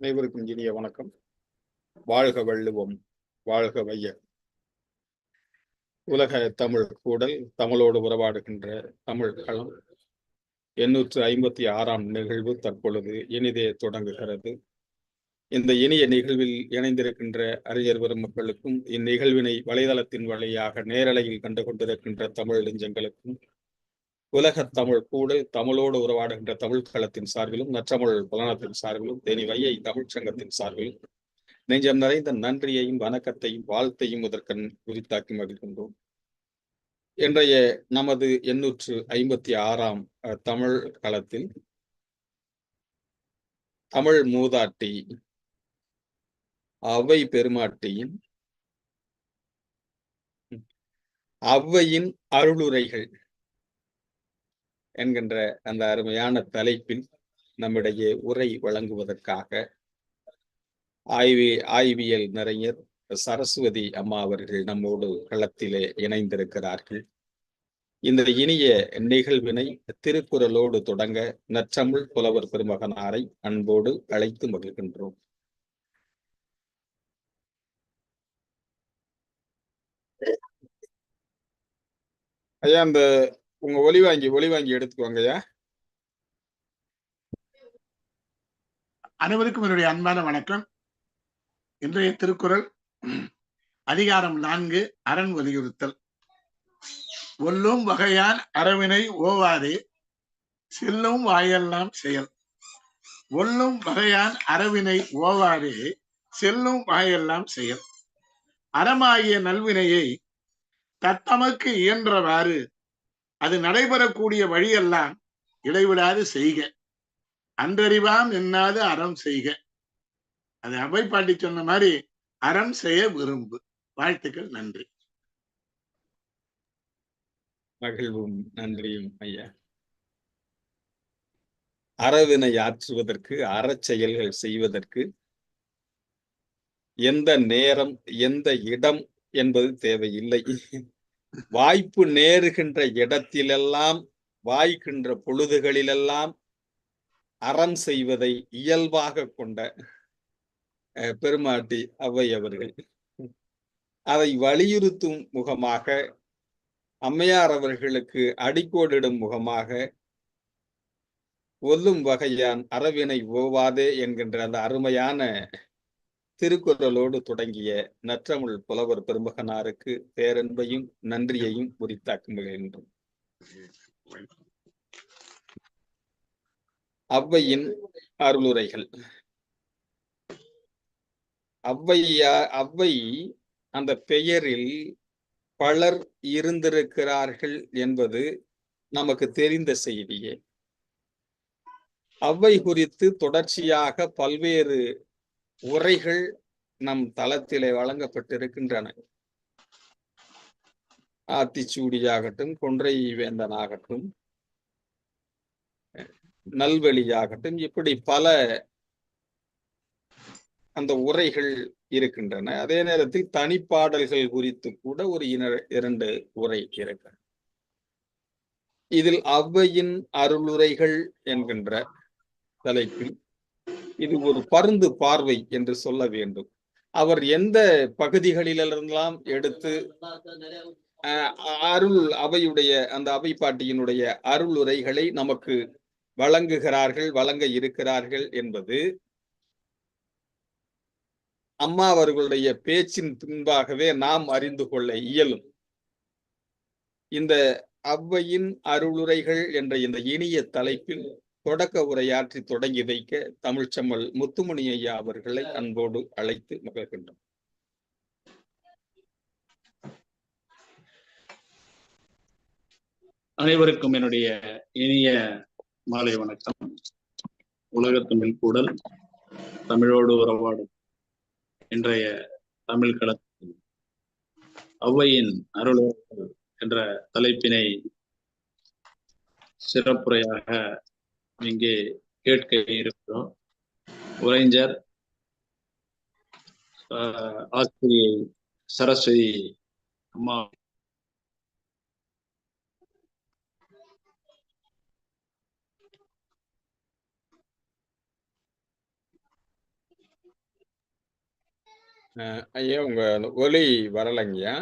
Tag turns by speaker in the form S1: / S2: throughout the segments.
S1: அனைவருக்கும் இனிய வணக்கம். வாழ்க வள்ளுவம், வாழ்க வையகம். உலக தமிழ் கூடல், தமிழோடு உறவாடுகின்ற தமிழ் களம் 856ஆம் நிகழ்வு தற்பொழுது இனிதே தொடங்குகிறது. இந்த இனிய நிகழ்வில் இணைந்திருக்கின்ற அறிஞர் பெருமக்களுக்கும், இந்நிகழ்வினை வலைதளத்தின் வழியாக நேரலையில் கண்டு கொண்டிருக்கின்ற தமிழ் நெஞ்சங்களுக்கும், உலக தமிழ் கூடல், தமிழோடு உறவாடுகின்ற தமிழ் களத்தின் சார்பிலும், நற்றமிழ் புலனத்தின் சார்பிலும், தேனி வையை தமிழ்ச் சங்கத்தின் சார்பிலும் நெஞ்சம் நிறைந்த நன்றியையும் வணக்கத்தையும் வாழ்த்தையும் முதற்கண் உரித்தாக்கி மகிழ்கின்றோம். இன்றைய நமது 856ஆம் தமிழ் களத்தில் தமிழ் மூதாட்டி அவ்வை பெருமாட்டியின் அவ்வையின் அருளுரைகள் என்கின்ற அந்த அருமையான தலைப்பில் நம்மிடையே உரை வழங்குவதற்காக ஆய்வியல் நிறைஞர் சரஸ்வதி அம்மா அவர்கள் நம்மோடு களத்திலே இணைந்திருக்கிறார்கள். இந்த இனிய நிகழ்வினை திருக்குறளோடு தொடங்க நற்றமிழ் புலவர் பெருமகனாரை அன்போடு அழைத்து மகிழ்கின்றோம். ஐயா, அந்த உங்க ஒலி வாங்கி எடுத்துக்கோங்க ஐயா.
S2: அனைவருக்கும் என்னுடைய அன்பான வணக்கம். இன்றைய திருக்குறள் அதிகாரம் 4, அரண் வலியுறுத்தல். ஒல்லும் வகையான் அறவினை ஓவாதே, செல்லும் வாயெல்லாம் செயல். ஒல்லும் வகையான் அறவினை ஓவாதே, செல்லும் வாயெல்லாம் செயல். அறமாகிய நல்வினையை தத்தமக்கு இயன்றவாறு அது நடைபெறக்கூடிய வழியெல்லாம் இடைவிடாது செய்க. அன்றறிவாம் என்னாது அறம் செய்க. அது அவை பாட்டி சொன்ன மாதிரி அறம் செய்ய விரும்பு. வாழ்த்துக்கள். நன்றி.
S1: மகிழ்வும் நன்றியும் ஐயா. அறவினை ஆற்றுவதற்கு, அறச்செயல்கள் செய்வதற்கு எந்த நேரம், எந்த இடம் என்பது தேவையில்லை. வாய்ப்பு நேருகின்ற இடத்திலெல்லாம், வாய்க்கின்ற பொழுதுகளிலெல்லாம் அறம் செய்வதை இயல்பாக கொண்ட பெருமாட்டி அவ்வை அவர்கள் அதை வலியுறுத்தும் முகமாக, அம்மையார் அவர்களுக்கு அடிக்கோடிடும் முகமாக ஒல்லும் வகையான் அறவினை ஓவாதே என்கின்ற அந்த அருமையான திருக்குறளோடு தொடங்கிய நற்றமிழ் புலவர் பெருமகனாருக்கு பேரன்பையும் நன்றியையும் உரித்தாக்குகின்றோம். அவ்வையின் அருளுரைகள். அவ்வை அந்த பெயரில் பலர் இருந்திருக்கிறார்கள் என்பது நமக்கு தெரிந்த செய்தியே. அவ்வை குறித்து தொடர்ச்சியாக பல்வேறு உரைகள் நம் தளத்திலே வழங்கப்பட்டிருக்கின்றன. ஆத்திச்சூடியாகட்டும், கொன்றை வேந்தனாகட்டும், நல்வெளியாகட்டும், இப்படி பல அந்த உரைகள் இருக்கின்றன. அதே நேரத்தில் தனிப்பாடல்கள் குறித்து கூட ஒரு 2 உரை இருக்கு. இதில் அவ்வையின் அருளுரைகள் என்கின்ற தலைப்பில் இது ஒரு பருந்து பார்வை என்று சொல்ல வேண்டும். அவர் எந்த பகுதிகளிலெல்லாம் எடுத்து அவையுடைய அந்த அவை பாட்டியினுடைய அருளுரைகளை நமக்கு வழங்குகிறார்கள், வழங்க இருக்கிறார்கள் என்பது அம்மா அவர்களுடைய பேச்சின் பின்பாகவே நாம் அறிந்து கொள்ள இயலும். இந்த அவ்வையின் அருளுரைகள் என்ற இந்த இனிய தலைப்பில் தொடக்க உரையாற்றி தொடங்கி வைக்க தமிழ்ச்செம்மல் முத்துமணி ஐயா அவர்களை அன்போடு அழைத்து மகிழ்கின்றோம்.
S3: அனைவருக்கும் என்னுடைய இனிய மாலை வணக்கம். உலகத்தமிழ் கூடல், தமிழோடு உறவாடும் இன்றைய தமிழ் களத்தில் அவ்வையின் அருளுரைகள் என்ற தலைப்பினை சிறப்புரையாக இங்கே கேட்க இருக்கிறோம். உரைஞர் ஆசிரியை சரஸ்வதி அம்மா
S1: ஐயா உங்க ஒலி வரலைங்கய்யா.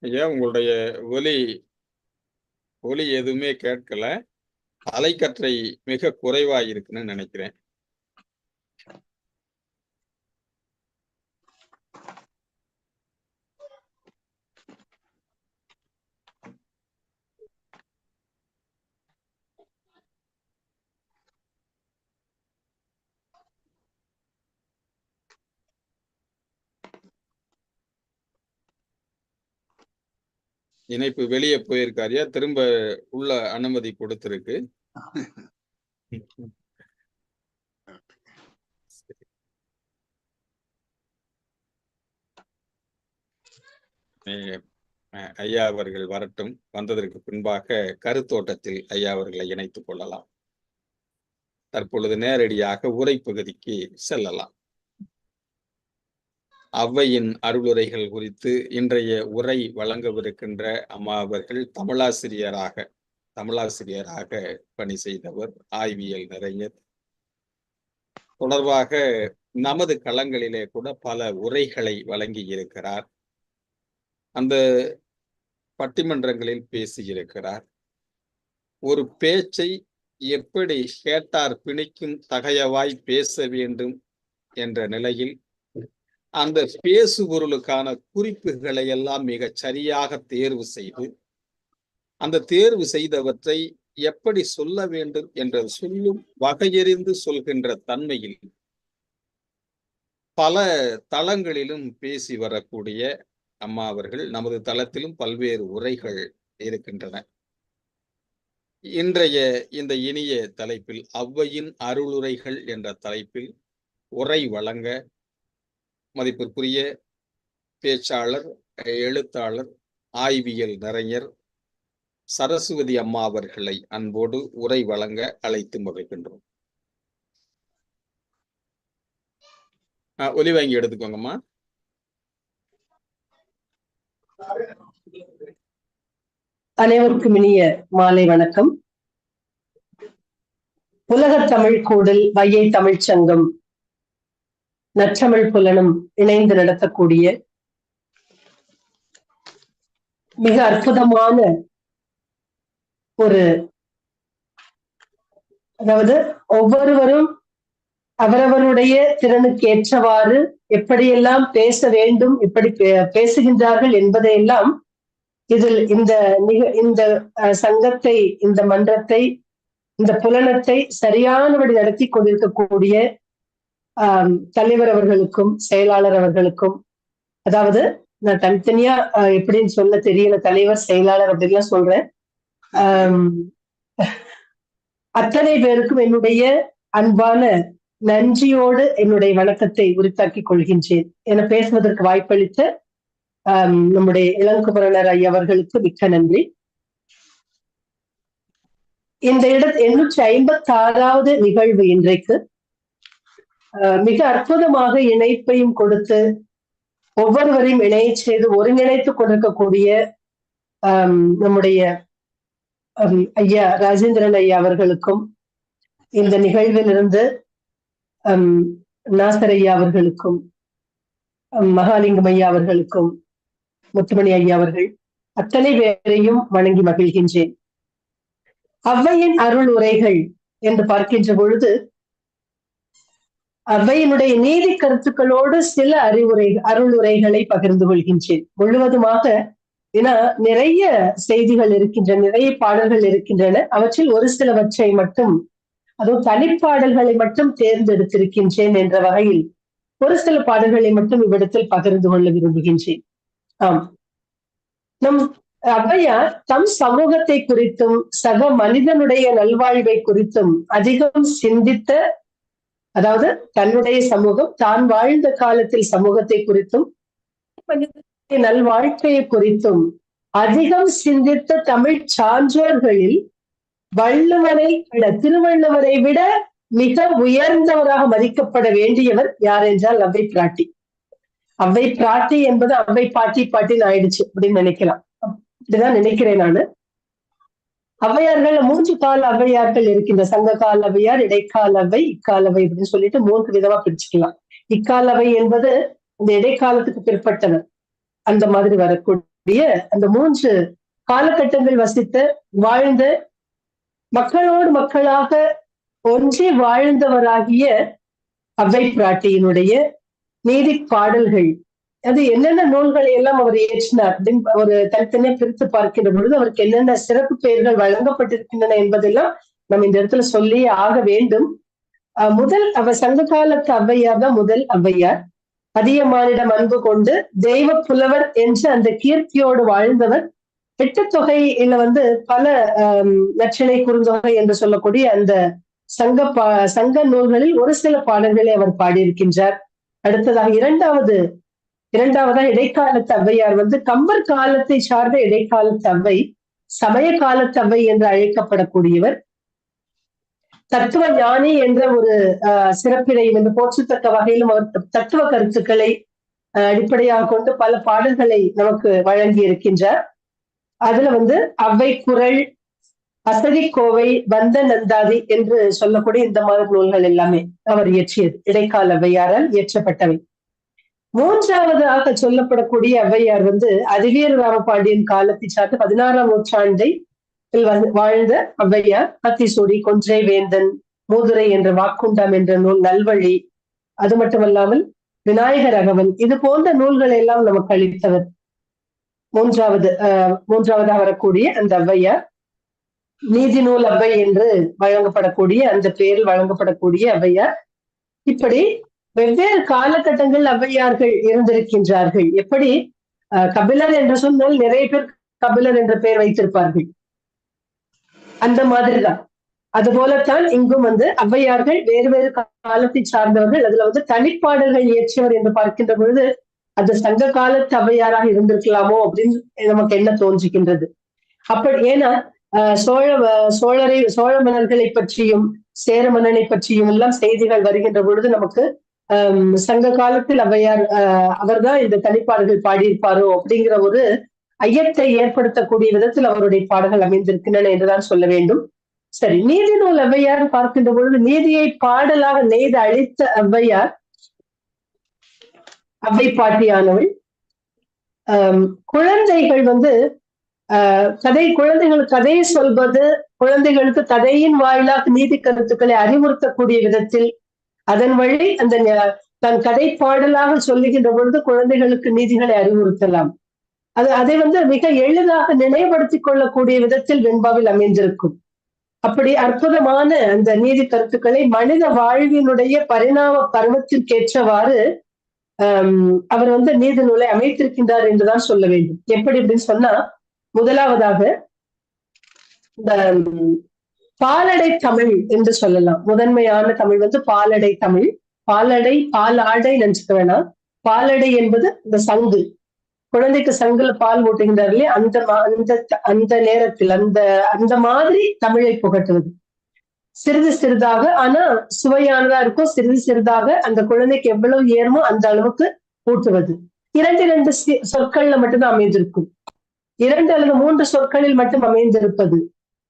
S1: ஐயா உங்களுடைய ஒலி ஒலி எதுவுமே கேட்கல. அலைக்கற்றை மிக குறைவா இருக்குன்னு நினைக்கிறேன். இணைப்பு வெளியே போயிருக்காருயா, திரும்ப உள்ள அனுமதி கொடுத்திருக்கு. ஐயா அவர்கள் வரட்டும். வந்ததற்கு பின்பாக கருத்தோட்டத்தில் ஐயா அவர்களை இணைத்துக் கொள்ளலாம். தற்பொழுது நேரடியாக உரை பகுதிக்கு செல்லலாம். ஔவையின் அருளுரைகள் குறித்து இன்றைய உரை வழங்கவிருக்கின்ற அம்மா அவர்கள் தமிழாசிரியராக பணி செய்தவர், ஆய்வியல் நிறைஞர். தொடர்பாக நமது களங்களிலே கூட பல உரைகளை வழங்கி இருக்கிறார். அந்த பட்டிமன்றங்களில் பேசியிருக்கிறார். ஒரு பேச்சை எப்படி கேட்டார் பிணிக்கும் தகையவாய் பேச வேண்டும் என்ற நிலையில் அந்த பேசுபொருளுக்கான குறிப்புகளை எல்லாம் மிக சரியாக தேர்வு செய்து, அந்த தேர்வு செய்தவற்றை எப்படி சொல்ல வேண்டும் என்ற சொல்லும் வகையறிந்து சொல்கின்ற தன்மையில் பல தளங்களிலும் பேசி வரக்கூடிய அம்மா அவர்கள் நமது தளத்திலும் பல்வேறு உரைகள் இருக்கின்றன. இன்றைய இந்த இனிய தலைப்பில் ஔவையின் அருளுரைகள் என்ற தலைப்பில் உரை வழங்க மதிப்பிற்குரிய பேச்சாளர், எழுத்தாளர், ஆய்வியல் நிறைஞர் சரஸ்வதி அம்மா அவர்களை அன்போடு உரை வழங்க அழைத்து மகிழ்கின்றோம். ஒலி வாங்கி எடுத்துக்கோங்கம்மா.
S4: அனைவருக்கும் இனிய மாலை வணக்கம். உலக தமிழ் கூடல் வையை தமிழ்ச் சங்கம் நற்றமிழ் புலனும் இணைந்து நடத்தக்கூடிய மிக அற்புதமான அதாவது ஒவ்வொருவரும் அவரவருடைய திறனுக்கு ஏற்றவாறு எப்படியெல்லாம் பேச வேண்டும், எப்படி பேசுகின்றார்கள் என்பதையெல்லாம் இதில் இந்த சங்கத்தை, இந்த மன்றத்தை, இந்த புலனத்தை சரியானபடி நடத்தி கொண்டிருக்கக்கூடிய தலைவர் அவர்களுக்கும் செயலாளர் அவர்களுக்கும், அதாவது நான் தனித்தனியா எப்படின்னு சொல்ல தெரியல, தலைவர் செயலாளர் அப்படின்லாம் சொல்றேன். அத்தனை பேருக்கும் என்னுடைய அன்பான நன்றியோடு என்னுடைய வணக்கத்தை உரித்தாக்கிக் கொள்கின்றேன். என பேசுவதற்கு வாய்ப்பளித்த நம்முடைய இளங்குமரனர் ஐயா அவர்களுக்கு மிக்க நன்றி. இந்த 856வது நிகழ்வு இன்றைக்கு மிக அற்புதமாக இணைப்பையும் கொடுத்து ஒவ்வொருவரையும் இணைய செய்து ஒருங்கிணைத்துக் கொண்டிருக்கக்கூடிய நம்முடைய ஐயா ராஜேந்திரன் ஐயா அவர்களுக்கும், இந்த நிகழ்விலிருந்து நாசர் ஐயா அவர்களுக்கும், மகாலிங்கம் ஐயா அவர்களுக்கும், முத்துமணி ஐயா அவர்கள் அத்தனை பேரையும் வணங்கி மகிழ்கின்றேன். ஔவையின் அருள் உரைகள் என்று பார்க்கின்ற பொழுது ஔவையினுடைய நீதி கருத்துக்களோடு சில அருளுரைகளை பகிர்ந்து கொள்கின்றேன். முழுவதுமாக ஏன்னா நிறைய செய்திகள் இருக்கின்றன, நிறைய பாடல்கள் இருக்கின்றன. அவற்றில் ஒரு சிலவற்றை மட்டும், அதுவும் தனிப்பாடல்களை மட்டும் தேர்ந்தெடுத்திருக்கின்றேன் என்ற வகையில் ஒரு சில பாடல்களை மட்டும் இவ்விடத்தில் பகிர்ந்து கொள்ள விரும்புகின்றேன். நம் ஔவையார் தம் சமூகத்தை குறித்தும் சக மனிதனுடைய நல்வாழ்வை குறித்தும் அதிகம் சிந்தித்த, அதாவது தன்னுடைய சமூகம், தான் வாழ்ந்த காலத்தில் சமூகத்தை குறித்தும் நல்வாழ்க்கையை குறித்தும் அதிகம் சிந்தித்த தமிழ் சான்றோர்களில் திருவள்ளுவரை விட மிக உயர்ந்தவராக மதிக்கப்பட வேண்டியவர் யார் என்றால் ஔவை பிராட்டி. அவ்வை பிராட்டி என்பது அவ்வை பாட்டின்னு ஆயிடுச்சு அப்படின்னு நினைக்கலாம். அப்படிதான் நினைக்கிறேன் நானு. ஔவையார்கள் 3 கால ஔவையார்கள் இருக்கின்ற சங்க கால ஔவையார், இடைக்கால அவை, இக்கால அவை அப்படின்னு சொல்லிட்டு 3 விதமா பிரிச்சுக்கலாம். இக்கால அவை என்பது இந்த இடைக்காலத்துக்கு பிற்பட்டவர், அந்த மாதிரி வரக்கூடிய அந்த 3 காலகட்டங்கள் வசித்த வாழ்ந்த மக்களோடு மக்களாக ஒன்றி வாழ்ந்தவராகிய அவ்வை பிராட்டியினுடைய நீதி பாடல்கள், அது என்னென்ன நூல்களை எல்லாம் அவர் இயற்றினார் அப்படின்னு ஒரு தனித்தனியா பிரித்து பார்க்கின்ற பொழுது அவருக்கு என்னென்ன சிறப்பு பெயர்கள் வழங்கப்பட்டிருக்கின்றன என்பதெல்லாம் நம்ம இந்த இடத்துல சொல்லி ஆக வேண்டும். முதல் சங்க காலத்து ஔவையார் தான் முதல் ஔவையார். அதியமானிடம் அன்பு கொண்டு தெய்வ புலவர் என்று அந்த கீர்த்தியோடு வாழ்ந்தவர். எட்டு தொகையில பல நற்றிணை குறுந்தொகை என்று சொல்லக்கூடிய அந்த சங்க நூல்களில் ஒரு சில பாடல்களை அவர் பாடியிருக்கின்றார். அடுத்ததாக இரண்டாவதா இடைக்காலத்து ஔவையார் கம்பர் காலத்தை சார்ந்த இடைக்காலத்து ஔவை, சமய காலத்து ஔவை என்று அழைக்கப்படக்கூடியவர். தத்துவ ஞானி என்ற ஒரு சிறப்பினை போற்றத்தக்க வகையிலும் அவர் தத்துவ கருத்துக்களை அடிப்படையாக கொண்டு பல பாடல்களை நமக்கு வழங்கி இருக்கின்றார். அதுல அவ்வை குறள், அசதி கோவை, வந்த நந்தாதி என்று சொல்லக்கூடிய இந்த மாதிரி நூல்கள் எல்லாமே அவர் இயற்றியது, இடைக்கால ஔவையாரால் இயற்றப்பட்டவை. மூன்றாவதாக சொல்லப்படக்கூடிய ஔவையார் அதிவீர ராமபாண்டியன் காலத்தை சார்ந்த 16ஆம் நூற்றாண்டை வாழ்ந்த ஔவையார். ஆத்திசூடி, கொன்றை வேந்தன், மூதுரை என்ற வாக்குண்டாம் என்ற நூல், நல்வழி, அது மட்டுமல்லாமல் விநாயகர் அகவல், இது போன்ற நூல்களை எல்லாம் நமக்கு அளித்தவர். மூன்றாவதாக வரக்கூடிய அந்த ஔவையார் நீதி நூல் அவ்வை என்று வழங்கப்படக்கூடிய அந்த பெயரில் வழங்கப்படக்கூடிய ஔவையார். இப்படி வெவ்வேறு காலகட்டங்கள் ஔவையார்கள் இருந்திருக்கின்றார்கள். எப்படி கபிலர் என்று சொன்னால் நிறைய பேர் கபிலர் என்ற பெயர் வைத்திருப்பார்கள், அந்த மாதிரிதான். அது போலத்தான் இங்கும் ஔவையார்கள் வேறு வேறு காலத்தை சார்ந்தவர்கள். அதுல தனிப்பாடல்கள் இயற்றியவர் என்று பார்க்கின்ற பொழுது அது சங்க காலத்து ஔவையாராக இருந்திருக்கலாமோ அப்படின்னு நமக்கு என்ன தோன்றுகின்றது. அப்படி ஏன்னா சோழ மன்னர்களை பற்றியும் சேர மன்னனை பற்றியும் எல்லாம் செய்திகள் வருகின்ற பொழுது நமக்கு சங்க காலத்தில் ஔவையார் அவர்தான் இந்த தனிப்பாடல்கள் பாடியிருப்பாரோ அப்படிங்கிற ஒரு ஐயத்தை ஏற்படுத்தக்கூடிய விதத்தில் அவருடைய பாடல்கள் அமைந்திருக்கின்றன என்றுதான் சொல்ல வேண்டும். சரி, நீதி நூல் ஔவையார் பார்க்கின்ற பொழுது நீதியை பாடலாக நெய்து அளித்த ஔவையார் அவ்வை பாட்டியானவள். குழந்தைகள் குழந்தைகளுக்கு கதையை சொல்வது, குழந்தைகளுக்கு கதையின் வாயிலாக நீதி கருத்துக்களை அறிவுறுத்தக்கூடிய விதத்தில் அதன் வழி அந்த தன் கதை பாடலாக சொல்லுகின்ற பொழுது குழந்தைகளுக்கு நீதிகளை அறிவுறுத்தலாம். அதை மிக எளிதாக நினைவுபடுத்திக் கொள்ளக்கூடிய விதத்தில் வெண்பாவில் அமைந்திருக்கும். அப்படி அற்புதமான அந்த நீதி கருத்துக்களை மனித வாழ்வினுடைய பரிணாம பருவத்திற்கேற்றவாறு அவர் நீதி நூலை அமைத்திருக்கின்றார் என்றுதான் சொல்ல வேண்டும். எப்படி அப்படின்னு சொன்னா, முதலாவதாக இந்த பாலடை தமிழ் என்று சொல்லலாம். முதன்மையான தமிழ் பாலடை தமிழ். பாலாடை நினைச்சுக்க வேணாம். பாலடை என்பது இந்த சங்கு, குழந்தைக்கு சங்குல பால் ஊட்டுகின்றார் இல்லையா, அந்த நேரத்தில் அந்த மாதிரி தமிழை புகட்டுவது. சிறிது சிறிதாக, ஆனா சுவையானதா இருக்கும். சிறிது சிறிதாக அந்த குழந்தைக்கு எவ்வளவு ஏறுமோ அந்த அளவுக்கு ஊட்டுவது. 2 சொற்கள்ல மட்டும்தான் அமைந்திருக்கும். 2 அல்லது 3 சொற்களில் மட்டும் அமைந்திருப்பது.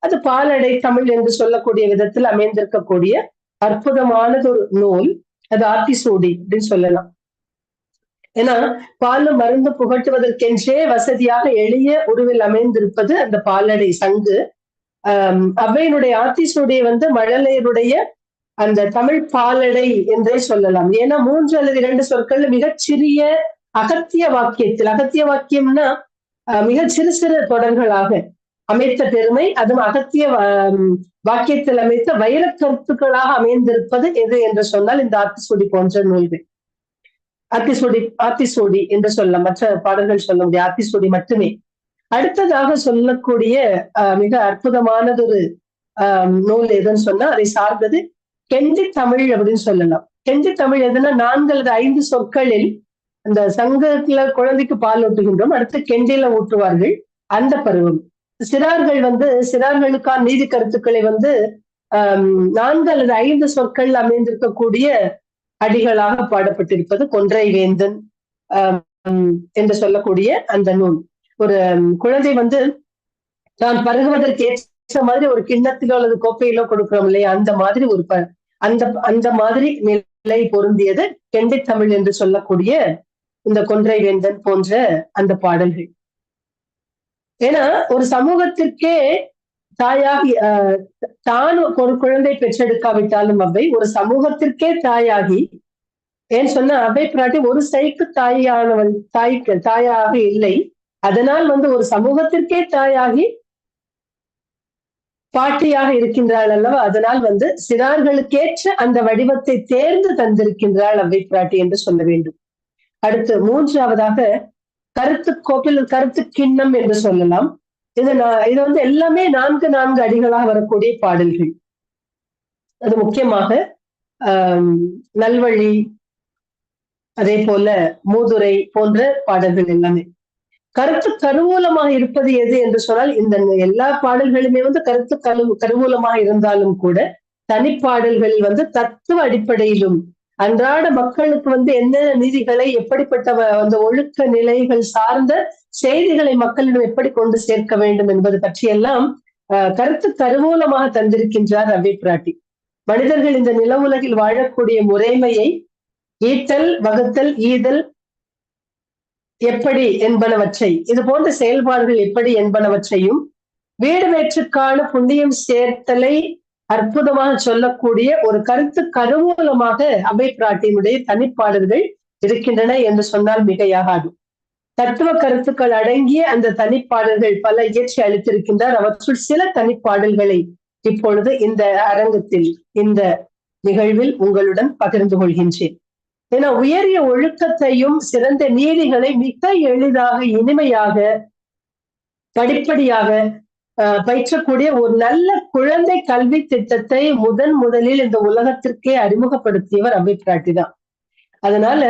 S4: அது பாலடை தமிழ் என்று சொல்லக்கூடிய விதத்தில் அமைந்திருக்கக்கூடிய அற்புதமானது ஒரு நூல். அது ஆத்திசூடி அப்படின்னு சொல்லலாம். ஏன்னா பால் மருந்து புகட்டுவதற்கென்றே வசதியாக எளிய உருவில் அமைந்திருப்பது அந்த பாலடை சங்கு. ஔவையினுடைய ஆத்திசூடியை மழலையருடைய அந்த தமிழ் பாலடை என்றே சொல்லலாம். ஏன்னா 3 அல்லது 2 சொற்கள் மிகச்சிறிய அகத்திய வாக்கியத்தில், அகத்திய வாக்கியம்னா மிகச் சிறு சிறு தொடர்களாக அமைத்த பெருமை, அதுவும் அகத்திய வாக்கியத்தில் அமைத்த வைர கருத்துக்களாக அமைந்திருப்பது எது என்று சொன்னால் இந்த ஆத்திசூடி போன்ற நூல்கள். ஆத்திசூடி என்று சொல்ல, மற்ற பாடல்கள் சொல்ல முடியாது, ஆத்திசூடி மட்டுமே. அடுத்ததாக சொல்லக்கூடிய மிக அற்புதமானதொரு நூல் எதுன்னு சொன்னா அதை சார்ந்தது கெண்டி தமிழ் அப்படின்னு சொல்லலாம். கெண்டி தமிழ் எதுன்னா 4 அல்லது 5 சொற்களில் அந்த சங்கத்துல குழந்தைக்கு பால் ஊட்டுகின்றோம், அடுத்து கெண்டில ஊட்டுவார்கள். அந்த பருவம் சிறார்களுக்கான நீதி கருத்துக்களை 4 அல்லது 5 சொற்கள் அமைந்திருக்கக்கூடிய அடிகளாக பாடப்பட்டிருப்பது கொன்றை வேந்தன், என்று சொல்லக்கூடிய அந்த நூல். ஒரு குழந்தை வந்து தான் பருகுவதற்கு ஏற்ற மாதிரி ஒரு கிண்ணத்திலோ அல்லது கோப்பையிலோ கொடுக்கிறோம் இல்லையா, அந்த மாதிரி ஒரு அந்த அந்த மாதிரி நிலை பொருந்தியது கெண்டை தமிழ் என்று சொல்லக்கூடிய இந்த கொன்றை வேந்தன் போன்ற அந்த பாடல்கள். ஏன்னா ஒரு சமூகத்திற்கே தாயாகி தான் ஒரு குழந்தை பெற்றெடுக்காவிட்டாலும் அவை ஒரு சமூகத்திற்கே தாயாகி, ஏன்னு சொன்னா அவை பிராட்டி ஒரு சைக்கு தாயானவள் தாயாக இல்லை, அதனால் வந்து ஒரு சமூகத்திற்கே தாயாகி பாட்டியாக இருக்கின்றாள் அல்லவா. அதனால் வந்து சிறார்களுக்கேற்ற அந்த வடிவத்தை தேர்ந்து தந்திருக்கின்றாள் அவ்வை பிராட்டி என்று சொல்ல வேண்டும். அடுத்து மூன்றாவதாக கருத்து கோப்பில் கருத்து கிண்ணம் என்று சொல்லலாம். இது வந்து எல்லாமே 4 அடிகளாக வரக்கூடிய பாடல்கள். அது முக்கியமாக நல்வழி, அதே போல மூதுரை போன்ற பாடல்கள் எல்லாமே. கருத்து கருவூலமாக இருப்பது எது என்று சொன்னால், இந்த எல்லா பாடல்களுமே வந்து கருத்து கருவூலமாக இருந்தாலும் கூட தனிப்பாடல்களில் வந்து தத்துவ அடிப்படையிலும் அன்றாட மக்களுக்கு வந்து என்ன நீதிகளை, எப்படிப்பட்ட அந்த ஒழுக்க நிலைகள் சார்ந்த செய்திகளை மக்களிடம் எப்படி கொண்டு சேர்க்க வேண்டும் என்பது பற்றியெல்லாம் கருத்து கருவூலமாக தந்திருக்கின்றார் அவ்வை பிராட்டி. மனிதர்கள் இந்த நில உலகில் வாழக்கூடிய முறைமையை ஈட்டல், வகுத்தல், ஈதல் எப்படி என்பனவற்றை, இது போன்ற செயல்பாடுகள் எப்படி என்பனவற்றையும் வீடு வேற்றுக்கான புண்ணியம் சேர்த்தலை அற்புதமாக சொல்லக்கூடிய ஒரு கருத்து கருவூலமாக அவ்வை பிராட்டியினுடைய தனிப்பாடல்கள் இருக்கின்றன என்று சொன்னால் மிகையாகாது. தத்துவ கருத்துக்கள் அடங்கிய அந்த தனிப்பாடல்கள் பல இயற்றி அளித்திருக்கின்றார். அவற்றுள் சில தனிப்பாடல்களை இப்பொழுது இந்த அரங்கத்தில், இந்த நிகழ்வில் உங்களுடன் பகிர்ந்து கொள்கின்றேன். ஏன்னா உயரிய ஒழுக்கத்தையும் சிறந்த நீதிகளை மிக எளிதாக, இனிமையாக, படிப்படியாக பயிற்றக்கூடிய ஒரு நல்ல குழந்தை கல்வி திட்டத்தை முதலில் இந்த உலகத்திற்கே அறிமுகப்படுத்தியவர் அவ்வை பிராட்டி தான். அதனால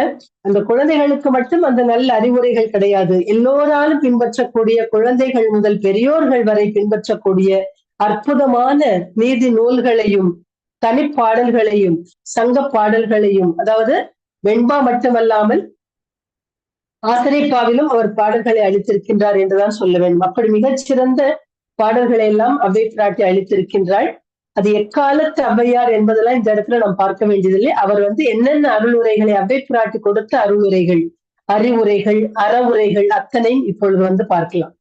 S4: அந்த குழந்தைகளுக்கு மட்டும் அந்த நல்ல அறிவுரைகள் கிடையாது, எல்லோராலும் பின்பற்றக்கூடிய, குழந்தைகள் முதல் பெரியோர்கள் வரை பின்பற்றக்கூடிய அற்புதமான நீதி நூல்களையும் தனிப்பாடல்களையும் சங்க பாடல்களையும், அதாவது வெண்பா மட்டுமல்லாமல் ஆசிரியப்பாவிலும் அவர் பாடல்களை அளித்திருக்கின்றார் என்றுதான் சொல்ல வேண்டும். அப்படி மிகச்சிறந்த பாடல்களை எல்லாம் அவ்வை பிராட்டி அளித்திருக்கின்றாள். அது எக்காலத்து ஔவையார் என்பதெல்லாம் இந்த இடத்துல நாம் பார்க்க வேண்டியதில்லை. அவர் வந்து என்னென்ன அருளுரைகளை, அவ்வை பிராட்டி கொடுத்த அருளுரைகள், அறிவுரைகள், அறவுரைகள் அத்தனையும் இப்பொழுது வந்து பார்க்கலாம்.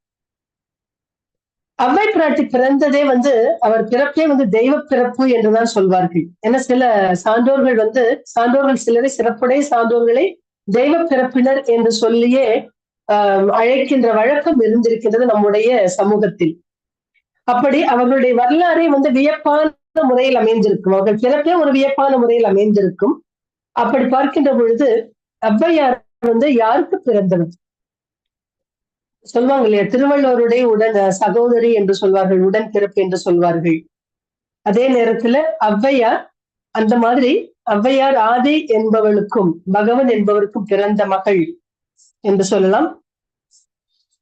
S4: அவ்வை பிராட்டி பிறந்ததே வந்து, அவர் பிறப்பே வந்து தெய்வ பிறப்பு என்றுதான் சொல்வார்கள். ஏன்னா சில சான்றோர்கள் சிலரை சிறப்புடைய சான்றோர்களை தெய்வ பிறப்பினர் என்று சொல்லியே அழைக்கின்ற வழக்கம் இருந்திருக்கின்றது நம்முடைய சமூகத்தில். அப்படி அவர்களுடைய வரலாறே வந்து வியப்பான முறையில் அமைந்திருக்கும். அவர்கள் பிறப்பே ஒரு வியப்பான முறையில் அமைந்திருக்கும். அப்படி பார்க்கின்ற பொழுது ஔவையார் வந்து யாருக்கு பிறந்தவர் சொல்வாங்க இல்லையா, திருவள்ளுவருடைய உடன் சகோதரி என்று சொல்வார்கள், உடன் பிறப்பு என்று சொல்வார்கள். அதே நேரத்துல ஔவையார் அந்த மாதிரி ஔவையார் ஆதி என்பவளுக்கும் பகவன் என்பவருக்கும் பிறந்த மகள் என்று சொல்லலாம்.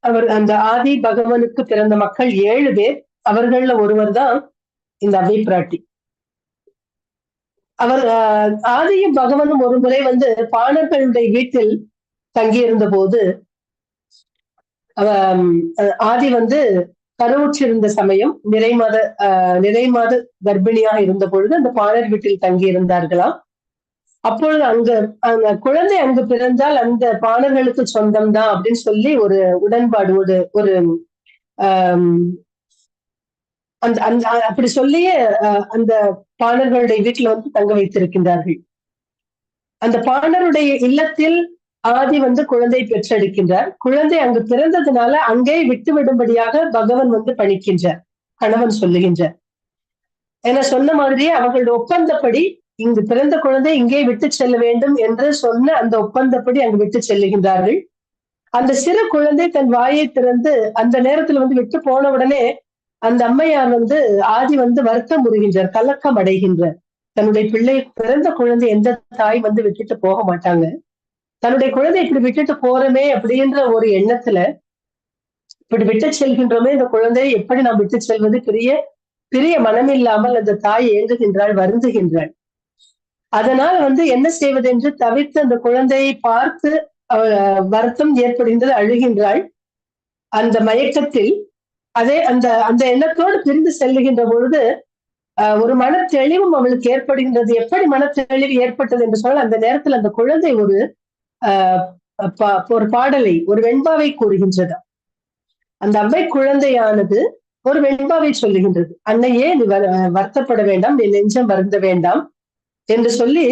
S4: அவர் அந்த ஆதி பகவனுக்கு பிறந்த மக்கள் 7 பேர். அவர்கள்ல ஒருவர் தான் இந்த அவ்வை பிராட்டி. அவர் ஆதியும் பகவனும் ஒரு முறை வந்து பாணர்களுடைய வீட்டில் தங்கியிருந்த போது, ஆதி வந்து கருவுற்றிருந்த சமயம், நிறைமாத கர்ப்பிணியாக இருந்த பொழுது அந்த பாணர் வீட்டில் தங்கி இருந்தார்களாம். அப்பொழுது அந்த குழந்தை அங்கு பிறந்தால் அந்த பாணர்களுக்கு சொந்தம் தான் அப்படின்னு சொல்லி ஒரு உடன்பாடு, ஒரு அப்படி சொல்லியே அந்த பாணர்களுடைய வீட்டுல வந்து தங்க வைத்திருக்கின்றார்கள். அந்த பாணருடைய இல்லத்தில் ஆதி வந்து குழந்தை பெற்றெடுக்கின்றார். குழந்தை அங்கு பிறந்ததுனால அங்கே விட்டு விடும்படியாக பகவன் வந்து பணிக்கின்றார், கணவன் சொல்லுகின்றார். என சொன்ன மாதிரியே அவர்களுடைய ஒப்பந்தப்படி இங்கு பிறந்த குழந்தை இங்கே விட்டு செல்ல வேண்டும் என்று சொன்ன அந்த ஒப்பந்தப்படி அங்கு விட்டு செல்லுகின்றார்கள். அந்த சிறு குழந்தை தன் வாயை திறந்து அந்த நேரத்துல வந்து விட்டு போன உடனே அந்த அம்மையார் வந்து ஆதி வந்து வருத்தம் முறுகின்றார், கலக்கம் அடைகின்றார். தன்னுடைய பிள்ளை, பிறந்த குழந்தை எந்த தாய் வந்து விட்டுட்டு போக மாட்டாங்க, தன்னுடைய குழந்தை இப்படி விட்டுட்டு போறமே அப்படின்ற ஒரு எண்ணத்துல, இப்படி விட்டு செல்கின்றோமே, இந்த குழந்தையை எப்படி நாம் விட்டு செல்வது, பெரிய மனமில்லாமல் அந்த தாய் ஏங்குகின்றாள், வருந்துகின்றாள். அதனால் வந்து என்ன செய்வது என்று தவிர்த்து அந்த குழந்தையை பார்த்து வருத்தம் ஏற்படுகின்றது, அழுகின்றாள். அந்த மயக்கத்தில் அதே அந்த அந்த எண்ணத்தோடு பிரிந்து செல்லுகின்ற பொழுது ஒரு மன தெளிவும் அவளுக்கு ஏற்படுகின்றது. எப்படி மன தெளிவு ஏற்பட்டது என்று சொன்னால், அந்த நேரத்தில் அந்த குழந்தை ஒரு பாடலை, ஒரு வெண்பாவை கூறுகின்றது. அந்த அவ்வை குழந்தையானது ஒரு வெண்பாவை சொல்லுகின்றது. அன்னையே, நீ வருத்தப்பட வேண்டாம், நீ நெஞ்சம் வருந்த வேண்டாம் என்று சொல்லி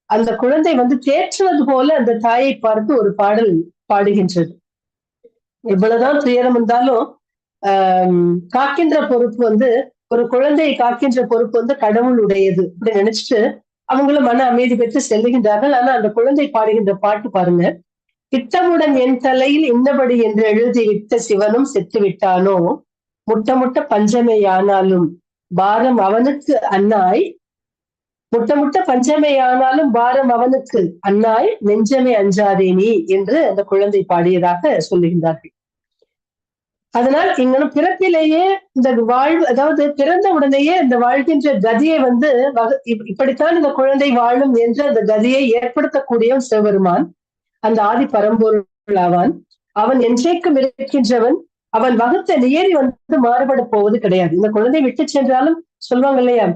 S4: அந்த குழந்தை தேற்றுவது போல அந்த தாயை பார்த்து ஒரு பாடல் பாடுகின்றது. எவ்வளவுதான் துயரம் இருந்தாலும் காக்கின்ற பொறுப்பு ஒரு குழந்தையை காக்கின்ற பொறுப்பு கடவுளுடையது அப்படி நினைச்சிட்டு அவங்களும் மன அமைதி பெற்று செல்லுகின்றார்கள். ஆனா அந்த குழந்தை பாடுகின்ற பாட்டு பாருங்க. திட்டமுடன் என் தலையில் இன்னபடி என்று எழுதி விட்ட சிவனும் செத்து விட்டானோ, முட்ட முட்ட பஞ்சமே ஆனாலும் பாரம் அவனுக்கு அன்னாய், முட்ட முட்ட பஞ்சமே ஆனாலும் பாரம் அவனுக்கு அன்னாய், நெஞ்சமே அஞ்சாதே நீ என்று அந்த குழந்தை பாடியதாக சொல்லுகின்றார்கள். அதனால் இங்கனும் பிறப்பிலேயே இந்த வாழ்வு, அதாவது பிறந்த உடனேயே இந்த வாழ்கின்ற கதியை இப்படித்தான் இந்த குழந்தை வாழும் என்று அந்த கதியை ஏற்படுத்தக்கூடியவன் சிவபெருமான். அந்த ஆதி பரம்பொருள் ஆவான். அவன் என்றைக்கும் இருக்கின்றவன். அவன் வகுத்த நியதி மாறுபட போவது கிடையாது. இந்த குழந்தை விட்டு சென்றாலும் சொல்வாங்க இல்லையா,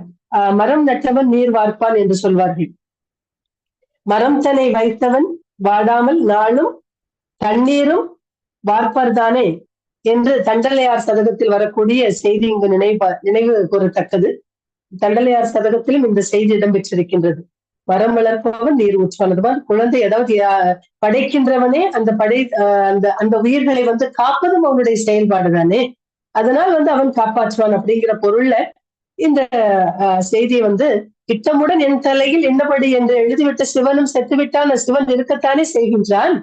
S4: மரம் நட்டவன் நீர் வார்ப்பான் என்று சொல்வார்கள். மரம் தன்னை வைத்தவன் வாடாமல் நாளும் தண்ணீரும் வார்ப்பார்தானே என்று தண்டலையார் சதகத்தில் வரக்கூடிய செய்தி இங்கு நினைவு கூறத்தக்கது. தண்டலையார் சதகத்திலும் இந்த செய்தி இடம்பெற்றிருக்கின்றது. மரம் வளர்ப்பவன் நீர் ஊற்றுவான். அது மாதிரி குழந்தை, அதாவது படைக்கின்றவனே அந்த உயிர்களை காப்பதும் அவனுடைய செயல்பாடு தானே. அதனால் அவன் காப்பாற்றுவான் அப்படிங்கிற பொருள்ல இந்த செய்தியை திட்டமுடன் என் தலையில் என்னபடி என்று எழுதிவிட்ட சிவனும் செத்துவிட்டான். சிவன் இருக்கத்தானே செய்கின்றான்.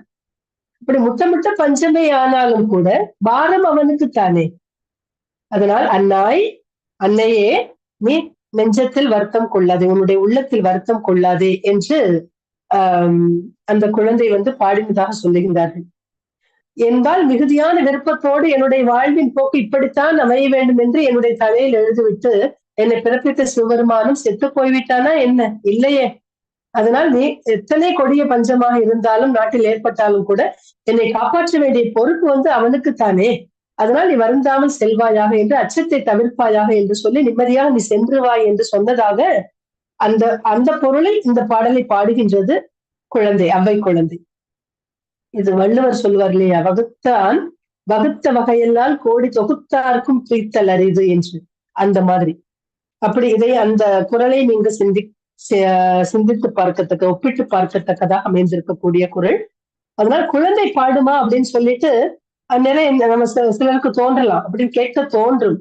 S4: இப்படி முட்ட முட்ட பஞ்சமே ஆனாலும் கூட பாரம் அவனுக்கு தானே. அதனால் அன்னையே, நீ நெஞ்சத்தில் வருத்தம் கொள்ளாதே, உன்னுடைய உள்ளத்தில் வருத்தம் கொள்ளாதே என்று அந்த குழந்தை பாடினதாக சொல்லுகின்றார்கள். என்பால் மிகுதியான விருப்பத்தோடு என்னுடைய வாழ்வின் போக்கு இப்படித்தான் அமைய வேண்டும் என்று என்னுடைய தலையில் எழுதிவிட்டு என்னை பிறப்பித்த சிவபெருமானும் செத்து போய்விட்டானா என்ன? இல்லையே. அதனால் நீ எத்தனை கொடிய பஞ்சமாக இருந்தாலும் நாட்டில் ஏற்பட்டாலும் கூட என்னை காப்பாற்ற வேண்டிய பொறுப்பு அவனுக்குத்தானே. அதனால் நீ வருந்தாமல் செல்வாயாக என்று, அச்சத்தை தவிர்ப்பாயாக என்று சொல்லி நிம்மதியாக நீ சென்றுவாய் என்று சொன்னதாக அந்த பொருளை இந்த பாடலை பாடுகின்றது குழந்தை, அவ்வை குழந்தை. இது வள்ளுவர் சொல்வார் இல்லையா, வகுத்த வகையெல்லாம் கோடி தொகுத்தார்க்கும் துய்த்தல் அரிது என்று. அந்த மாதிரி அப்படி அந்த குறளை நீங்க சிந்தித்து பார்க்கத்தக்க, ஒப்பிட்டு பார்க்கத்தக்கதாக அமைந்திருக்கக்கூடிய குறள். அதனால குழந்தை பாடுமா அப்படின்னு சொல்லிட்டு நிறைய நம்ம சிலருக்கு தோன்றலாம், அப்படின்னு கேட்க தோன்றும்.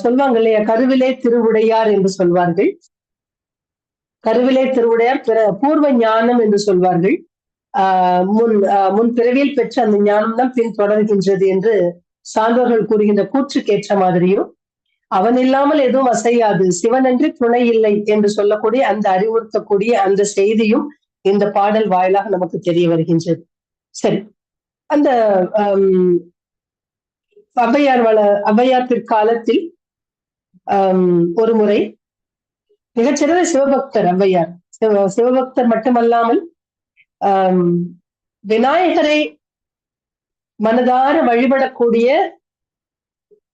S4: சொல்வாங்க இல்லையா, கருவிலே திருவுடையார் என்று சொல்வார்கள். கருவிலே திருவுடையார் பூர்வ ஞானம் என்று சொல்வார்கள். முன் பிறவியில் பெற்ற அந்த ஞானம் தான் பின் தொடர்கின்றது என்று சான்றோர்கள் கூறுகின்ற கூற்றுக்கேற்ற மாதிரியும், அவன் இல்லாமல் எதுவும் அசையாது, சிவனன்றி துணை இல்லை என்று சொல்லக்கூடிய அந்த அறிவுறுத்தக்கூடிய அந்த செய்தியும் இந்த பாடல் வாயிலாக நமக்கு தெரிய வருகின்றது. சரி, அந்த ஔவையார் பிற்காலத்தில் ஒரு முறை மிகச்சிறந்த சிவபக்தர் ஔவையார். சிவபக்தர் மட்டுமல்லாமல் விநாயகரை மனதார வழிபடக்கூடிய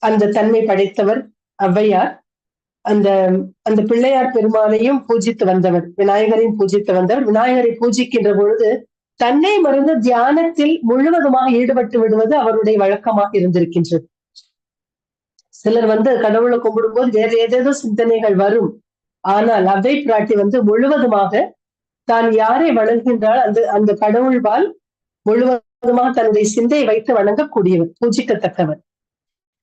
S4: அந்த தன்மை படைத்தவர் ஔவையார். அந்த பிள்ளையார் பெருமானையும் பூஜித்து வந்தவர், விநாயகரையும் பூஜித்து வந்தவர். விநாயகரை பூஜிக்கின்ற பொழுது தன்னை மறந்து தியானத்தில் முழுவதுமாக ஈடுபட்டு விடுவது அவருடைய வழக்கமாக இருந்திருக்கின்றது. சிலர் கடவுளை கும்பிடும் போது வேற ஏதேதோ சிந்தனைகள் வரும். ஆனால் அவ்வை பிராட்டி முழுவதுமாக தான் யாரை வணங்குகின்றால் அந்த கடவுள்பால் முழுவதுமாக தன்னுடைய சிந்தையை வைத்து வணங்கக்கூடியவர், பூஜிக்கத்தக்கவர்.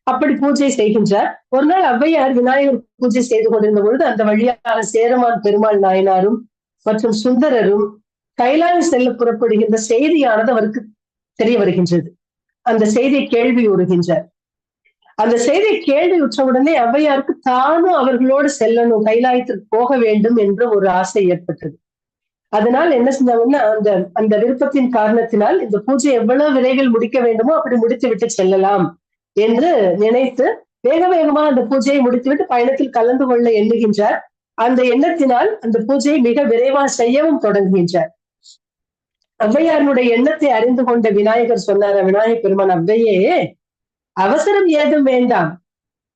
S4: அப்படி பூஜை செய்கின்றார். ஒரு நாள் ஔவையார் விநாயகர் பூஜை செய்து கொண்டிருந்த பொழுது அந்த வழியாக சேரமான் பெருமாள் நாயனாரும் மற்றும் சுந்தரரும் கைலாயம் செல்ல புறப்படுகின்ற செய்தியானது அவருக்கு தெரிய வருகின்றது. அந்த செய்தியை கேள்வி உறுகின்றார். அந்த செய்தியை கேள்வி உற்றவுடனே ஔவையாருக்கு தானும் அவர்களோடு செல்லணும், கைலாயத்திற்கு போக வேண்டும் என்ற ஒரு ஆசை ஏற்பட்டது. அதனால் என்ன செஞ்சாங்கன்னா, அந்த விருப்பத்தின் காரணத்தினால் இந்த பூஜை எவ்வளவு விரைவில் முடிக்க வேண்டுமோ அப்படி முடித்து விட்டு செல்லலாம் என்று நினைத்து வேக வேகமாக அந்த பூஜையை முடித்துவிட்டு பயணத்தில் கலந்து கொள்ள எண்ணுகின்றார். அந்த எண்ணத்தினால் அந்த பூஜையை மிக விரைவாக செய்யவும் தொடங்குகின்றார். ஔவையாருடைய எண்ணத்தை அறிந்து கொண்ட விநாயகர் சொன்னார், விநாயகர் பெருமான், அவ்வையே அவசரம் ஏதும் வேண்டாம்,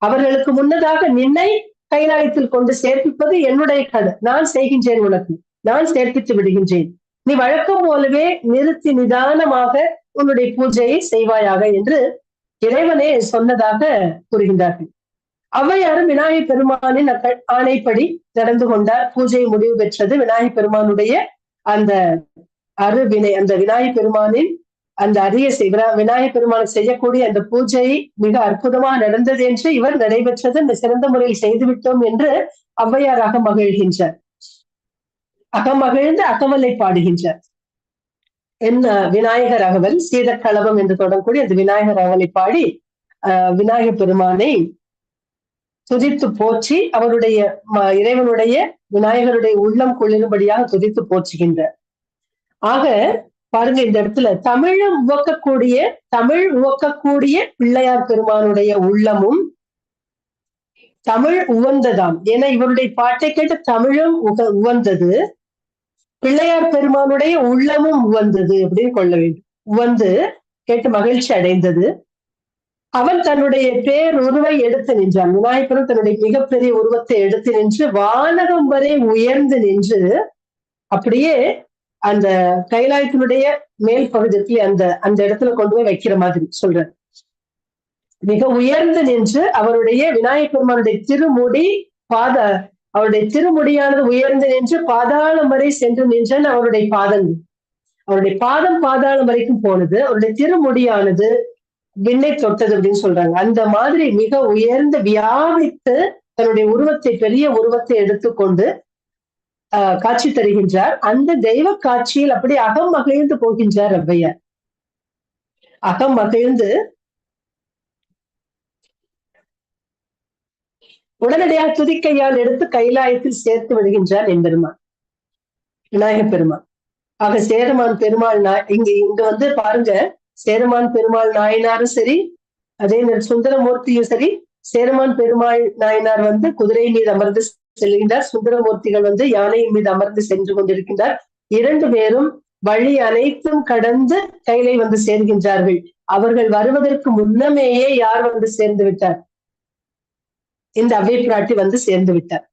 S4: அவர்களுக்கு முன்னதாக நின்னை கைலாயத்தில் கொண்டு சேர்ப்பிப்பது என்னுடைய கதை, நான் செய்கின்றேன், உனக்கு நான் சேர்ப்பித்து விடுகின்றேன், நீ வழக்கம் போலவே நிறுத்தி நிதானமாக உன்னுடைய பூஜையை செய்வாயாக என்று இறைவனே சொன்னதாக கூறுகின்றார்கள். ஔவையாரும் விநாயகர் பெருமானின் ஆணைப்படி நடந்து கொண்டார். பூஜை முடிவு பெற்றது. விநாயகர் பெருமானுடைய அந்த அருவினை, அந்த விநாயகர் பெருமானின் அந்த அரிய விநாயகர் பெருமான் செய்யக்கூடிய அந்த பூஜை மிக அற்புதமாக நடந்தது என்று, இவர் நடைபெற்றது சிறந்த முறையில் செய்துவிட்டோம் என்று ஔவையார் அகமகிழ்கின்றார். அகமகிழ்ந்து அகவலை பாடுகின்றார். என்ன விநாயகர் அகவல், சீதக்களவம் என்று தொடங்கக்கூடிய அந்த விநாயகர் அகவலை பாடி விநாயகர் பெருமானை துதித்து போற்றி அவருடைய இறைவனுடைய விநாயகருடைய உள்ளம் குளிரும்படியாக துதித்து போற்றுகின்றார். ஆக பாருங்க, இந்த இடத்துல தமிழ் உவக்கக்கூடிய பிள்ளையார் பெருமானுடைய உள்ளமும் தமிழ் உவந்ததாம். ஏன்னா இவருடைய பாட்டை கேட்டு தமிழும் உவந்தது, பிள்ளையார் பெருமானுடைய உள்ளமும் உவந்தது அப்படின்னு கொள்ள வேண்டும். உவந்து கேட்டு மகிழ்ச்சி அடைந்தது. அவன் தன்னுடைய பேருருவை எடுத்து நின்றான். விநாயகரும் தன்னுடைய மிகப்பெரிய உருவத்தை எடுத்து நின்று வானகம் வரை உயர்ந்து நின்று அப்படியே அந்த கைலாயத்தினுடைய மேல் பகுதிக்கு அந்த இடத்துல கொண்டு போய் வைக்கிற மாதிரி சொல்ற. மிக உயர்ந்து நின்று அவருடைய விநாயகர் பெருமானுடைய திருமுடி அவருடைய திருமுடியானது உயர்ந்து நின்று பாதாளம் வரை சென்று நின்றான். அவருடைய பாதம் பாதாளம் வரைக்கும் போனது. அவருடைய திருமுடியானது விண்ணை தொட்டது அப்படின்னு சொல்றாங்க. அந்த மாதிரி மிக உயர்ந்து வியாபித்து தன்னுடைய உருவத்தை, பெரிய உருவத்தை எடுத்துக்கொண்டு காட்சி தருகின்றார். அந்த தெய்வ காட்சியில் அப்படி அகம் மகிழ்ந்து போகின்றார் ஔவையார். அகம் மகிழ்ந்து உடனடியாக துதிக்கையால் எடுத்து கைலாயத்தில் சேர்த்து விடுகின்றார் எம்பெருமான் விநாயகர் பெருமான். ஆக சேரமான் பெருமாள் இங்க வந்து பாருங்க, சேரமான் பெருமாள் நாயனாரும் சரி, அதே சுந்தரமூர்த்தியும் சரி. சேரமான் பெருமாள் நாயனார் வந்து குதிரை மீது அமர்ந்து செல்கின்றார். சுந்தரமூர்த்திகள் வந்து யானையின் மீது அமர்ந்து சென்று கொண்டிருக்கின்றார். இரண்டு பேரும் வழி அனைத்தும் கடந்து கைலை வந்து சேர்கின்றார்கள். அவர்கள் வருவதற்கு முன்னமேயே யார் வந்து சேர்ந்து விட்டார்? இந்த அவ்வை பிராட்டி வந்து சேர்ந்து விட்டார்.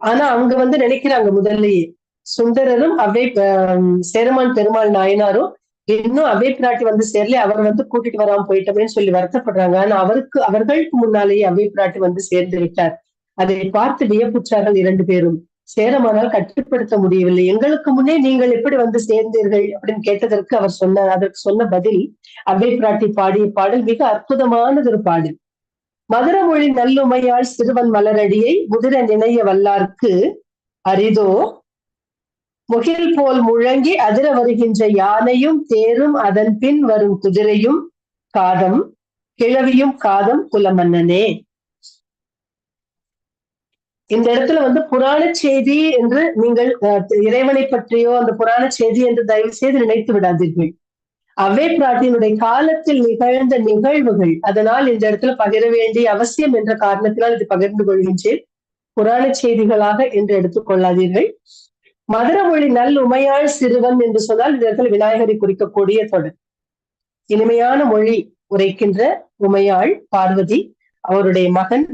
S4: ஆனா அவங்க வந்து நினைக்கிறாங்க முதல்லயே, சுந்தரரும் சேரமான் பெருமாள் நாயனாரும் இன்னும் அவ்வை பிராட்டி வந்து சேரல, அவர் வந்து கூட்டிட்டு வராம போயிட்டோமேன்னு சொல்லி வருத்தப்படுறாங்க. ஆனா அவர்களுக்கு முன்னாலேயே அவ்வை பிராட்டி வந்து சேர்ந்து விட்டார். அதை பார்த்து வியப்புற்றார்கள் இரண்டு பேரும். சேரமானால் கட்டுப்படுத்த முடியவில்லை. எங்களுக்கு முன்னே நீங்கள் எப்படி வந்து சேர்ந்தீர்கள் அப்படின்னு கேட்டதற்கு அதற்கு சொன்ன பதில், அவ்வை பிராட்டி பாடிய பாடல் மிக அற்புதமானது ஒரு பாடல். மதுரமொழி நல்லுமையாள் சிறுவன் மலரடியை முதிர நினைய வல்லார்க்கு அரிதோ, முகில் போல் முழங்கி அதிர வருகின்ற யானையும் தேரும் அதன் பின் வரும் குதிரையும் காதம் கிழவியும் காதம் குலமன்னனே. இந்த இடத்துல வந்து புராண செய்தி என்று நீங்கள் இறைவனை பற்றியோ அந்த புராண செய்தி என்று தயவு செய்து நினைத்து விடாதீர்கள். அவ்வை பிராட்டியினுடைய காலத்தில் நிகழ்ந்த நிகழ்வுகள், அதனால் இந்த இடத்துல பகிர வேண்டிய அவசியம் என்ற காரணத்தினால் இது பகிர்ந்து கொள்கின்றேன். புராண செய்திகளாக என்று எடுத்துக் கொள்ளாதீர்கள். மதுரமொழி நல் உமையாள் சிறுவன் என்று சொன்னால் இந்த இடத்துல விநாயகரை குறிக்கக்கூடிய தொடர். இனிமையான மொழி உரைக்கின்ற உமையாள் பார்வதி, அவருடைய மகன்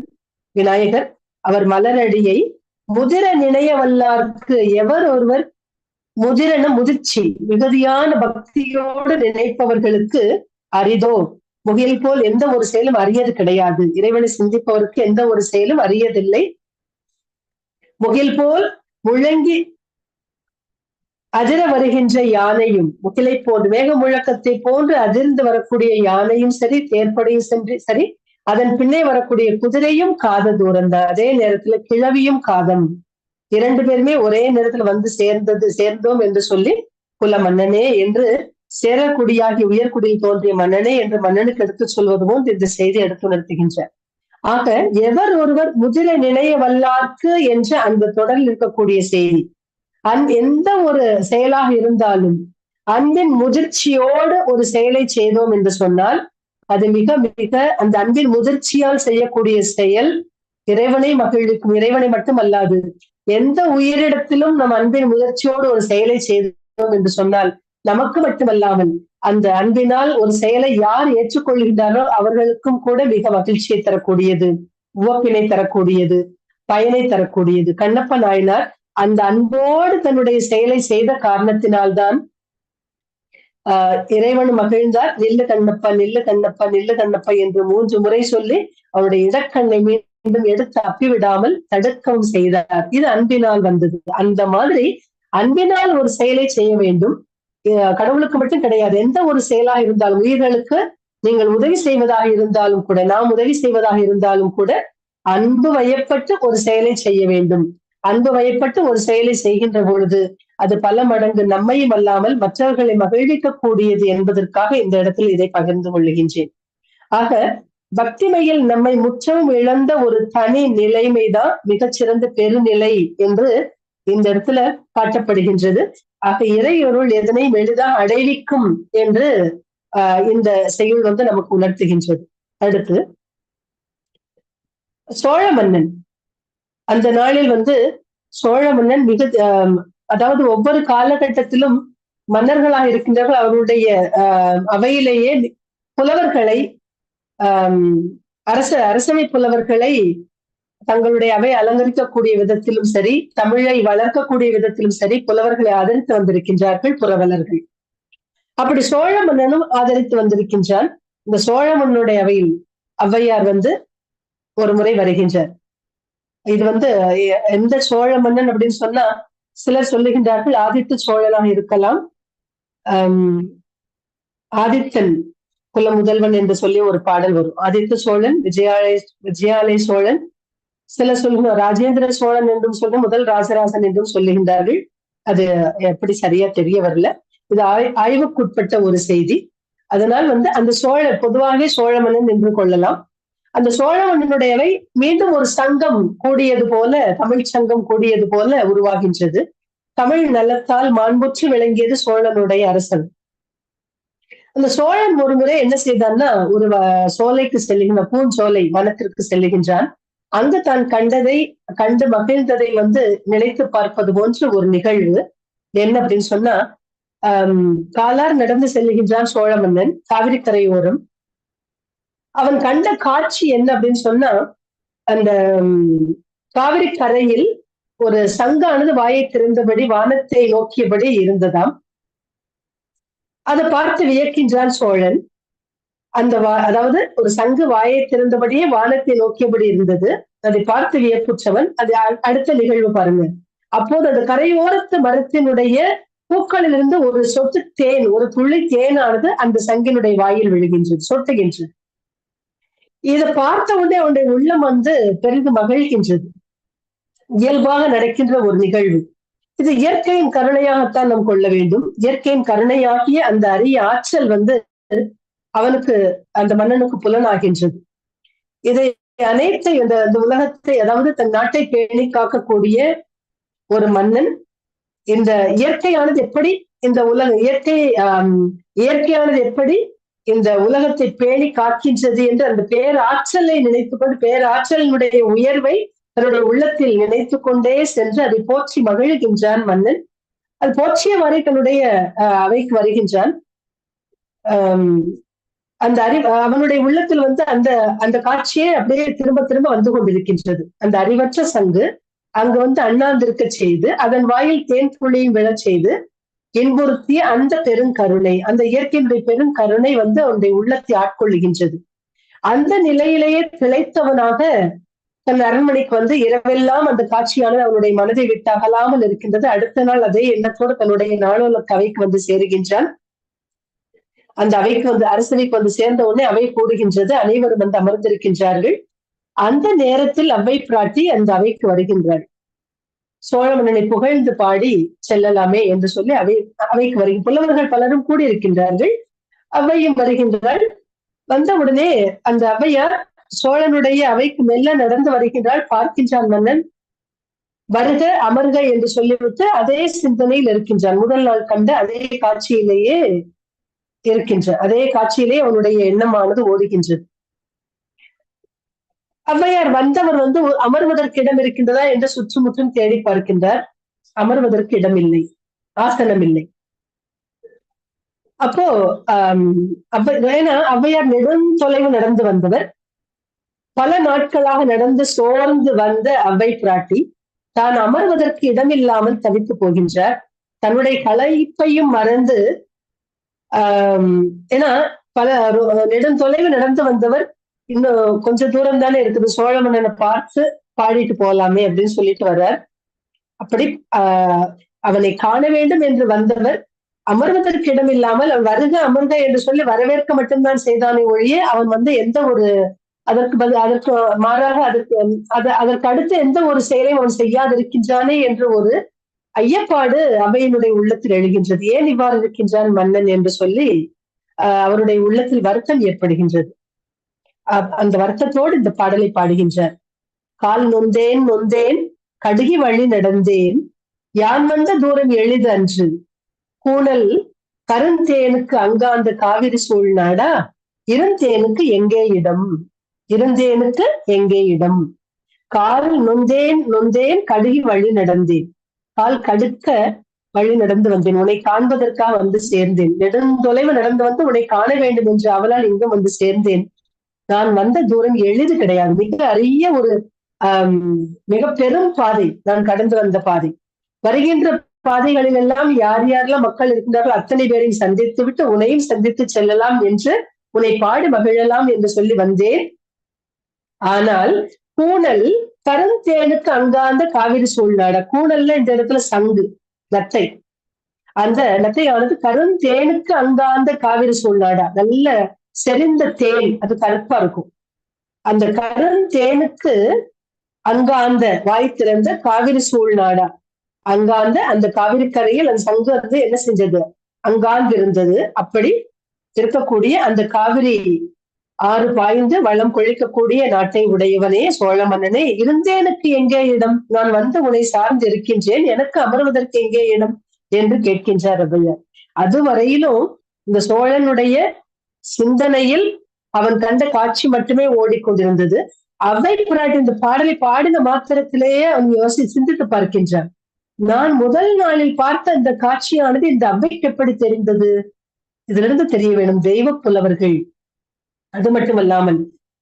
S4: விநாயகர். அவர் மலரடியை முதிர நினைய வல்லார்க்கு, எவர் ஒருவர் முதிரன முதிர்ச்சி மிகுதியான பக்தியோடு நினைப்பவர்களுக்கு அரிதோ, முகில் போல் எந்த ஒரு செயலும் அரியது கிடையாது. இறைவனை சிந்திப்பவருக்கு எந்த ஒரு செயலும் அரியதில்லை. முகில் போல் முழங்கி அதிர வருகின்ற யானையும், முகிலை போன்று மேக முழக்கத்தை போன்று அதிர்ந்து வரக்கூடிய யானையும் சரி, தேர்ப்படையும் சரி, அதன் பின்னே வரக்கூடிய குதிரையும் காத தூரம் தான். அதே நேரத்துல கிழவியும் காதம், இரண்டு பேருமே ஒரே நேரத்துல வந்து சேர்ந்தோம் என்று சொல்லி குல மன்னனே என்று சேரக்குடியாகி உயர்குடியில் தோன்றிய மன்னனே என்று மன்னனுக்கு எடுத்து சொல்வது போல் இந்த செய்தி எடுத்து உணர்த்துகின்றார். ஆக எவர் ஒருவர் முதிர நினைய வல்லார்க்கு என்ற அந்த தொடரில் இருக்கக்கூடிய செய்தி, எந்த ஒரு செயலாக இருந்தாலும் அன்பின் முதிர்ச்சியோடு ஒரு செயலை செய்தோம் என்று சொன்னால் அது மிக மிக அந்த அன்பின் முதிர்ச்சியால் செய்யக்கூடிய செயல் இறைவனை மகிழ்விக்கும். இறைவனை மட்டும் அல்லாது எந்த உயிரிடத்திலும் நம் அன்பின் முதிர்ச்சியோடு ஒரு செயலை செய்து செய்தோம் என்று சொன்னால் நமக்கு மட்டுமல்லாமல் அந்த அன்பினால் ஒரு செயலை யார் ஏற்றுக்கொள்கின்றாரோ அவர்களுக்கும் கூட மிக மகிழ்ச்சியை தரக்கூடியது, உவப்பினை தரக்கூடியது, பயனை தரக்கூடியது. கண்ணப்ப நாயனார் அந்த அன்போடு தன்னுடைய செயலை செய்த காரணத்தினால்தான் இறைவன் மகிழ்ந்தார். நில்லு கண்ணப்பா, நில்லு கண்ணப்பா, நில்லு கண்ணப்பா என்று 3 முறை சொல்லி அவருடைய இடக்கண்ணை மீண்டும் எடுத்து அப்பிவிடாமல் தடுக்கவும் செய்தார். இது அன்பினால் வந்தது. அந்த மாதிரி அன்பினால் ஒரு செயலை செய்ய வேண்டும். கடவுளுக்கு மட்டும் கிடையாது, எந்த ஒரு செயலா இருந்தாலும், உயிர்களுக்கு நீங்கள் உதவி செய்வதாக இருந்தாலும் கூட, நாம் உதவி செய்வதாக இருந்தாலும் கூட அன்பு வயப்பட்டு ஒரு செயலை செய்ய வேண்டும். அன்பு வயப்பட்டு ஒரு செயலை செய்கின்ற பொழுது அது பல மடங்கு நம்மையும் அல்லாமல் மற்றவர்களை மகிழ்விக்க கூடியது என்பதற்காக இந்த இடத்தில் இதை பகிர்ந்து கொள்ளுகின்றேன். ஆக பக்திமையில் நம்மை முற்றவும் இழந்த ஒரு தனி நிலைமைதான் மிகச்சிறந்த பெருநிலை என்று இந்த இடத்துல காட்டப்படுகின்றது. ஆக இறையொருள் எதனையும் எளிதாக அடைவிக்கும் என்று இந்த செய்யுள் நமக்கு உணர்த்துகின்றது. அடுத்து சோழ மன்னன், அந்த நாளில் சோழ மன்னன் மிக அதாவது ஒவ்வொரு காலகட்டத்திலும் மன்னர்களாக இருக்கின்றவர்கள் அவர்களுடைய அவையிலேயே புலவர்களை அரசவை புலவர்களை தங்களுடைய அவை அலங்கரிக்கக்கூடிய விதத்திலும் சரி, தமிழை வளர்க்கக்கூடிய விதத்திலும் சரி புலவர்களை ஆதரித்து வந்திருக்கின்றார்கள் புரவலர்கள். அப்படி சோழ மன்னனும் ஆதரித்து வந்திருக்கின்றான். இந்த சோழ மன்னனுடைய அவையில் ஔவையார் ஒரு முறை வருகின்றார். இது எந்த சோழ மன்னன் அப்படின்னு சொன்னா சிலர் சொல்லுகின்றார்கள் ஆதித்த சோழனாக இருக்கலாம், ஆதித்தன் குல முதல்வன் என்று சொல்லி ஒரு பாடல் வரும். ஆதித்த சோழன், விஜயாலய சோழன், சிலர் சொல்லுங்க ராஜேந்திர சோழன் என்றும் சொல்ல, முதல் ராஜராஜன் என்றும் சொல்லுகின்றார்கள். அது எப்படி சரியா தெரிய வரல. இது ஆய்வுக்குட்பட்ட ஒரு செய்தி. அதனால் அந்த சோழர் பொதுவாகவே சோழ மன்னன் என்று கொள்ளலாம். அந்த சோழ மன்னனுடையவை மீண்டும் ஒரு சங்கம் கூடியது போல, தமிழ் சங்கம் கூடியது போல உருவாகின்றது. தமிழ் நலத்தால் மாண்புற்று விளங்கியது சோழனுடைய அரசன். அந்த சோழன் ஒரு முறை என்ன செய்தான்னா, ஒரு சோலைக்கு செல்லுகின்ற பூஞ்சோலை வனத்திற்கு செல்லுகின்றான். அங்கு தான் கண்டு மகிழ்ந்ததை நினைத்து பார்ப்பது போன்ற ஒரு நிகழ்வு. என்ன அப்படின்னு சொன்னா, காலார் நடந்து செல்லுகின்றான் சோழ மன்னன் காவிரி கரையோரம். அவன் கண்ட காட்சி என்ன அப்படின்னு சொன்னா, அந்த காவிரி கரையில் ஒரு சங்கானது வாயை திறந்தபடி வானத்தை நோக்கியபடி இருந்ததாம். அதை பார்த்து வியக்கின்றான் சோழன். அதாவது ஒரு சங்கு வாயை திறந்தபடியே வானத்தை நோக்கியபடி இருந்தது. அதை பார்த்து வியப்புற்றவன் அது அடுத்த நிகழ்வு பாருங்க. அப்போது அந்த கரையோரத்து மரத்தினுடைய பூக்களிலிருந்து ஒரு சொட்டு தேன், ஒரு துளி தேனானது அந்த சங்கினுடைய வாயில் விழுகின்றது, சொட்டுகின்றது. இதை பார்த்த உடனே அவனுடைய உள்ளம் பெரிது மகிழ்கின்றது. இயல்பாக நடக்கின்ற ஒரு நிகழ்வு இது. இயற்கையின் கருணையாகத்தான் நாம் கொள்ள வேண்டும். இயற்கையின் கருணையாகிய அந்த அரிய ஆற்றல் அவனுக்கு, அந்த மன்னனுக்கு புலனாகின்றது. இதை அனைத்தை இந்த உலகத்தை, அதாவது தன் நாட்டை பேணி காக்கக்கூடிய ஒரு மன்னன், இந்த இயற்கையானது எப்படி இந்த இயற்கையானது எப்படி இந்த உலகத்தை பேணி காக்கின்றது என்று அந்த பேராற்றலை நினைத்துக்கொண்டு, பேராற்றலினுடைய உயர்வை தன்னுடைய உள்ளத்தில் நினைத்து கொண்டே சென்று அதை போற்றி மகிழ்கின்றான் மன்னன். அது போற்றியவாறே தன்னுடைய அவைக்கு வருகின்றான். அந்த அவனுடைய உள்ளத்தில் அந்த காட்சியே அப்படியே திரும்ப திரும்ப வந்து கொண்டிருக்கின்றது. அந்த அறிவற்ற சங்கு அங்கு அண்ணாந்திருக்க செய்து, அதன் வாயில் தேன் துளியும் விழச் செய்து இன்புறுத்திய அந்த பெருங்கருணை, அந்த இயற்கையினுடைய பெருங்கருணை அவனுடைய உள்ளத்தை ஆட்கொள்ளுகின்றது. அந்த நிலையிலேயே திளைத்தவனாக தன் அரண்மனைக்கு இரவெல்லாம் அந்த காட்சியானது அவனுடைய மனதை விட்டு அகலாமல் இருக்கின்றது. அடுத்த நாள் அதே எண்ணத்தோடு தன்னுடைய நாளோலக்க அவைக்கு சேருகின்றான். அந்த அவைக்கு அரசவைக்கு சேர்ந்த உடனே அவை கூடுகின்றது. அனைவரும் அமர்ந்திருக்கின்றார்கள். அந்த நேரத்தில் அவ்வை பிராட்டி அந்த அவைக்கு வருகின்றாள். சோழ மன்னனை புகழ்ந்து பாடி செல்லலாமே என்று சொல்லி அவைக்கு வருகின்ற புலவர்கள் பலரும் கூடியிருக்கின்றார்கள். அவ்வையும் வருகின்றாள். வந்த உடனே அந்த ஔவையார் சோழனுடைய அவைக்கு மெல்ல நடந்து வருகின்றாள். பார்க்கின்றான் மன்னன். வருக அமர்க என்று சொல்லிவிட்டு அதே சிந்தனையில் இருக்கின்றான். முதல் நாள் கண்ட அதே காட்சியிலேயே அதே காட்சியிலேயே அவனுடைய எண்ணமானது ஓடுகின்றது. ஔவையார் வந்தவர் அமர்வதற்கு இடம் இருக்கின்றதா என்று சுற்றுமுற்றும் தேடி பார்க்கின்றார். அமர்வதற்கு இடம் இல்லை, ஆசனம் இல்லை. அப்போ ஏன்னா ஔவையார் நெடுந்தொலைவு நடந்து வந்தவர். பல நாட்களாக நடந்து சோர்ந்து வந்த அவ்வை பிராட்டி தான் அமர்வதற்கு இடமில்லாமல் தவித்து போகின்றார். தன்னுடைய களைப்பையும் மறந்து ஏன்னா பல நெடுந்தொலைவு நடந்து வந்தவர், இன்னும் கொஞ்சம் தூரம் தானே இருக்குது, சோழ மன்னனை பார்த்து பாடிட்டு போலாமே அப்படின்னு சொல்லிட்டு வர்றார். அப்படி அவனை காண வேண்டும் என்று வந்தவர் அமர்வதற்கு இடம் இல்லாமல் வருக அமர்க என்று சொல்லி வரவேற்க மட்டும்தான் செய்தானே ஒழிய அவன் எந்த ஒரு அதற்கு மாறாக அதற்கு அடுத்து எந்த ஒரு செயலையும் அவன் செய்யாதிருக்கின்றானே என்று ஒரு ஐயப்பாடு அவையினுடைய உள்ளத்தில் எழுகின்றது. ஏன் இவ்வாறு இருக்கின்றான் மன்னன் என்று சொல்லி அவருடைய உள்ளத்தில் வருத்தம் ஏற்படுகின்றது. அந்த வருத்தத்தோடு இந்த பாடலை பாடுகின்றார். கால் நொந்தேன் நொந்தேன் கடுகி வழி நடந்தேன், யான் வந்த தூரம் எளிது அன்று, கூணல் கருந்தேனுக்கு அங்காந்த காவிரி சூழ்நாடா, இருந்தேனுக்கு எங்கே இடம், இருந்தேனுக்கு எங்கே இடம். கால் நொந்தேன் நொந்தேன் கடுகி வழி நடந்தேன், கால் கடுக்க வழி நடந்து வந்தேன், உன்னை காண்பதற்காக வந்து சேர்ந்தேன். நெடுந்தொலைவு நடந்து வந்து உன்னை காண வேண்டும் என்று அவளால் இங்கு வந்து சேர்ந்தேன். நான் வந்த தூரம் எளிது கிடையாது, மிக அரிய ஒரு மிக பெரும் பாதை, நான் கடந்து வந்த பாதை. வருகின்ற பாதைகளில் எல்லாம் யார் யாரெல்லாம் மக்கள் இருக்கின்றார்கள் அத்தனை பேரையும் சந்தித்து விட்டு உன்னையும் சந்தித்து செல்லலாம் என்று, உன்னை பாடி மகிழலாம் என்று சொல்லி வந்தேன். ஆனால் கூணல் கருந்தேனுக்கு அங்காந்த காவிரி சூழ்நாட, கூணல்ல இந்த இடத்துல சங்கு நத்தை, அந்த நத்தையானது கருந்தேனுக்கு அங்காந்த காவிரி சூழ்நாடா, நல்ல செறிந்த தேன், அது கருப்பா இருக்கும். அந்த கருந்தேனுக்கு அங்காந்த வாய் திறந்த காவிரி சூழ்நாடா, அங்காந்த அந்த காவிரி கரையில் அந்த சங்கு என்ன செஞ்சது, அங்காந்து இருந்தது. அப்படி இருக்கக்கூடிய அந்த காவிரி ஆறு பாய்ந்து வளம் கொழிக்கக்கூடிய நாட்டை உடையவனே சோழ மன்னனே, இருந்தேனுக்கு எங்கே இடம், நான் வந்து உன்னை சார்ந்து இருக்கின்றேன், எனக்கு அமர்வதற்கு எங்கே இடம் என்று கேட்கின்றார் ஔவையார். அதுவரையிலும் இந்த சோழனுடைய சிந்தனையில் அவன் கண்ட காட்சி மட்டுமே ஓடிக்கொண்டிருந்தது. அவ்வை பிராட்டி இந்த பாடலை பாடின மாத்திரத்திலேயே அவன் சிந்தித்து பார்க்கின்றான். நான் முதல் நாளில் பார்த்த இந்த காட்சியானது இந்த அவ்வைக்கு எப்படி தெரிந்தது? இதுல இருந்து தெரிய வேணும் தெய்வ புலவர்கள். அது மட்டுமல்லாமல்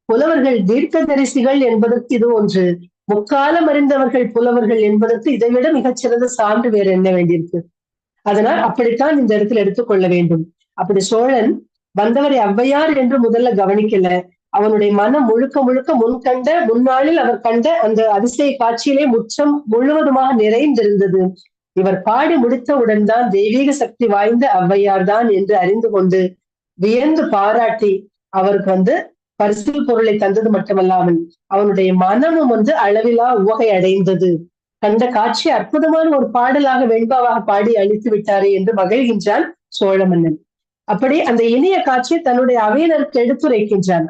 S4: புலவர்கள் தீர்க்கதரிசிகள் என்பதற்கு இது ஒன்று, முக்காலம் அறிந்தவர்கள் புலவர்கள் என்பதற்கு இதைவிட மிகச்சிறந்த சான்று வேறு என்ன வேண்டியிருக்கு? அதனால் அப்படித்தான் இந்த இடத்துல எடுத்துக்கொள்ள வேண்டும். அப்படி சோழன் வந்தவரை ஔவையார் என்று முதல்ல கவனிக்கல, அவனுடைய மனம் முழுக்க முன்னாளில் அவர் கண்ட அந்த அதிசய காட்சியிலே முழுவதுமாக நிறைந்திருந்தது. இவர் பாடி முடித்தவுடன் தான் தெய்வீக சக்தி வாய்ந்த ஔவையார் தான் என்று அறிந்து கொண்டு வியந்து பாராட்டி அவருக்கு பரிசு பொருளை தந்தது மட்டுமல்லாமல் அவனுடைய மனமும் அளவிலா உவகை அடைந்தது. கண்ட காட்சி அற்புதமான ஒரு பாடலாக வெண்பாவாக பாடி அழித்து விட்டாரே என்று மகிழ்கின்றான் சோழ மன்னன். அப்படி அந்த இனிய காட்சியை தன்னுடைய அவையினருக்கு எடுத்துரைக்கின்றான்.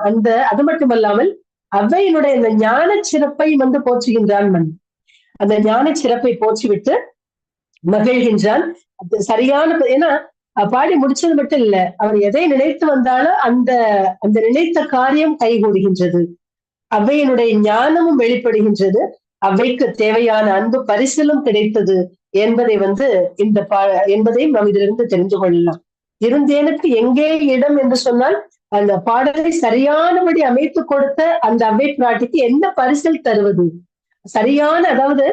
S4: அது மட்டுமல்லாமல் அவ்வையினுடைய அந்த ஞான சிறப்பை போற்றுகின்றான் மன்னன். அந்த ஞான சிறப்பை போற்றிவிட்டு மகிழ்கின்றான். சரியான, ஏன்னா பாடி முடிச்சது மட்டும் இல்ல, அவர் எதை நினைத்து வந்தாலும் அந்த நினைத்த காரியம் கைகூடுகின்றது. அவ்வையினுடைய ஞானமும் வெளிப்படுகின்றது. அவ்வைக்கு தேவையான அன்பு பரிசிலும் கிடைத்தது என்பதை என்பதையும் நாம் இதிலிருந்து தெரிந்து கொள்ளலாம். இருந்தேனுக்கு எங்கே இடம் என்று சொன்னால் அந்த பாடலை சரியானபடி அமைத்து கொடுத்த அந்த அவ்வை பிராட்டிக்கு என்ன பரிசல் தருவது? சரியான, அதாவது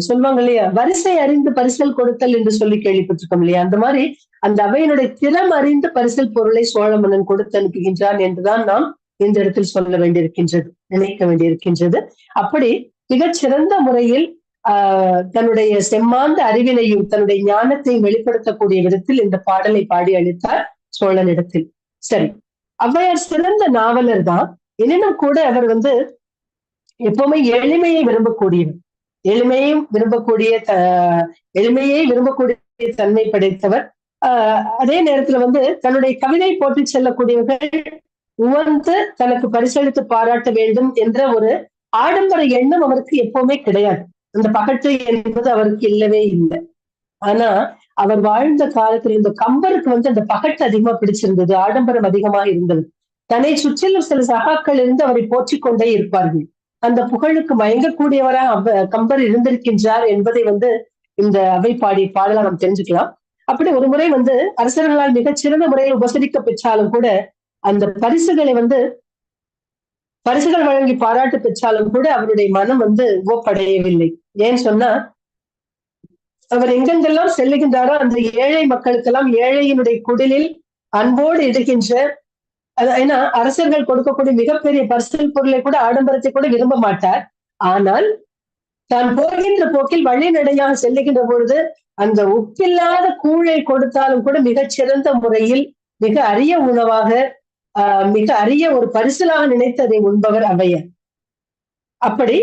S4: சொல்லுவாங்க இல்லையா, வரிசை அறிந்து பரிசல் கொடுத்தல் என்று சொல்லி கேள்விப்பட்டிருக்கோம் இல்லையா, அந்த மாதிரி அந்த அவையினுடைய திறம் அறிந்து பரிசல் பொருளை சோழ மன்னன் கொடுத்து அனுப்புகின்றான் என்றுதான் நாம் இந்த இடத்தில் சொல்ல வேண்டியிருக்கின்றது, நினைக்க வேண்டியிருக்கின்றது. அப்படி மிகச்சிறந்த முறையில் தன்னுடைய செம்மாந்த அறிவினையும் தன்னுடைய ஞானத்தையும் வெளிப்படுத்தக்கூடிய விதத்தில் இந்த பாடலை பாடி அளித்தார் சோழனிடத்தில். சரி, ஔவையார் சிறந்த நாவலர் தான், எனினும் கூட அவர் எப்பவுமே எளிமையை விரும்பக்கூடியவர், எளிமையை விரும்பக்கூடிய தன்மை படைத்தவர். அதே நேரத்துல தன்னுடைய கவிதை போற்றி செல்லக்கூடியவர்கள் உவர்ந்து தனக்கு பரிசளித்து பாராட்ட வேண்டும் என்ற ஒரு ஆடம்பர எண்ணம் அவருக்கு எப்பவுமே கிடையாது. அந்த பகட்டு என்பது அவருக்கு இல்லவே இல்லை. ஆனா அவர் வாழ்ந்த காலத்துல இந்த கம்பருக்கு அந்த பகட்டு அதிகமா பிடிச்சிருந்தது, ஆடம்பரம் அதிகமாக இருந்தது. தன்னை சுற்றிலும் சில சகாக்கள் இருந்து அவரை போற்றிக் கொண்டே இருப்பார்கள். அந்த புகழுக்கு மயங்கக்கூடியவராக கம்பர் இருந்திருக்கின்றார் என்பதை இந்த அவை பாடலாம் நாம் தெரிஞ்சுக்கலாம். அப்படி ஒரு முறை வந்து அரசர்களால் மிகச்சிறந்த முறையில் உபசரிக்க பெற்றாலும் கூட அந்த பரிசுகள் வழங்கி பாராட்டு பெற்றாலும் கூட அவருடைய மனம் வந்து உவப்படையவில்லை. ஏன்னு சொன்னா அவர் எங்கெங்கெல்லாம் செல்லுகின்றாரோ அந்த ஏழை மக்களுக்கெல்லாம் ஏழையினுடைய குடிலில் அன்போடு இடுகின்ற, ஏன்னா அரசர்கள் கொடுக்கக்கூடிய மிகப்பெரிய பரிசல் பொருளை கூட ஆடம்பரத்தை கூட விரும்ப மாட்டார். ஆனால் தான் போகின்ற போக்கில் வழிநடையாக செல்லுகின்ற பொழுது அந்த உப்பில்லாத கூழை கொடுத்தாலும் கூட மிகச்சிறந்த முறையில் மிக அரிய உணவாக மிக அரிய ஒரு பரிசலாக நினைத்து அதை உண்பவர் ஔவையார். அப்படி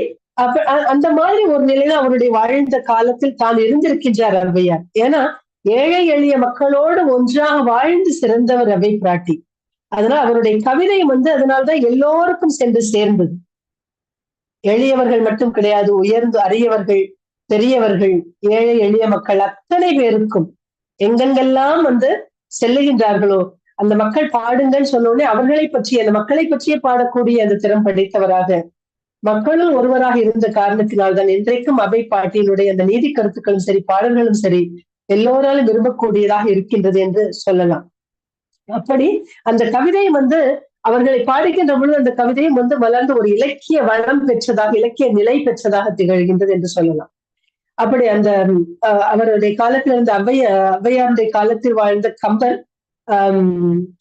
S4: அந்த மாதிரி ஒரு நிலையில அவருடைய வாழ்ந்த காலத்தில் தான் இருந்திருக்கின்றார் ஔவையார். ஏன்னா ஏழை எளிய மக்களோடு ஒன்றாக வாழ்ந்து சிறந்தவர் அவை பிராட்டி. அதனால அவருடைய கவிதை வந்து அதனால்தான் எல்லோருக்கும் சென்று சேர்ந்தது. எளியவர்கள் மட்டும் கிடையாது, உயர்ந்து அரியவர்கள், பெரியவர்கள், ஏழை எளிய மக்கள் அத்தனை பேருக்கும் எங்கெங்கெல்லாம் வந்து செல்லுகின்றார்களோ அந்த மக்கள் பாடுங்கன்னு சொன்னோடனே அவர்களை பற்றி, அந்த மக்களை பற்றியே பாடக்கூடிய அந்த திறம் படைத்தவராக மக்களும் ஒருவராக இருந்த காரணத்தினால்தான் இன்றைக்கும் அவை பாட்டியினுடைய அந்த நீதி கருத்துக்களும் சரி, பாடல்களும் சரி, எல்லோராலும் விரும்பக்கூடியதாக இருக்கின்றது என்று சொல்லலாம். அப்படி அந்த கவிதை வந்து அவர்களை பாடுகின்ற பொழுது அந்த கவிதையும் வந்து வளர்ந்து ஒரு இலக்கிய வளம் பெற்றதாக, இலக்கிய நிலை பெற்றதாக திகழ்கின்றது என்று சொல்லலாம். அப்படி அந்த அவருடைய காலத்தில் இருந்த ஔவையாருடைய காலத்தில் வாழ்ந்த கம்பர்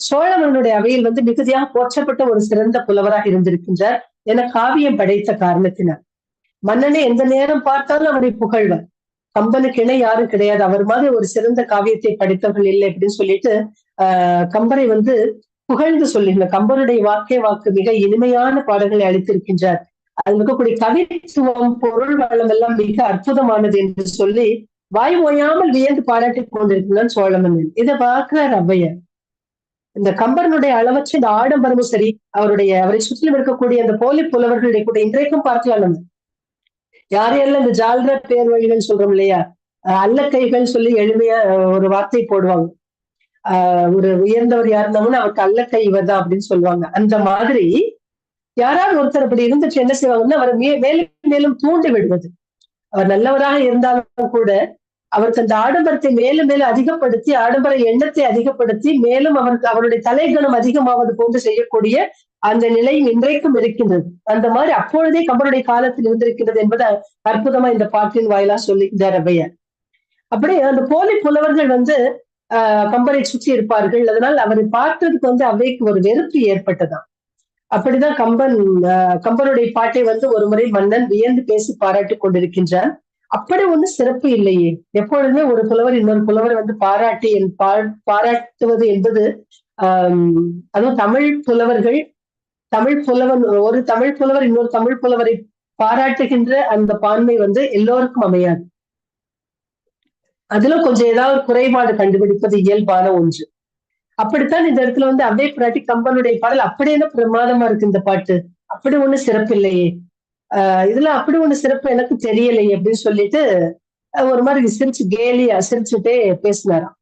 S4: சோழமனுடைய அவையில் வந்து மிகுதியாக போற்றப்பட்ட ஒரு சிறந்த புலவராக இருந்திருக்கின்றார். என காவியம் படைத்த காரணத்தினார் மன்னனை எந்த நேரம் பார்த்தாலும் அவரை புகழ்வர். கம்பனுக்கு இணை யாரும் கிடையாது, அவர் மாதிரி ஒரு சிறந்த காவியத்தை படைத்தவர்கள் இல்லை அப்படின்னு சொல்லிட்டு கம்பரை வந்து புகழ்ந்து சொல்லுகிறார். கம்பருடைய வாக்கு மிக இனிமையான பாடல்களை அளித்திருக்கின்றார். அதில் இருக்கக்கூடிய கவித்துவம், பொருள் வளம் எல்லாம் மிக அற்புதமானது என்று சொல்லி வாய் ஓயாமல் வியந்து பாராட்டி கொண்டிருக்கிறான் சோழமன்னன். இதை பார்க்கிறார் ஔவையார். இந்த கம்பரனுடைய அளவற்ற இந்த ஆடம்பரமும் சரி, அவரை சுற்றிலும் இருக்கக்கூடிய அந்த போலி புலவர்களுடைய கூட இன்றைக்கும் பார்க்கலாம். நம்ம யாரையெல்லாம் இந்த ஜால்ர பேர் வழிகள் சொல்றோம் இல்லையா, அல்லக்கைகள் சொல்லி எளிமையா ஒரு வார்த்தை போடுவாங்க. ஒரு உயர்ந்தவர் யாருந்தாங்கன்னா அவருக்கு அல்லக்கை இவர் தான் அப்படின்னு சொல்லுவாங்க. அந்த மாதிரி யாராவது ஒருத்தர் அப்படி இருந்துட்டு என்ன செய்வாங்கன்னா அவரை மேலும் மேலும் தூண்டி விடுவது. அவர் நல்லவராக இருந்தாலும் கூட அவருக்கு அந்த ஆடம்பரத்தை மேலும் மேலும் அதிகப்படுத்தி, ஆடம்பர எண்ணத்தை அதிகப்படுத்தி, மேலும் அவருடைய தலைகணம் அதிகமாவது போன்று செய்யக்கூடிய அந்த நிலை இன்றைக்கும் இருக்கின்றது. அந்த மாதிரி அப்பொழுதே கம்பருடைய காலத்தில் இருந்திருக்கிறது என்பதை அற்புதமா இந்த பாட்டின் வாயிலா சொல்லிக்கிறார் ஔவையார். அப்படி அந்த போலி புலவர்கள் வந்து கம்பரை சுற்றி இருப்பார்கள். அதனால் அவரை பார்த்ததுக்கு வந்து அவைக்கு ஒரு வெறுப்பு ஏற்பட்டதாம். அப்படிதான் கம்பனுடைய பாட்டை வந்து ஒரு முறை மன்னன் வியந்து பேசி பாராட்டி கொண்டிருக்கின்றான். அப்படி ஒண்ணு சிறப்பு இல்லையே. எப்பொழுதுமே ஒரு புலவர் இன்னொரு புலவர் வந்து பாராட்டுவது என்பது அதுவும் தமிழ் புலவர்கள், ஒரு தமிழ் புலவர் இன்னொரு தமிழ் புலவரை பாராட்டுகின்ற அந்த பான்மை வந்து எல்லோருக்கும் அமையாது. அதுல கொஞ்சம் ஏதாவது குறைபாடு கண்டுபிடிப்பது இயல்பான ஒன்று. அப்படித்தான் இந்த இடத்துல வந்து அவ்வை பிராட்டி கம்பனுடைய பாடல் அப்படி என்ன பிரமாதமா இருக்கு இந்த பாட்டு, அப்படி ஒண்ணு சிறப்பு இல்லையே, இதுல அப்படி ஒண்ணு சிறப்பு எனக்கு தெரியலையே அப்படின்னு சொல்லிட்டு ஒரு மாதிரி சிரிச்சுட்டே பேசினாராம்.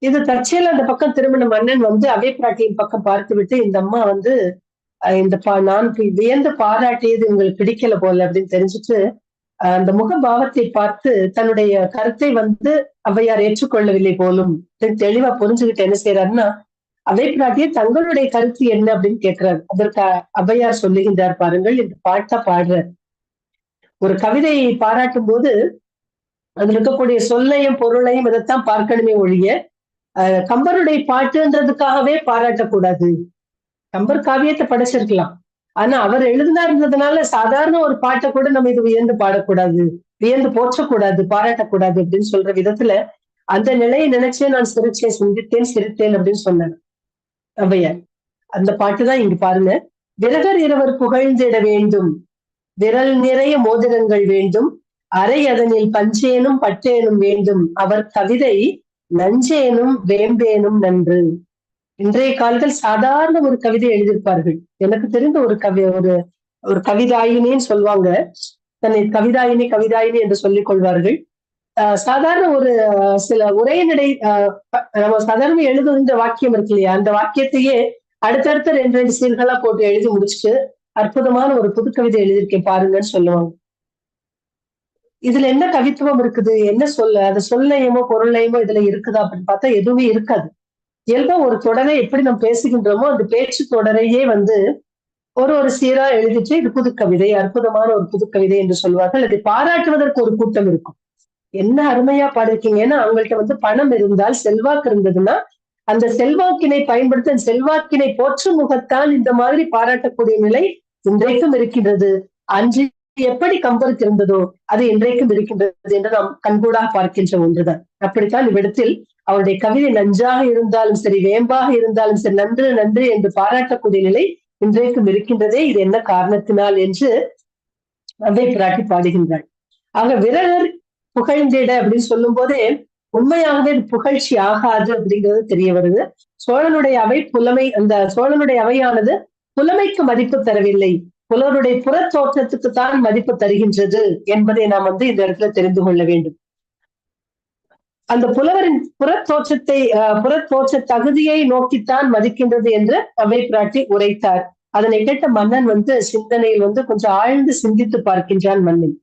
S4: இது தற்செயல அந்த பக்கம் திரும்பின மன்னன் வந்து அவ்வை பிராட்டியின் பக்கம் பார்த்து விட்டு, இந்த அம்மா வந்து நான் வியந்து பாராட்டியது உங்களுக்கு பிடிக்கல போல அப்படின்னு தெரிஞ்சுட்டு அந்த முகபாவத்தை பார்த்து தன்னுடைய கருத்தை வந்து ஔவையார் ஏற்றுக்கொள்ளவில்லை போலும் தெளிவா புரிஞ்சுக்கிட்டு என்ன செய்யறாருன்னா, அவ்வை பிராட்டியை தங்களுடைய கருத்து என்ன அப்படின்னு கேட்கிறாரு. அதற்கு ஔவையார் சொல்லுகின்றார் பாருங்கள், இந்த பாட்டை பாடுறார். ஒரு கவிதையை பாராட்டும் போது அதுல இருக்கக்கூடிய சொல்லையும் பொருளையும் இதைத்தான் பார்க்கணுமே ஒழிய கம்பருடைய பாட்டுன்றதுக்காகவே பாராட்டக்கூடாது. கம்பர் காவியத்தை படைச்சிருக்கலாம், ஆனா அவர் எழுதினார்ன்றதுனால சாதாரண ஒரு பாட்டை கூட நம்ம இது வியந்து பாடக்கூடாது, வியந்து போற்றக்கூடாது, பாராட்டக்கூடாது அப்படின்னு சொல்ற விதத்துல அந்த நிலையை நினைச்சே நான் சிரித்தேன் அப்படின்னு சொன்னார் ஔவையார். அந்த பாட்டுதான் இங்க பாருங்க. விரகர் இருவர் புகழ்ந்திட வேண்டும், விரல் நிறைய மோதிரங்கள் வேண்டும், அரை அதனில் பஞ்சேனும் பட்டேனும் வேண்டும், அவர் கவிதை நஞ்சேனும் வேம்பேனும் நன்று. இன்றைய காலத்தில் சாதாரண ஒரு கவிதை எழுதியிருப்பார்கள். எனக்கு தெரிந்த ஒரு கவிதாயினின்னு சொல்லுவாங்க, தன்னை கவிதாயினி என்று சொல்லிக் கொள்வார்கள். சாதாரண ஒரு சில உரையினடை நம்ம சாதாரண எழுதுகின்ற வாக்கியம் இருக்கு இல்லையா, அந்த வாக்கியத்தையே அடுத்தடுத்த 2 சீர்களா போட்டு எழுதி முடிச்சுட்டு அற்புதமான ஒரு புது கவிதை எழுதியிருக்கேன் பாருங்கன்னு சொல்லுவாங்க. இதுல என்ன கவித்துவம் இருக்குது, என்ன சொல்ல, அது சொல்லயமோ பொருளையுமோ இதுல இருக்குதா அப்படின்னு பார்த்தா எதுவுமே இருக்காது. இயல்பா ஒரு தொடரை எப்படி நம்ம பேசுகின்றோமோ அந்த பேச்சு தொடரையே வந்து ஒரு சீரா எழுதிட்டு இது புதுக்கவிதை, அற்புதமான ஒரு புதுக்கவிதை என்று சொல்வார்கள். அதை பாராட்டுவதற்கு ஒரு கூட்டம் இருக்கும். என்ன அருமையா பாடிருக்கீங்க. ஏன்னா அவங்கள்ட்ட வந்து பணம் இருந்தால், செல்வாக்கு இருந்ததுன்னா அந்த செல்வாக்கினை பயன்படுத்தி அந்த செல்வாக்கினை போற்றும் முகத்தான் இந்த மாதிரி பாராட்டக்கூடிய நிலை இன்றைக்கும் இருக்கின்றது. அன்று எப்படி கம்பருக்கு இருந்ததோ அது இன்றைக்கும் இருக்கின்றது என்று நாம் கண்கூடாக பார்க்கின்ற ஒன்றுதான். அப்படித்தான் இவ்விடத்தில் அவருடைய கவிதை நன்றாக இருந்தாலும் சரி, வேம்பாக இருந்தாலும் சரி, நன்று நன்று என்று பாராட்டக்கூடிய நிலை இன்றைக்கும் இருக்கின்றதே. இது என்ன காரணத்தினால் என்று அவை பிராட்டி பாடுகின்றாள். ஆக விரகர் புகழ்ந்திட அப்படின்னு சொல்லும் போதே உண்மையாகவே புகழ்ச்சி ஆகாது அப்படிங்கிறது தெரிய வருது. சோழனுடைய அவை புலமை, அந்த சோழனுடைய அவையானது புலமைக்கு மதிப்பு தரவில்லை, புலருடைய புறத்தோற்றத்துக்கு தான் மதிப்பு தருகின்றது என்பதை நாம் வந்து இந்த இடத்துல தெரிந்து கொள்ள வேண்டும். அந்த புலவரின் புறத்தோற்ற தகுதியை நோக்கித்தான் மதிக்கின்றது என்று அவை பிராட்டி உரைத்தார். அதனை கேட்ட மன்னன் வந்து சிந்தனையில் வந்து கொஞ்சம் ஆழ்ந்து சிந்தித்து பார்க்கின்றான் மன்னன்.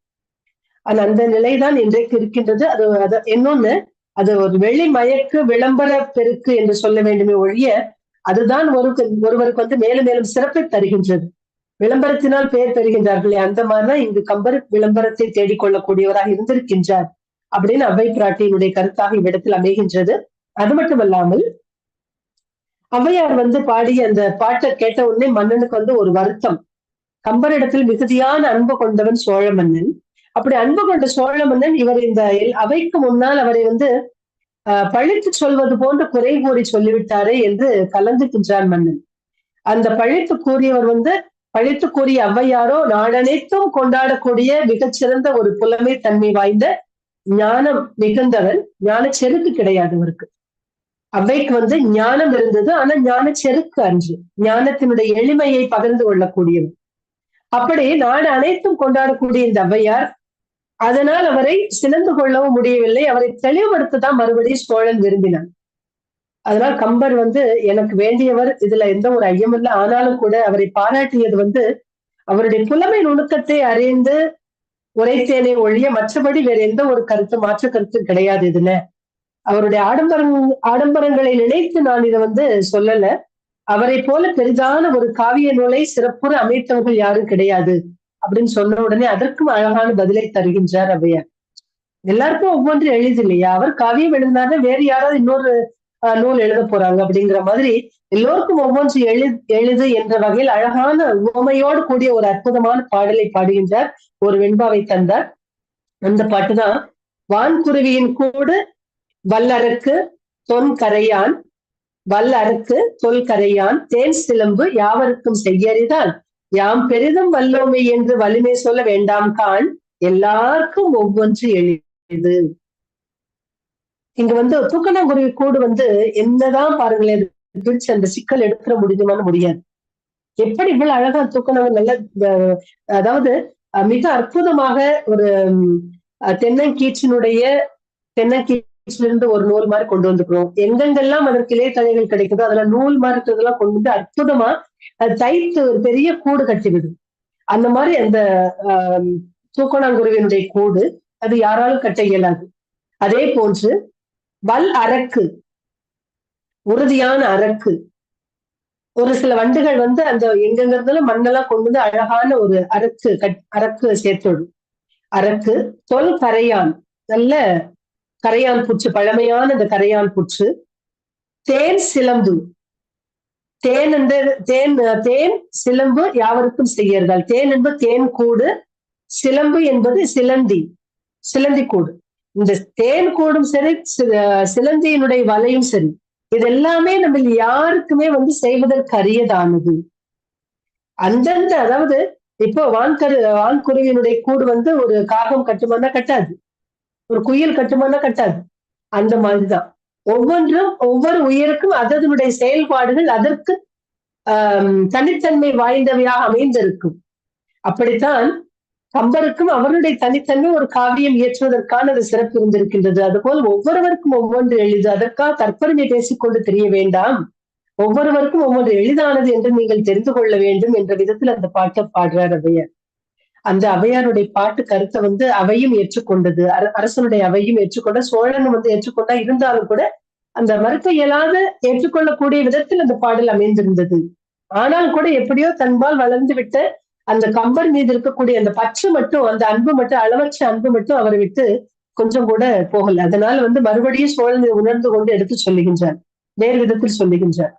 S4: அந்த நிலைதான் இன்றைக்கு இருக்கின்றது. அது இன்னொன்னு, அது ஒரு வெளி மயக்கு விளம்பர பெருக்கு என்று சொல்ல வேண்டுமே ஒழிய அதுதான் ஒருவருக்கு வந்து மேலும் மேலும் சிறப்பை தருகின்றது. விளம்பரத்தினால் பெயர் பெறுகின்றார்களே, அந்த மாதிரிதான் இங்கு கம்பர் விளம்பரத்தை தேடிக்கொள்ளக்கூடியவராக இருந்திருக்கின்றார் அப்படின்னு அவை பிராட்டியினுடைய கருத்தாக இவ்விடத்தில் அமைகின்றது. அது மட்டுமல்லாமல் ஔவையார் வந்து பாடிய அந்த பாட்டை கேட்ட உடனே மன்னனுக்கு வந்து ஒரு வருத்தம். கம்பரிடத்தில் மிகுதியான அன்பு கொண்டவன் சோழ மன்னன். அப்படி அன்பு கொண்ட சோழ மன்னன் இவர் இந்த அவைக்கு முன்னால் அவரை வந்து பழித்து சொல்வது போன்ற குறை கூறி சொல்லிவிட்டாரே என்று கலங்குகின்றான் மன்னன். அந்த பழித்து கூறியவர் வந்து பழித்து கூறிய ஔவையாரோ நாடனைத்தும் கொண்டாடக்கூடிய மிகச்சிறந்த ஒரு புலமை தன்மை வாய்ந்த ஞானம் மிகுந்தவன். ஞான செருக்கு கிடையாது அவருக்கு. அவைக்கு வந்து ஞானம் இருந்தது, ஆனா ஞான செருக்கு அன்று. ஞானத்தினுடைய எளிமையை பகிர்ந்து கொள்ளக்கூடியவர். அப்படி நாடு அனைத்தும் கொண்டாடக்கூடிய இந்த ஔவையார் அதனால் அவரை சினந்து கொள்ளவும் முடியவில்லை. அவரை தெளிவுபடுத்ததான் மறுபடியும் சோழன் விரும்பினான். அதனால் கம்பர் வந்து எனக்கு வேண்டியவர், இதுல எந்த ஒரு ஐயம் இல்லை. ஆனாலும் கூட அவரை பாராட்டியது வந்து அவருடைய புலமை நுணுக்கத்தை அறிந்து உரைத்தேனே ஒழிய மற்றபடி வேற எந்த ஒரு மாற்று கருத்தும் கிடையாது. இதுல அவருடைய ஆடம்பரங்களை நினைத்து நான் இதை வந்து சொல்லல. அவரை போல பெரிதான ஒரு காவிய நூலை சிறப்புற அமைத்தவர்கள் யாரும் கிடையாது அப்படின்னு சொன்ன உடனே அதற்கும் அழகான பதிலை தருகின்றார் ஔவையார். எல்லாருக்கும் ஒவ்வொன்று எழுது இல்லையா? அவர் காவியம் எழுதினாரு, வேறு யாராவது இன்னொரு நூல் எழுத போறாங்க அப்படிங்கிற மாதிரி எல்லோருக்கும் ஒவ்வொன்று எழுது என்ற வகையில் அழகான உவமையோடு கூடிய ஒரு அற்புதமான பாடலை பாடுகின்றார். ஒரு வெண்பாவை தந்தார். அந்த பாட்டுதான் வான்குருவியின் கூடு வல்லரக்கு தொன்கரையான், வல்லரக்கு தொல்கரையான் தேன் சிலம்பு யாவருக்கும் செய்யறிதான், யாம் பெரிதும் வல்லோமை என்று வலிமை சொல்ல வேண்டாம் கான், எல்லாருக்கும் ஒவ்வொன்று எழுது. இங்க வந்து தூக்கணாங்குருவி கூடு வந்து என்னதான் பாருங்களேன் பிரிச்சு அந்த சிக்கல் எடுத்துட முடியுமான்னு முடியாது. எப்படி இவ்வளவு அழகா தூக்கணாங்குருவி நல்ல அதாவது மிக அற்புதமாக ஒரு தென்னங்கீச்சிலிருந்து ஒரு நூல் மாதிரி கொண்டு வந்துக்கிறோம். எங்கெங்கெல்லாம் அதற்கு இலைத்தழைகள் கிடைக்குதோ அதுல நூல் மாதிரி இருக்கிறதெல்லாம் கொண்டு வந்து அற்புதமா அது தைத்து ஒரு பெரிய கூடு கட்டிவிடும். அந்த மாதிரி அந்த தூக்கணாங்குருவினுடைய கூடு அது யாராலும் கட்ட இயலாது. அதே போன்று வல் அரக்கு, உறுதியான அரக்கு. ஒரு சில வண்டுகள் வந்து அந்த எங்கெங்கிறதுல மண்ணெல்லாம் கொண்டு வந்து அழகான ஒரு அரக்கு சேர்த்துடும். அரக்கு தொல் கரையான், நல்ல கரையான் பூச்சு, பழமையான அந்த கரையான் பூச்சு. தேன் சிலம்பு, தேன் சிலம்பு யாவருக்கும் செய்யறதால். தேன் என்பது தேன் கூடு, சிலம்பு என்பது சிலந்தி கூடு. இந்த தேன் கூடும் சரி, சிலந்தியினுடைய வலையும் சரி, இது எல்லாமே நம்ம யாருக்குமே வந்து செய்வதற்கு அரியதானது. அந்தந்த அதாவது இப்போ வான்குருவியினுடைய கூடு வந்து ஒரு காகம் கட்டுமானா கட்டாது, ஒரு குயில் கட்டுமானா கட்டாது. அந்த மாதிரிதான் ஒவ்வொன்றும் ஒவ்வொரு உயிருக்கும் அதனுடைய செயல்பாடுகள் அதற்கு தனித்தன்மை வாய்ந்தவையாக அமைந்திருக்கும். அப்படித்தான் கம்பருக்கும் அவருடைய தனித்தன்மை ஒரு காவியம் இயற்றுவதற்கான அது சிறப்பு இருந்திருக்கின்றது. அதுபோல் ஒவ்வொருவருக்கும் ஒவ்வொன்று எளிது. அதற்காக தற்பெருமை பேசிக்கொண்டு தெரிய வேண்டாம். ஒவ்வொருவருக்கும் ஒவ்வொன்று எளிதானது என்று நீங்கள் தெரிந்து கொள்ள வேண்டும் என்ற விதத்தில் அந்த பாட்டை பாடுறார் ஔவையார். அந்த ஔவையாருடைய பாட்டு கருத்தை வந்து அவையும் ஏற்றுக்கொண்டது. அரசனுடைய அவையும் ஏற்றுக்கொண்ட, சோழனும் வந்து ஏற்றுக்கொண்டா இருந்தாலும் கூட அந்த மறுக்க இயலாத ஏற்றுக்கொள்ளக்கூடிய விதத்தில் அந்த பாடல் அமைந்திருந்தது. ஆனால் கூட எப்படியோ தன்பால் வளர்ந்து விட்ட அந்த கம்பர் மீது இருக்கக்கூடிய அந்த பற்று மட்டும், அந்த அன்பு மட்டும், அளவற்ற அன்பு மட்டும் அவரை விட்டு கொஞ்சம் கூட போகல. அதனால வந்து மறுபடியும் சோழனை உணர்ந்து கொண்டு எடுத்து சொல்லுகின்றார், வேறு விதத்தில் சொல்லுகின்றார்.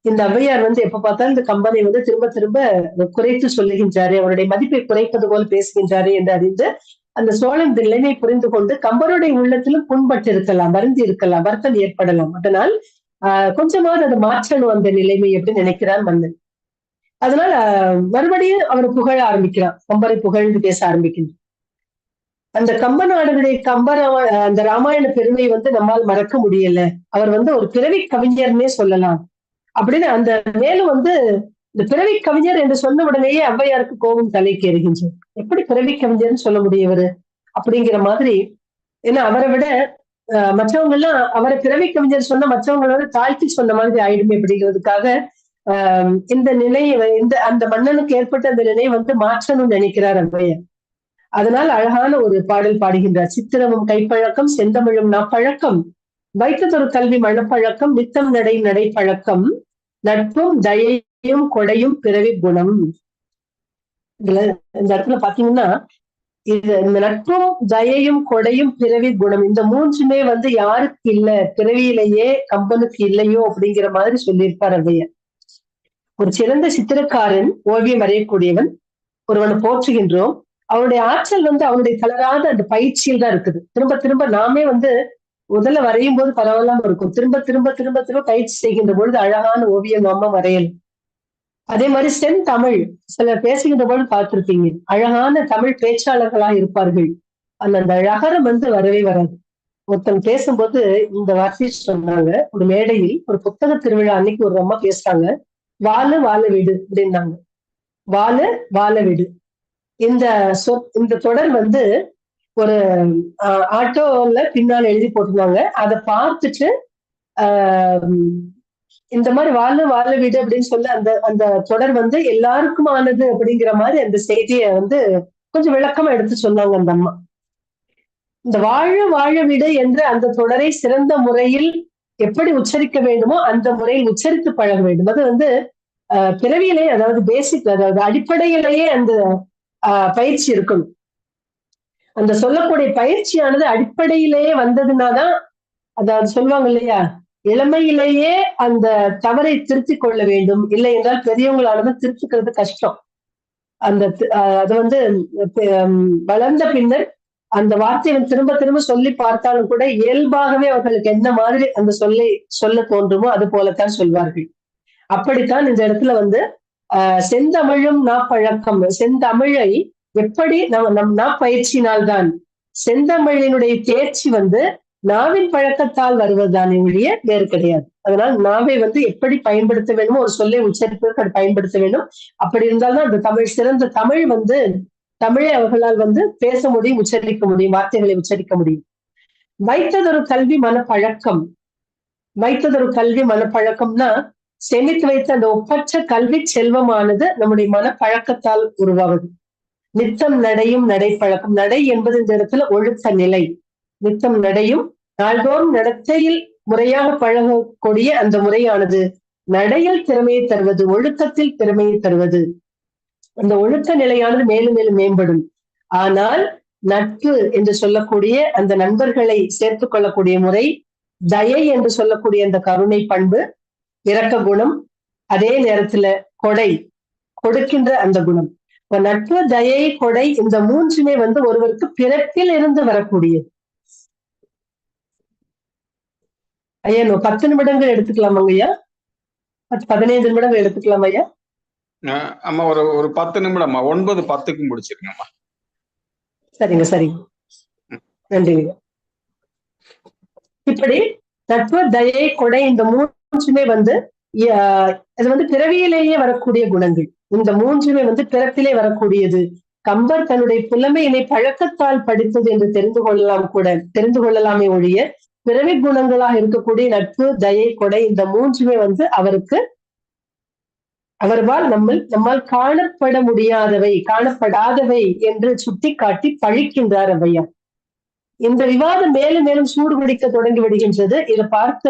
S4: இந்த ஔவையார் வந்து எப்ப பார்த்தாலும் இந்த கம்பனை வந்து திரும்ப திரும்ப குறைத்து சொல்லுகின்றாரு, அவருடைய மதிப்பை குறைப்பது போல் பேசுகின்றாரு என்று அறிந்து அந்த சோழன் நிலைமை புரிந்து கொண்டு கம்பருடைய உள்ளத்திலும் புண்பட்டு இருக்கலாம், வருந்தி இருக்கலாம், வருத்தம் ஏற்படலாம். அதனால் கொஞ்சமாவது அதை மாற்றணும் அந்த நிலைமை அப்படின்னு நினைக்கிறார் மன்னன். அதனால மறுபடியும் அவர் புகழ ஆரம்பிக்கிறான், கம்பரை புகழ்ந்து பேச ஆரம்பிக்கின்றார். அந்த கம்ப நாடுகளுடைய அந்த ராமாயண பெருமை வந்து நம்மால் மறக்க முடியல. அவர் வந்து ஒரு பிறவி கவிஞர்னே சொல்லலாம் அப்படின்னு அந்த மேலும் வந்து இந்த பிறவி கவிஞர் என்று சொன்ன உடனேயே ஔவையாருக்கு கோபம் தலைக்கு ஏறுகின்றது. எப்படி பிறவி கவிஞர்னு சொல்ல முடியவர் அப்படிங்கிற மாதிரி. ஏன்னா அவரை விட மற்றவங்க எல்லாம் அவரை பிறவி கவிஞர் சொன்ன மற்றவங்களோட தாழ்த்தி சொன்ன மாதிரி ஆயிடுமே அப்படிங்கிறதுக்காக இந்த நிலையை அந்த மன்னனுக்கு ஏற்பட்ட அந்த நிலையை வந்து மாற்றணும்னு நினைக்கிறார் ஔவையார். அதனால் அழகான ஒரு பாடல் பாடுகின்றார். சித்திரமும் கைப்பழக்கம், செந்தமிழும் நாப்பழக்கம், வைத்ததொரு கல்வி மனப்பழக்கம், நித்தம் நடை நடைப்பழக்கம், நட்பும் தயையும் கொடையும் பிறவி குணம். இந்த இடத்துல பாத்தீங்கன்னா இந்த நட்பும் தயையும் கொடையும் பிறவி குணம், இந்த மூன்றுமே வந்து யாருக்கு இல்ல, பிறவியிலேயே கம்பனுக்கு இல்லையோ அப்படிங்கிற மாதிரி சொல்லியிருப்பார் ஔவையார். ஒரு சிறந்த சித்திரக்காரன், ஓவியம் வரையக்கூடியவன், ஒருவனை போற்றுகின்றோம். அவனுடைய ஆற்றல் வந்து அவனுடைய தளராத அந்த பயிற்சியில் தான் இருக்குது. திரும்ப திரும்ப நாமே வந்து முதல்ல வரையும் போது பரவாயில்லாம இருக்கும், திரும்ப திரும்ப திரும்ப திரும்ப பயிற்சி செய்கின்ற பொழுது அழகான ஓவியம் நாம வரையலாம். அதே மாதிரி செந்தமிழ் சிலர் பேசுகின்ற பொழுது பார்த்திருப்பீங்க, அழகான தமிழ் பேச்சாளர்களாக இருப்பார்கள். அந்த அழகரம் வந்து வரவே வராது. ஒருத்தன் பேசும்போது இந்த வார்த்தையை சொன்னாங்க ஒரு மேடையில், ஒரு புத்தக திருவிழா அன்னைக்கு ஒரு அம்மா பேசுறாங்க, வாழ வாழ வீடு அப்படின்னாங்க. வாழ வாழ வீடு. இந்த தொடர் வந்து ஒரு ஆட்டோல பின்னால் எழுதி போட்டிருந்தாங்க. அதை பார்த்துட்டு இந்த மாதிரி வாழ வீடு அப்படின்னு சொல்ல அந்த தொடர் வந்து எல்லாருக்கும் ஆனது அப்படிங்கிற மாதிரி அந்த செய்தியை வந்து கொஞ்சம் விளக்கமா எடுத்து சொன்னாங்க அந்த அம்மா. இந்த வாழ வீடு என்ற அந்த தொடரை சிறந்த முறையில் எப்படி உச்சரிக்க வேண்டுமோ அந்த முறையில் உச்சரித்து பழக வேண்டும். அது வந்து பிறவியிலேயே, அதாவது பேசிக், அதாவது அடிப்படையிலேயே அந்த பயிற்சி இருக்கணும். அந்த சொல்லக்கூடிய பயிற்சியானது அடிப்படையிலேயே வந்ததுனாதான், அதாவது சொல்லுவாங்க இல்லையா, இளமையிலேயே அந்த தவறை திருத்திக் கொள்ள வேண்டும், இல்லை என்றால் பெரியவங்களானது திருத்திக்கிறது கஷ்டம். அது வந்து வளர்ந்த பின்னர் அந்த வார்த்தையை திரும்ப திரும்ப சொல்லி பார்த்தாலும் கூட இயல்பாகவே அவர்களுக்கு என்ன மாதிரி அந்த சொல்ல தோன்றுமோ அது போலத்தான் சொல்வார்கள். அப்படித்தான் இந்த இடத்துல வந்து செந்தமிழும் நாப்பழக்கம், செந்தமிழை எப்படி நம் நாப்பயிற்சியினால்தான், செந்தமிழினுடைய தேர்ச்சி வந்து நாவின் பழக்கத்தால் வருவதுதானே ஒழிய வேறு கிடையாது. அதனால் நாவை வந்து எப்படி பயன்படுத்த வேண்டுமோ, ஒரு சொல்லை உச்சரிப்பதற்கு அது பயன்படுத்த வேண்டும். அப்படி இருந்தால்தான் அந்த தமிழ் சிறந்த தமிழ் வந்து, தமிழை அவர்களால் வந்து பேச முடியும், உச்சரிக்க முடியும், வார்த்தைகளை உச்சரிக்க முடியும். வைத்ததொரு கல்வி மனப்பழக்கம், வைத்ததொரு கல்வி மனப்பழக்கம்னா சேமித்து வைத்த அந்த ஒப்பற்ற கல்வி செல்வமானது நம்முடைய மனப்பழக்கத்தால் உருவாவது. நித்தம் நடையும் நடைப்பழக்கம், நடை என்பது இந்த இடத்துல ஒழுக்க நிலை. நித்தம் நடையும், நாள்தோறும் நடத்தையில் முறையாக பழகக்கூடிய அந்த முறையானது நடையில் திறமையை தருவது, ஒழுக்கத்தில் திறமையை தருவது. அந்த ஒழுக்க நிலையானது மேலும் மேலும் மேம்படும். ஆனால் நட்பு என்று சொல்லக்கூடிய அந்த நண்பர்களை சேர்த்துக் கொள்ளக்கூடிய முறை, தயை என்று சொல்லக்கூடிய அந்த கருணை பண்பு, இரக்க குணம், அதே நேரத்துல கொடை, கொடுக்கின்ற அந்த குணம். நட்பு, தயை, கொடை, இந்த மூன்றுமே வந்து ஒருவருக்கு பிறப்பில் இருந்து வரக்கூடியது. ஐயா 10 நிமிடங்கள் எடுத்துக்கலாமாங்க ஐயா? 15 நிமிடங்கள் எடுத்துக்கலாம் ஐயா?
S1: அம்மா ஒரு 10 நிமிடம், 9:10க்கு முடிச்சிருங்கம்மா.
S4: சரிங்க சரிங்க, நன்றிங்க. இப்படி நட்பு, தயை, கொடை, இந்த மூன்றுமே வந்து இது வந்து பிறவியிலேயே வரக்கூடிய குணங்கள். இந்த மூன்றுமே வந்து பிறப்பிலே வரக்கூடியது. கம்பர் தன்னுடைய புலமையினை பழக்கத்தால் படித்தது என்று தெரிந்து கொள்ளலாமே ஒழிய, பிறவி குணங்களாக இருக்கக்கூடிய நட்பு, தயை, கொடை, இந்த மூன்றுமே வந்து அவருக்கு அவர்பால் நம்மால் காணப்பட முடியாதவை, காணப்படாதவை என்று சுட்டிக்காட்டி பழிக்கின்றார் ஔவையார். இந்த விவாதம் மேலும் மேலும் சூடு பிடிக்க தொடங்கி விடுகின்றது. இதை பார்த்த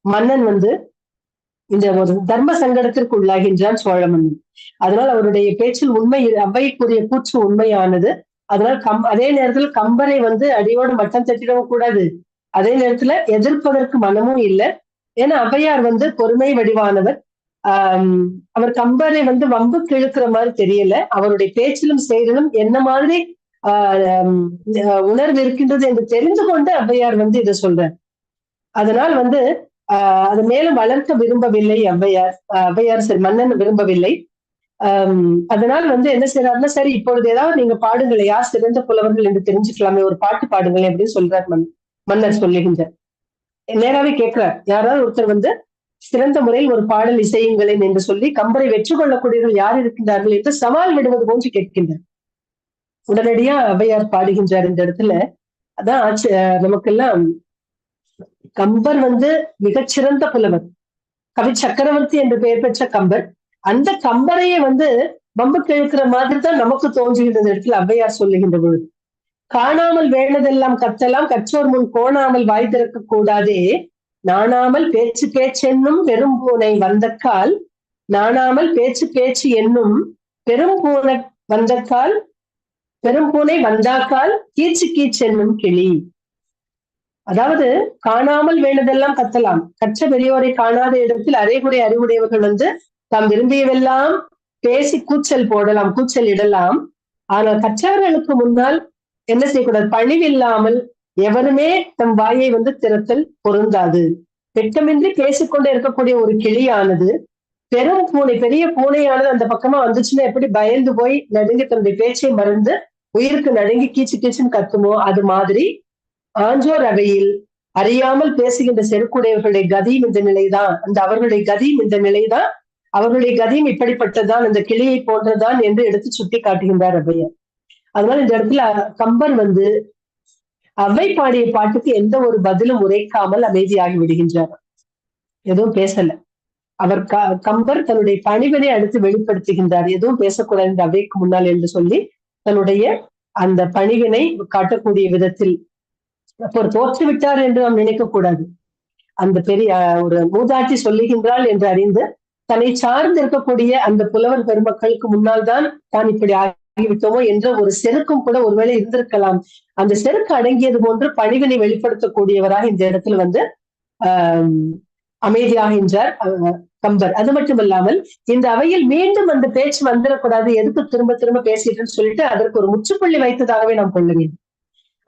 S4: மன்னன் இந்த ஒரு தர்ம சங்கடத்திற்கு உள்ளாகின்றான் சோழ மன்னன். அதனால் அவருடைய பேச்சில் உண்மை, ஔவைக்குரிய கூற்று உண்மையானது. அதனால் அதே நேரத்தில் கம்பரை அடியோடு மட்டம் தட்டிடவும் கூடாது, அதே நேரத்துல எதிர்ப்பதற்கு மனமும் இல்லை. ஏன்னா ஔவையார் பொறுமை வடிவானவர். அவர் கம்பரை வம்புக்கு இழுக்கிற மாதிரி தெரியல. அவருடைய பேச்சிலும் செயலிலும் என்ன மாதிரி உணர்வு இருக்கின்றது என்று தெரிந்து கொண்டு ஔவையார் இதை சொல்றார். அதனால் அது மேலும் வளர்க்க விரும்பவில்லை ஔவையார் சரி மன்னன் விரும்பவில்லை. அதனால் என்ன செய்யறாருன்னா, சரி இப்பொழுது ஏதாவது நீங்க பாடுங்களை, யார் சிறந்த புலவர்கள் என்று தெரிஞ்சுக்கலாமே, ஒரு பாட்டு பாடுங்களேன் அப்படின்னு சொல்றார் மன்னர் சொல்லுகின்றார். நேராவே கேட்கிறார், யாராவது ஒருத்தர் சிறந்த முறையில் ஒரு பாடல் இசையுங்களேன் என்று சொல்லி கம்பரை வெற்றி கொள்ளக்கூடியவர்கள் யார் இருக்கின்றார்கள் என்று சவால் விடுவது போன்று கேட்கின்றார். உடனடியா ஔவையார் பாடுகின்றார் இந்த இடத்துல. அதான் நமக்கெல்லாம் கம்பர் மிகச்சிறந்த புலவர், கவி சக்கரவர்த்தி என்று பெயர் பெற்ற கம்பர். அந்த கம்பரையே வம்புக்கு இழுக்கிற மாதிரி தான் நமக்கு தோன்றுகின்ற இடத்துல ஔவையார் சொல்லுகின்ற பொழுது, காணாமல் வேண்டதெல்லாம் கத்தலாம், கற்றோர் முன் கோணாமல் வாய் திறக்க கூடாதே, நாணாமல் பேச்சு பேச்சென்னும் பெரும் பூனை வந்தக்கால், நாணாமல் பேச்சு பேச்சு என்னும் பெரும் பூனை வந்தக்கால், பெரும் பூனை வந்தாக்கால் கீச்சு கீச்சென்னும் கிளி. அதாவது காணாமல் வேண்டதெல்லாம் கத்தலாம், கற்ற பெரியோரை காணாத இடத்தில் அரைகுறை அறிவுடையவர்கள் தாம் விரும்பியவெல்லாம் பேசி கூச்சல் போடலாம், கூச்சல் இடலாம். ஆனால் கற்றவர்களுக்கு முன்னால் என்ன செய்யக்கூடாது, பணிவில்லாமல் எவருமே தம் வாயை திறத்தல் பொருந்தாது. திட்டமின்றி பேசிக்கொண்டே இருக்கக்கூடிய ஒரு கிளியானது பெரும் பூனை, பெரிய பூனையானது அந்த பக்கமா வந்துச்சுன்னா எப்படி பயந்து போய் நடுங்கி தன்னுடைய பேச்சை மறந்து உயிருக்கு நடுங்கி கீச்சு கீச்சுன்னு கத்துமோ, அது மாதிரி ஆஞ்சோர் அவையில் அறியாமல் பேசுகின்ற செருக்குடையவர்களுடைய கதியும் இந்த நிலைதான், அவர்களுடைய கதியும் இந்த நிலைதான், அவர்களுடைய கதியும் இப்படிப்பட்டதான், இந்த கிளியை போன்றதான் என்று எடுத்து சுட்டி காட்டுகின்றார் ஔவையார். அதனால இந்த இடத்துல கம்பர் ஔவை பாடிய பாட்டுக்கு எந்த ஒரு பதிலும் உரைக்காமல் அமைதியாகி விடுகின்றார், எதுவும் பேசல. அவர் கம்பர் தன்னுடைய பணிவினை அடுத்து வெளிப்படுத்துகின்றார், எதுவும் பேசக்கூடாது இந்த அவைக்கு முன்னால் என்று சொல்லி தன்னுடைய அந்த பணிவினை காட்டக்கூடிய விதத்தில். அப்போ தோற்றுவிட்டார் என்று நாம் நினைக்க கூடாது. அந்த பெரிய ஒரு மூதாட்டி சொல்லுகின்றாள் என்று அறிந்து தன்னை சார்ந்து இருக்கக்கூடிய அந்த புலவர் பெருமக்களுக்கு முன்னால் தான் தான் இப்படி ஆகிவிட்டோமோ என்ற ஒரு செருக்கும் கூட ஒருவேளை இருந்திருக்கலாம். அந்த செருக்கு அடங்கியது போன்று பணிவினை வெளிப்படுத்தக்கூடியவராக இந்த இடத்துல அமைதியாகின்றார் கம்பர். அது மட்டுமல்லாமல் இந்த அவையில் மீண்டும் அந்த பேச்சு வந்துடக்கூடாது, எதுக்கு திரும்ப திரும்ப பேசிட்டுன்னு சொல்லிட்டு அதற்கு ஒரு முற்றுப்புள்ளி வைத்ததாகவே நாம் கொள்ள வேண்டும்.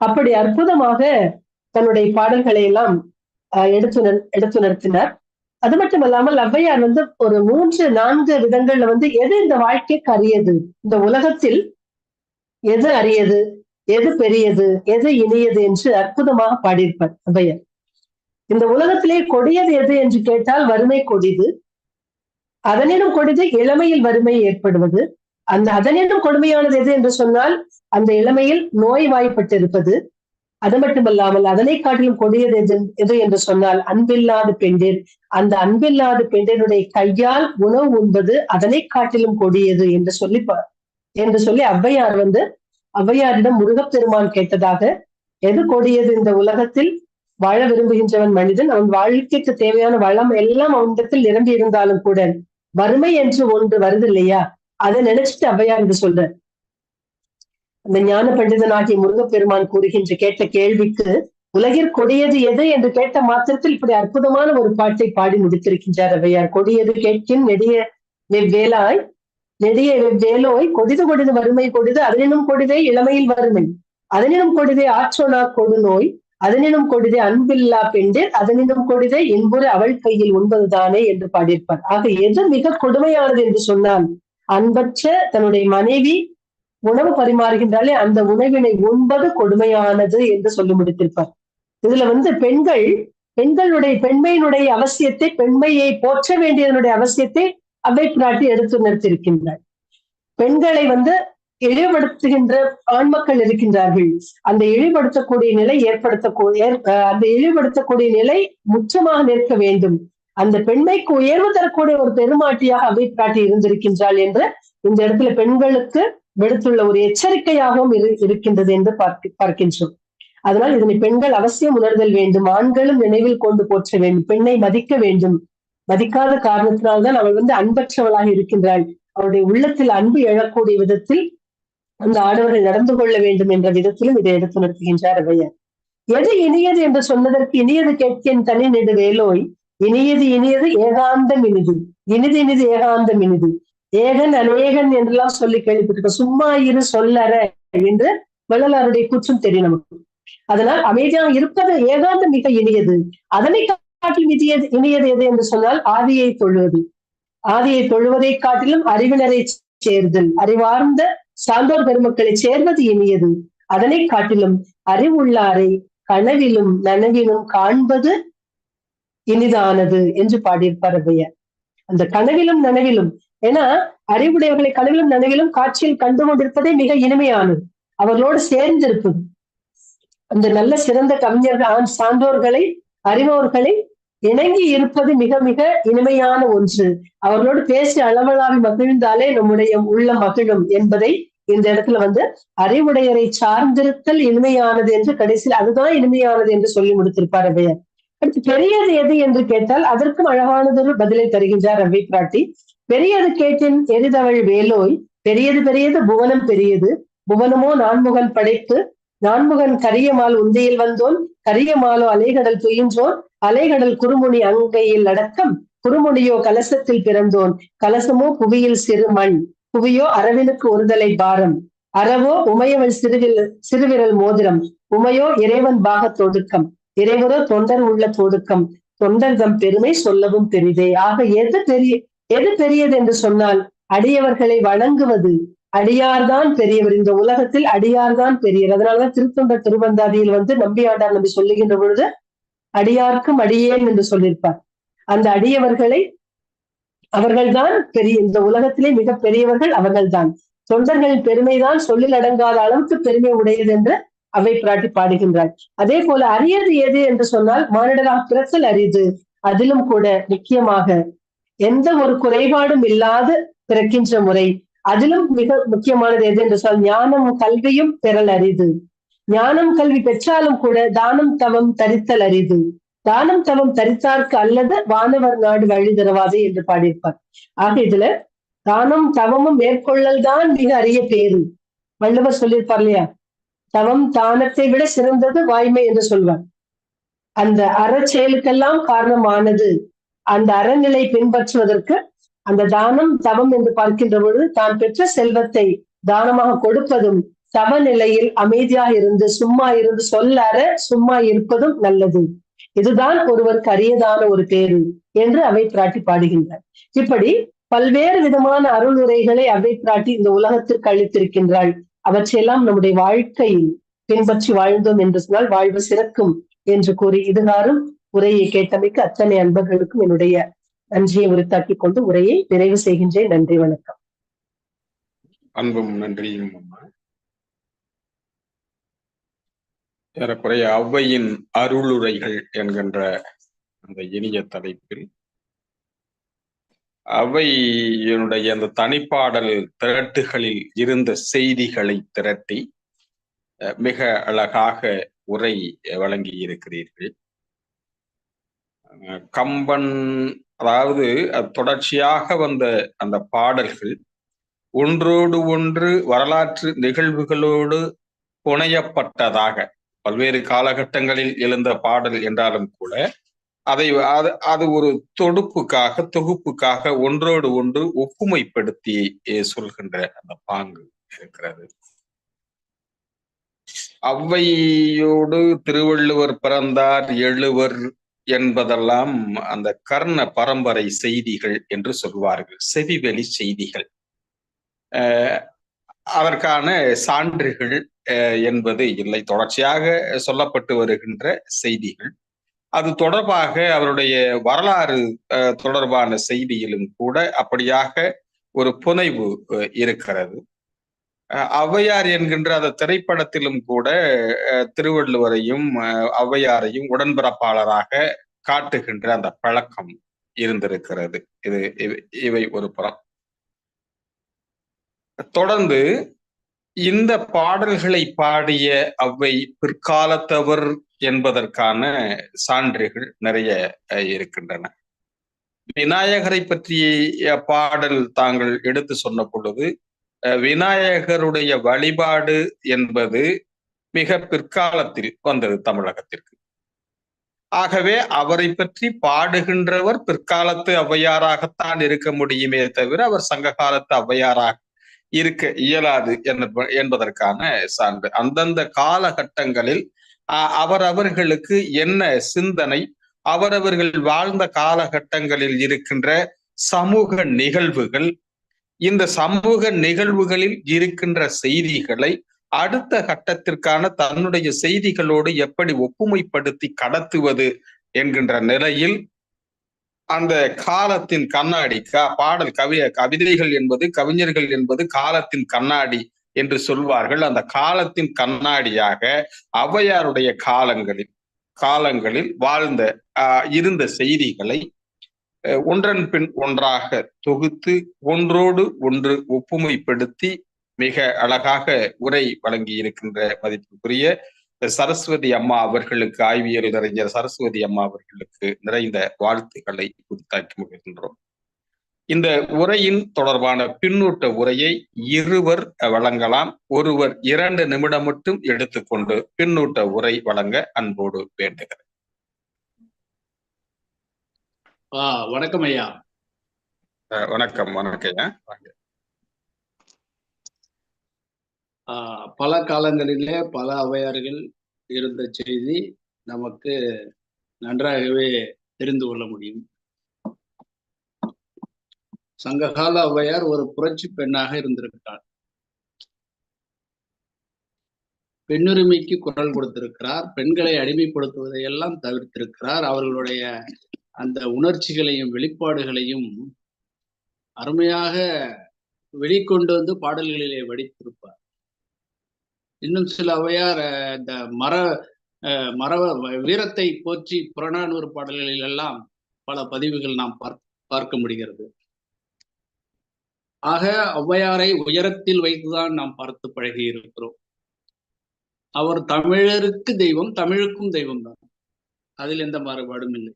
S4: அப்படி அற்புதமாக தன்னுடைய பாடல்களை எல்லாம் எடுத்துணர்த்தினார். அது மட்டுமல்லாமல் ஔவையார் ஒரு 3-4 விதங்கள்ல எது இந்த வாழ்க்கைக்கு அரியது, இந்த உலகத்தில் எது அரியது, எது பெரியது, எது இனியது என்று அற்புதமாக பாடியிருப்பார் ஔவையார். இந்த உலகத்திலே கொடியது எது என்று கேட்டால் வறுமை கொடிது, அதனினும் கொடிது இளமையில் வறுமை ஏற்படுவது, அதனினும் கொடுமையானது எது என்று சொன்னால் அந்த இளமையில் நோய் வாய்ப்பட்டிருப்பது. அது மட்டுமல்லாமல் அதனை காட்டிலும் கொடியது எது என்று சொன்னால் அன்பில்லாத பெண்டிர், அந்த அன்பில்லாத பெண்டினுடைய கையால் உணவு உண்பது அதனை காட்டிலும் கொடியது என்று சொல்லி ஔவையாரிடம் முருகப்பெருமான் கேட்டதாக, எது கொடியது இந்த உலகத்தில் வாழ விரும்புகின்றவன் மனிதன், அவன் வாழ்க்கைக்கு தேவையான வளம் எல்லாம் அவனிடத்தில் நிரம்பி இருந்தாலும் கூட வறுமை என்று ஒன்று வருது இல்லையா, அதை நினைச்சிட்டு ஔவையார் என்று சொல்றார். அந்த ஞான பண்டிதனாகிய முருகப்பெருமான் கூறுகின்ற கேட்ட கேள்விக்கு உலகில் கொடியது எது என்று கேட்ட மாத்திரத்தில் இப்படி அற்புதமான ஒரு பாட்டை பாடி முடித்திருக்கின்றார் ஔவையார். கொடியது கேட்கின் நெடிய வெவ்வேலாய், நெடிய வெவ்வேலோய், கொடிது கொடிது வறுமை கொடிது, அதனினும் கொடிதே இளமையில் வறுமை, அதனினும் கொடிதே ஆற்றோனா கொடுநோய், அதனினும் கொடிதே அன்பில்லா பெண்டிர், அதனினும் கொடிதே என்புற அவள் கையில் உண்பதுதானே என்று பாடியிருப்பார். ஆக எது மிக கொடுமையானது என்று சொன்னால் அன்பற்ற தன்னுடைய மனைவி உணவு பரிமாறுகின்றாலே அந்த உணவினை உண்பது கொடுமையானது என்று சொல்லி முடித்திருப்பார். இதுல பெண்களுடைய பெண்மையினுடைய அவசியத்தை, பெண்மையை போற்ற வேண்டியதனுடைய அவசியத்தை அவ்வை பிராட்டி எடுத்து நிறுத்தியிருக்கின்றார். பெண்களை இழிவுபடுத்துகின்ற ஆண் மக்கள் இருக்கின்றார்கள், அந்த இழிவுபடுத்தக்கூடிய நிலை அந்த இழிவுபடுத்தக்கூடிய நிலை முற்றமாக நிற்க வேண்டும். அந்த பெண்மைக்கு உயர்வு தரக்கூடிய ஒரு பெருமாட்டியாக அவை பிராட்டி இருந்திருக்கின்றாள் என்று இந்த இடத்துல பெண்களுக்கு விடுத்துள்ள ஒரு எச்சரிக்கையாகவும் இருக்கின்றது என்று பார்க்கின்றோம். அதனால் இதனை பெண்கள் அவசியம் உணர்தல் வேண்டும். ஆண்களும் நினைவில் கொண்டு போற்ற வேண்டும். பெண்ணை மதிக்க வேண்டும். மதிக்காத காரணத்தினால்தான் அவள் அன்பற்றவளாக இருக்கின்றாள். அவருடைய உள்ளத்தில் அன்பு எழக்கூடிய விதத்தில் அந்த ஆடவர்கள் நடந்து கொள்ள வேண்டும் என்ற விதத்திலும் இதை எடுத்து நிறுத்துகின்றார் ஔவையார். எது இனியது என்று சொன்னதற்கு இனியது கேட்கின் தனி நெடு வேலோய் இனியது இனியது ஏகாந்தம் இனிது இனிது இனிது ஏகாந்தம் இனிது ஏகன் அநேகன் என்றெல்லாம் சொல்லி கேள்விப்பட்டிருக்க. சும்மா இரு சொல்லற என்று வள்ளலாருடைய கூற்றும் தெரியும் நமக்கு. அதனால் அமைதியாக இருப்பது ஏகாந்தம் மிக இனியது. அதனை காட்டிலும் இனியது எது என்று சொன்னால் ஆதியை தொழுவது. ஆதியை தொழுவதை காட்டிலும் அறிவினரை சேர்தல், அறிவார்ந்த சான்றோர் பெருமக்களை சேர்வது இனியது. அதனை காட்டிலும் அறிவுள்ளாரை கனவிலும் நனவிலும் காண்பது இனிதானது என்று பாடியிருப்பார் ஔவையார். அந்த கனவிலும் நனவிலும், ஏன்னா அறிவுடையவர்களை கனவிலும் நனவிலும் காட்சியில் கண்டு கொண்டிருப்பதே மிக இனிமையானது. அவர்களோடு சேர்ந்திருப்பது, அந்த நல்ல சிறந்த கவிஞர்கள் சான்றோர்களை அறிவோர்களை இணங்கி இருப்பது மிக மிக இனிமையான ஒன்று. அவர்களோடு பேசி அளவலாவி மகிழ்ந்தாலே நம்முடைய உள்ள மகிழும் என்பதை இந்த இடத்துல அறிவுடையரை சார்ந்திருத்தல் இனிமையானது என்று கடைசியில் அதுதான் இனிமையானது என்று சொல்லி முடித்திருப்பார் ஔவையார். அடுத்து பெரியது எது என்று கேட்டால் அதற்கும் அழகானதொரு பதிலை தருகின்றார் அவ்வை பிராட்டி. பெரியது கேட்டின் எரிதவள் வேலோய் பெரியது பெரியது புவனம் பெரியது புவனமோ நான்முகன் படைப்பு நான்முகன் கரியமால் உந்தையில் வந்தோன் கரியமாலோ அலைகடல் துயின்றோன் அலைகடல் குறுமுனி அங்கையில் அடக்கம் குறுமுனியோ கலசத்தில் பிறந்தோன் கலசமோ புவியில் சிறு மண் புவியோ அரவினுக்கு ஒருதலை பாரம் அறவோ உமையவள் சிறுவிரல் மோதிரம் உமையோ இறைவன் பாகத் தொடுக்கம் இறைவரோ தொண்டர் உள்ள தொடுக்கம் தொண்டர் தம் பெருமை சொல்லவும் பெரிதே. ஆக எது பெரியது என்று சொன்னால் அடியவர்களை வணங்குவது. அடியார்தான் பெரியவர். இந்த உலகத்தில் அடியார்தான் பெரியவர். அதனாலதான் திருத்தொண்டர் திருவந்தாதியில் நம்பியாண்டார் நம்பி சொல்லுகின்ற பொழுது அடியார்க்கும் அடியேன் என்று சொல்லியிருப்பார். அந்த அடியவர்களை அவர்கள்தான் பெரிய, இந்த உலகத்திலே மிக பெரியவர்கள் அவர்கள்தான். தொண்டர்களின் பெருமைதான் சொல்லில் அடங்காத அளவுக்கு பெருமை உடையது என்று அவை பிராட்டி பாடுகின்றார். அதே போல அரியது எது என்று சொன்னால் மானிடராக பிறத்தல் அரிது. அதிலும் கூட முக்கியமாக எந்த ஒரு குறைபாடும் இல்லாது பிறக்கின்ற முறை, அதிலும் மிக முக்கியமானது எது என்று சொன்னால் ஞானம் கல்வியும் பெறல் அரிது. ஞானம் கல்வி பெற்றாலும் கூட தானம் தவம் தரித்தல் அரிது. தானம் தவம் தரித்தார்க்கு அல்லது வானவர் நாடு வழி தருவாதே என்று பாடியிருப்பார். ஆக இதுல தானம் தவமும் மேற்கொள்ளல் தான் மிக அரிய பேரு. வள்ளுவர் சொல்லியிருப்பார் இல்லையா, தவம் தானத்தை விட சிறந்தது வாய்மை என்று சொல்வார். அந்த அறச்செயலுக்கெல்லாம் காரணமானது அந்த அறநிலை பின்பற்றுவதற்கு அந்த தானம் தவம் என்று பார்க்கின்ற பொழுது தான் பெற்ற செல்வத்தை தானமாக கொடுப்பதும் தவ நிலையில் அமைதியாக இருந்து சும்மா இருந்து சொல்லற சும்மா இருப்பதும் நல்லது. இதுதான் ஒருவருக்கு அரியதான ஒரு பேரு என்று அவை பிராட்டி பாடுகின்றார். இப்படி பல்வேறு விதமான அருள் உரைகளை அவை பிராட்டி இந்த உலகத்திற்கு அளித்திருக்கின்றாள். அவற்றையெல்லாம் நம்முடைய வாழ்க்கையில் பின்பற்றி வாழ்ந்தோம் என்று சொன்னால் வாழ்வு சிறக்கும் என்று கூறி இதுகாரும் உரையை கேட்டமைக்கு அத்தனை அன்பர்களுக்கும் என்னுடைய நன்றியை உரித்தாக்கிக் கொண்டு உரையை நிறைவு செய்கின்றேன். நன்றி, வணக்கம்.
S1: அன்பும் நன்றியும் அம்மா. ஏறக்குறைய ஔவையின் அருளுரைகள் என்கின்ற அந்த இனிய தலைப்பில் ஔவையினுடைய அந்த தனிப்பாடல் திரட்டுகளில் இருந்த செய்திகளை திரட்டி மிக அழகாக உரை வழங்கி இருக்கிறீர்கள். கம்பன், அதாவது தொடர்ச்சியாக வந்த அந்த பாடல்கள் ஒன்றோடு ஒன்று வரலாற்று நிகழ்வுகளோடு புனையப்பட்டதாக பல்வேறு காலகட்டங்களில் எழுந்த பாடல் என்றாலும் கூட அது ஒரு தொகுப்புக்காக ஒன்றோடு ஒன்று ஒப்புமைப்படுத்தி சொல்கின்ற அந்த பாங்கு இருக்கிறது. ஔவையோடு திருவள்ளுவர் பிறந்தார் எழுவர் என்பதெல்லாம் அந்த கர்ண பரம்பரை செய்திகள் என்று சொல்வார்கள், செவிவெளி செய்திகள். அதற்கான சான்றுகள் என்பது இல்லை, தொடர்ச்சியாக சொல்லப்பட்டு வருகின்ற செய்திகள். அது தொடர்பாக அவருடைய வரலாறு தொடர்பான செய்தியிலும் கூட அப்படியாக ஒரு புனைவு இருக்கிறது. ஔவையார் என்கின்ற அந்த திரைப்படத்திலும் கூட திருவள்ளுவரையும் ஔவையாரையும் உடன்பிறப்பாளராக காட்டுகின்ற அந்த பழக்கம் இருந்திருக்கிறது. இவை ஒரு புறம். தொடர்ந்து இந்த பாடல்களை பாடிய அவ்வை பிற்காலத்தவர் என்பதற்கான சான்றுகள் நிறைய இருக்கின்றன. விநாயகரை பற்றிய பாடல் தாங்கள் எடுத்து சொன்ன பொழுது, விநாயகருடைய வழிபாடு என்பது மிக பிற்காலத்தில் வந்தது தமிழகத்திற்கு. ஆகவே அவரை பற்றி பாடுகின்றவர் பிற்காலத்து ஔவையாராகத்தான் இருக்க முடியுமே தவிர அவர் சங்க காலத்து ஔவையாராக இருக்க இயலாது என்பதற்கான சான்று. அந்தந்த காலகட்டங்களில் அவரவர்களுக்கு என்ன சிந்தனை, அவரவர்கள் வாழ்ந்த காலகட்டங்களில் இருக்கின்ற சமூக நிகழ்வுகள், இந்த சமூக நிகழ்வுகளில் இருக்கின்ற செய்திகளை அடுத்த கட்டத்திற்கான தன்னுடைய செய்திகளோடு எப்படி ஒப்புமைப்படுத்தி கடத்துவது என்கின்ற நிலையில் அந்த காலத்தின் கண்ணாடி, பாடல் கவிதைகள் என்பது, கவிஞர்கள் என்பது காலத்தின் கண்ணாடி என்று சொல்வார்கள். அந்த காலத்தின் கண்ணாடியாக ஔவையாருடைய காலங்களில் வாழ்ந்த இருந்த செய்திகளை ஒன்றன் பின் ஒன்றாக தொகுத்து ஒன்றோடு ஒன்று ஒப்புமைப்படுத்தி மிக அழகாக உரை வழங்கி இருக்கின்ற மதிப்புக்குரிய சரஸ்வதி அம்மா அவர்களுக்கு, ஆய்வியல் அறிஞர் சரஸ்வதி அம்மா அவர்களுக்கு நிறைந்த வாழ்த்துக்களை உரித்தாக்கி மகிழ்கின்றோம். இந்த உரையின் தொடர்பான பின்னூட்ட உரையை இருவர் வழங்கலாம். ஒருவர் 2 நிமிடம் மட்டும் எடுத்துக்கொண்டு பின்னூட்ட உரை வழங்க அன்போடு வேண்டுகிறேன்.
S3: வணக்கம் ஐயா.
S1: வணக்கம் ஐயா.
S3: பல காலங்களிலே பல ஔவையார்கள் இருந்த செய்தி நமக்கு நன்றாகவே தெரிந்து கொள்ள முடியும். சங்ககால ஔவையார் ஒரு புரட்சி பெண்ணாக இருந்திருக்கிறார். பெண்ணுரிமைக்கு குரல் கொடுத்திருக்கிறார். பெண்களை அடிமைப்படுத்துவதையெல்லாம் தவிர்த்திருக்கிறார். அவர்களுடைய அந்த உணர்ச்சிகளையும் வெளிப்பாடுகளையும் அருமையாக வெளிக்கொண்டு வந்து பாடல்களிலே வடித்திருப்பார். இன்னும் சில ஔவையார் இந்த மர வீரத்தை போற்றி புறநானூறு பாடல்களில் எல்லாம் பல பதிவுகள் நாம் பார்க்க முடிகிறது. ஆக ஔவையாரை உயரத்தில் வைத்துதான் நாம் பார்த்து பழகி இருக்கிறோம். அவர் தமிழருக்கு தெய்வம், தமிழுக்கும் தெய்வம் தான். அதில் எந்த மாறுபாடும் இல்லை.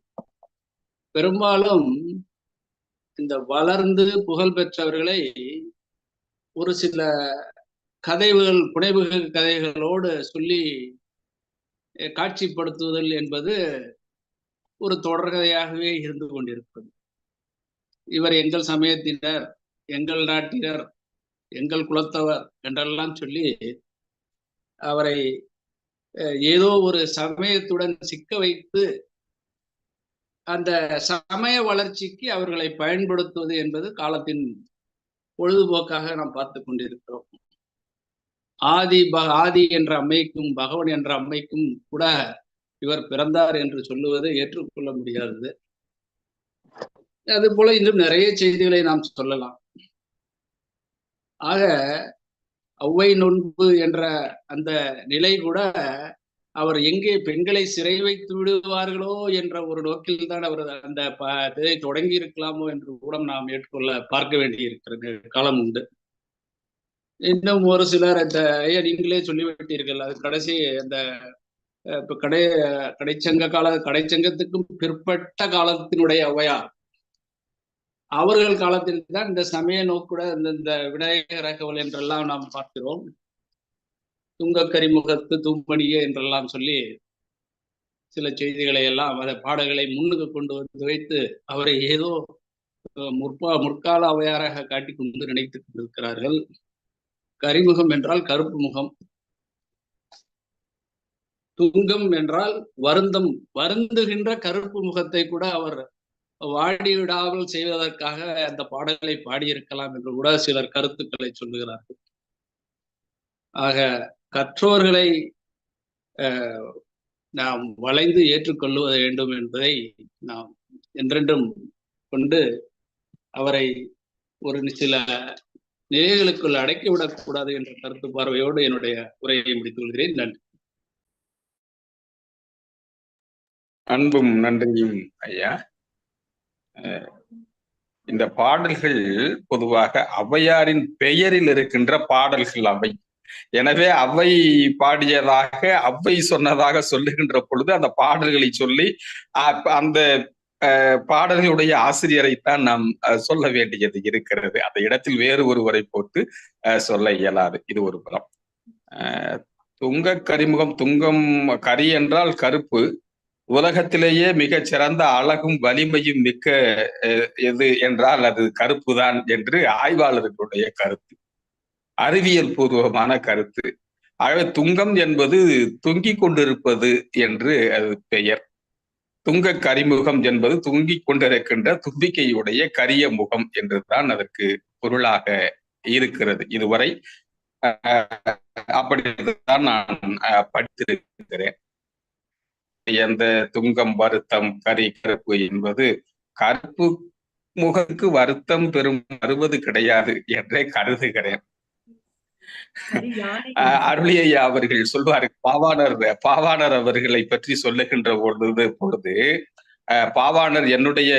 S3: பெரும்பாலும் இந்த வளர்ந்து புகழ் பெற்றவர்களை ஒரு சில கதைகள், புனைவுகள் கதைகளோடு சொல்லி காட்சிப்படுத்துதல் என்பது ஒரு தொடர்கதையாகவே இருந்து கொண்டிருக்கிறது. இவர் எங்கள் சமயத்தினர், எங்கள் நாட்டினர், எங்கள் குலத்தவர் என்றெல்லாம் சொல்லி அவரை ஏதோ ஒரு சமயத்துடன் சிக்க வைத்து அந்த சமய வளர்ச்சிக்கு அவர்களை பயன்படுத்துவது என்பது காலத்தின் பொழுதுபோக்காக நாம் பார்த்து கொண்டிருக்கிறோம். ஆதி என்ற அம்மைக்கும் பகவன் என்ற அம்மைக்கும் கூட இவர் பிறந்தார் என்று சொல்லுவது ஏற்றுக்கொள்ள முடியாதது. அது போல இன்னும் நிறைய செய்திகளை நாம் சொல்லலாம். ஆக ஔவை நோன்பு என்ற அந்த நிலை கூட அவர் எங்கே பெண்களை சிறை வைத்து விடுவார்களோ என்ற ஒரு நோக்கில் தான் அவர் அந்த இதை தொடங்கி இருக்கலாமோ என்று கூட நாம் பார்க்க வேண்டி இருக்கிற காலம் உண்டு. இன்னும் ஒரு சிலர் இந்த நீங்களே சொல்லிவிட்டீர்கள், அது கடைசி அந்த கடைச்சங்கத்துக்கும் பிற்பட்ட காலத்தினுடைய ஔவையார் அவர்கள் காலத்தில் தான் இந்த சமய நோக்குட இந்த விநாயகர் அகவல் என்றெல்லாம் நாம் பார்க்கிறோம். துங்கக்கரிமுகத்து தூம்பணியே என்றெல்லாம் சொல்லி சில செய்திகளை எல்லாம் அந்த பாடல்களை முன்னுக்கு கொண்டு வந்து வைத்து அவரை ஏதோ முற்கால ஔவையாராக காட்டி கொண்டு நினைத்து கொண்டிருக்கிறார்கள். கரிமுகம் என்றால் கருப்பு முகம், துங்கம் என்றால் வருந்துகின்ற கருப்பு முகத்தை கூட அவர் வாடிவிடாமல் செய்வதற்காக அந்த பாடல்களை பாடியிருக்கலாம் என்று கூட சிலர் கருத்துக்களை சொல்லுகிறார்கள். ஆக கற்றோர்களை நாம் வளைந்து ஏற்றுக்கொள்ளுவ வேண்டும் என்பதை நாம் என்றென்றும் கொண்டு அவரை ஒரு சில நிலைகளுக்குள் அடக்கிவிடக்கூடாது என்ற கருத்து பார்வையோடு என்னுடைய உரையை முடித்துக் கொள்கிறேன். நன்றி.
S1: அன்பும் நன்றியும் ஐயா. இந்த பாடல்கள் பொதுவாக ஔவையாரின் பெயரில் இருக்கின்ற பாடல்கள் அவை. எனவே அவை பாடியதாக, அவை சொன்னதாக சொல்லுகின்ற பொழுது அந்த பாடல்களை சொல்லி அந்த பாடல்களுடைய ஆசிரியரைத்தான் நாம் சொல்ல வேண்டியது இருக்கிறது. அந்த இடத்தில் வேறு ஒருவரை போட்டு சொல்ல இயலாது. இது ஒரு புறம். துங்க கரிமுகம், துங்கம் கரி என்றால் கருப்பு, உலகத்திலேயே மிகச் சிறந்த அழகும் வலிமையும் மிக்க எது என்றால் அது கருப்பு தான் என்று ஆய்வாளர்களுடைய கருத்து, அறிவியல் பூர்வமான கருத்து. ஆகவே துங்கம் என்பது தொங்கிக் கொண்டிருப்பது என்று அது பெயர். துங்க கரிமுகம் என்பது தொங்கிக் கொண்டிருக்கின்ற தும்பிக்கையுடைய கரிய முகம் என்றுதான் அதற்கு பொருளாக இருக்கிறது. இதுவரை அப்படித்தான் நான் படித்திருக்கிறேன். எந்த துங்கம் வருத்தம் கரி கருப்பு என்பது கருப்பு முகத்துக்கு வருத்தம் பெறும் வருவது கிடையாது என்றே கருதுகிறேன். அருளியையா அவர்கள் சொல்வார், பாவாணர் அவர்களை பற்றி சொல்லுகின்ற பொழுது பாவாணர் என்னுடைய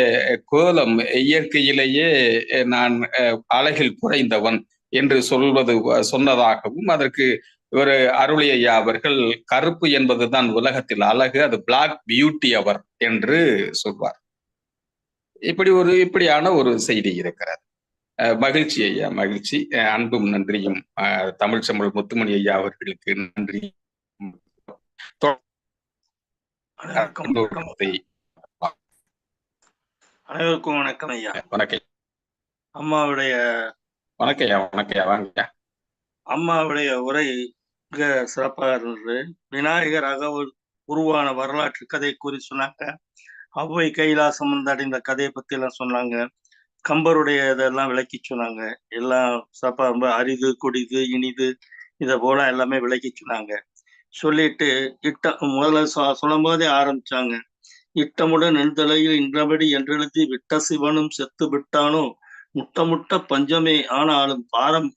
S1: கோலம் இயற்கையிலேயே நான் அழகில் குறைந்தவன் என்று சொன்னதாகவும், அதற்கு ஒரு அருளியையா அவர்கள் கருப்பு என்பதுதான் உலகத்தில் அழகு, அது பிளாக் பியூட்டி அவர் என்று சொல்வார். இப்படியான ஒரு செய்தி இருக்கிறது. மகிழ்ச்சி ஐயா, மகிழ்ச்சி. அன்பும் நன்றியும் தமிழ் செம்மல் முத்துமணி ஐயா அவர்களுக்கு நன்றி.
S5: அனைவருக்கும் வணக்கம் ஐயா.
S1: வணக்கம்.
S5: அம்மாவுடைய
S1: வாங்க.
S5: அம்மாவுடைய உரை மிக சிறப்பாக இருந்தது. விநாயகராக உருவான வரலாற்று கதை கூறி சொன்னாங்க. ஔவை கைலாசம் வந்து அடைந்த கதையை பத்தி எல்லாம் சொன்னாங்க. கம்பருடைய இதெல்லாம் விளக்கி சொன்னாங்க. எல்லாம் சிறப்பா, ரொம்ப அரிது கொடிது இனிது இதை போல எல்லாமே விளக்கி சொன்னாங்க. சொல்லிட்டு முதல்ல சொல்லும் போதே ஆரம்பிச்சாங்க. இட்டமுடன் நெண்தலையில் இன்றபடி என்றெழுதி விட்ட சிவனும் செத்து விட்டானோ முட்ட பஞ்சமே ஆனாலும் பாரம்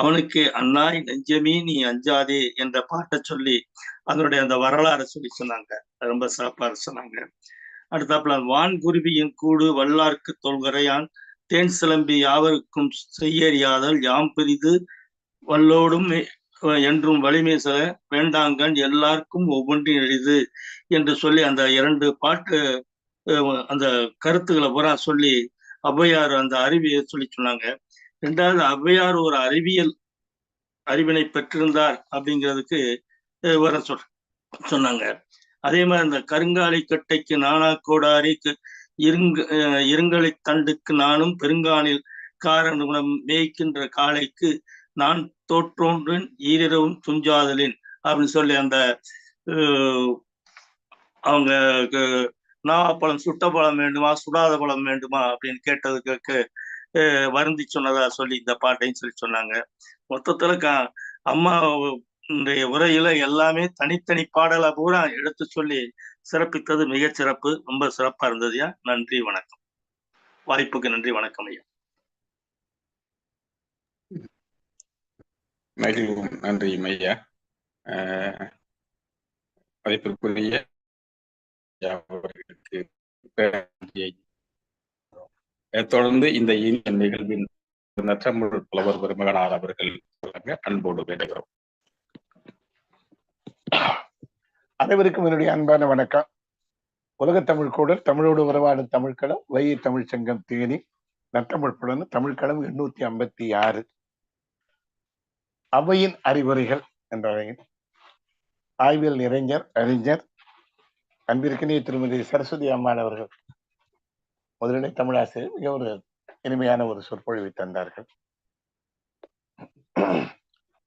S5: அவனுக்கே அண்ணாய் நெஞ்சமீ நீ அஞ்சாதே என்ற பாட்டை சொல்லி அதனுடைய அந்த வரலாறு சொல்லி சொன்னாங்க. ரொம்ப சிறப்பா சொன்னாங்க. அடுத்தாப்புல வான்குருவியின் கூடு வல்லார்க்கு தொல்கரையான் தேன் சிலம்பி யாவருக்கும் செய்யறியாதல் யாம் பிரிது வல்லோடும் என்றும் வலிமை சில வேண்டாங்கன் எல்லாருக்கும் ஒவ்வொன்றின் எளிது என்று சொல்லி அந்த 2 பாட்டு அந்த கருத்துக்களை பூரா சொல்லி ஔவையார் அந்த அறிவியை சொல்லி சொன்னாங்க. 2வது, ஔவையார் ஒரு அறிவினை பெற்றிருந்தார் அப்படிங்கிறதுக்கு விவரம் சொன்னாங்க. அதே மாதிரி அந்த கருங்காலி கட்டைக்கு நானா கோடாரி இருங்கலை தண்டுக்கு நானும் பெருங்கானில் காரணம் மேய்க்கின்ற காளைக்கு நான் தோற்றோன்றன் ஈரிரவும் துஞ்சாதலின் அப்படின்னு சொல்லி அந்த அவங்க நாவாப்பழம் சுட்ட பழம் வேண்டுமா சுடாத பழம் வேண்டுமா அப்படின்னு கேட்டதுக்கு வருந்தி சொன்னதா சொல்லி இந்த பாட்டையும் சொல்லி சொன்னாங்க. மொத்தத்துல அம்மா உரையில எல்லாமே தனித்தனி பாடலா பூரா எடுத்து சொல்லி சிறப்பித்தது மிகச் சிறப்பு. ரொம்ப சிறப்பா இருந்ததுயா. நன்றி, வணக்கம். வாய்ப்புக்கு நன்றி, வணக்கம் ஐயா.
S1: மகிழ்வும் நன்றி ஐயா. மதிப்பிற்குரிய அவர்களுக்கு தொடர்ந்து இந்த இனிய நிகழ்வின் நற்றமிழ் புலவர் பெருமகனார் அவர்கள் அன்போடு வேண்டுகிறோம்.
S2: அனைவருக்கும் என்னுடைய அன்பான வணக்கம். உலக தமிழ் கூடல், தமிழோடு உறவாடும் தமிழ்களம், வைகை தமிழ் சங்கம் தேனி, நற்றமிழ் புலன் தமிழ்களம் 856. அவையின் அறிவுரைகள் என்ற ஆய்வியல் அறிஞர் அன்பிற்கினிய திருமதி சரஸ்வதி அம்மாள் அவர்கள் முதலிலே தமிழாசிரியர் மிக ஒரு இனிமையான ஒரு சொற்பொழிவை தந்தார்கள்.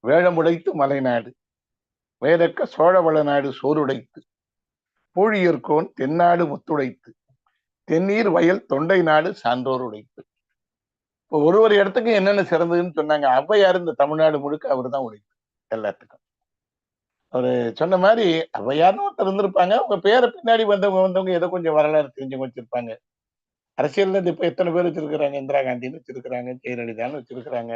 S2: வேழமுடைத்து மலைநாடு வேதக்க சோழவள நாடு சோறுடைத்து பூழியர்கோன் தென்னாடு முத்துடைத்து தென்னீர் வயல் தொண்டை நாடு சான்றோர் உடைத்து. இப்போ ஒரு இடத்துக்கு என்னென்ன சிறந்ததுன்னு சொன்னாங்க. ஔவையார் இந்த தமிழ்நாடு முழுக்க அவர் தான் உடைத்து எல்லாத்துக்கும். அவரு சொன்ன மாதிரி ஔவையார்னு ஒருத்தர் இருந்திருப்பாங்க. அவங்க பேரை பின்னாடி வந்தவங்க ஏதோ கொஞ்சம் வரலாறு தெரிஞ்சவங்க வச்சிருப்பாங்க. அரசியல்ல இப்ப எத்தனை பேர் வச்சிருக்கிறாங்க? இந்திரா காந்தின்னு வச்சிருக்கிறாங்க, ஜெயலலிதான்னு வச்சிருக்கிறாங்க,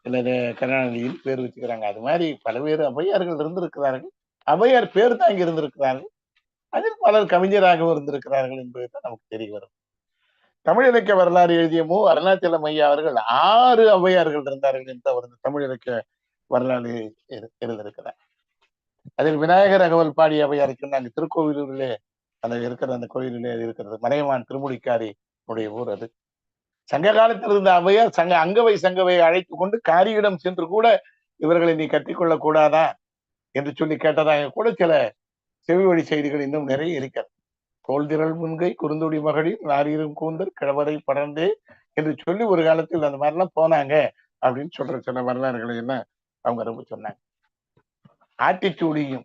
S2: இல்ல கருணாநிதினு பேர் வச்சுக்கிறாங்க. அது மாதிரி பல பேர் ஔவையார்கள் இருந்திருக்கிறார்கள். ஔவையார் பேர் தான் இங்க இருந்திருக்கிறார்கள். அதில் பலர் கவிஞராகவும் இருந்திருக்கிறார்கள் என்பதுதான் நமக்கு தெரிய வரும். தமிழ் இலக்கிய வரலாறு எழுதிய மு அருணாச்சலம் ஐயா அவர்கள் 6 ஔவையார்கள் இருந்தார்கள் என்று அவர் தமிழ் இலக்கிய வரலாறு எழுதியிருக்கிறார். அதில் விநாயகர் அகவல் பாடிய ஔவையாரை சொன்னாங்க. திருக்கோவிலூரிலே அந்த இருக்கிற அந்த கோயிலிலே இருக்கிறது. மறையமான் திருமுடிக்காரி உடைய ஊர் அது. சங்க காலத்தில் இருந்த ஔவையார் அங்கவை சங்கவையை அழைத்துக் கொண்டு காரியிடம் சென்று கூட இவர்களை நீ கட்டிக்கொள்ளக் கூடாதா என்று சொல்லி கேட்டதாக கூட சில செவி வழி செய்திகள் இன்னும் நிறைய இருக்கிறது. தோல்திரள் முன்கை குறுந்தொடி மகளிர் நாரீரும் கூந்தர் கிழவரை படர்ந்தே என்று சொல்லி ஒரு காலத்தில் அந்த மாதிரிலாம் போனாங்க அப்படின்னு சொல்ற சில வரலாறுகளை எல்லாம் அவங்க ரொம்ப சொன்னாங்க. ஆத்திச்சூடியும்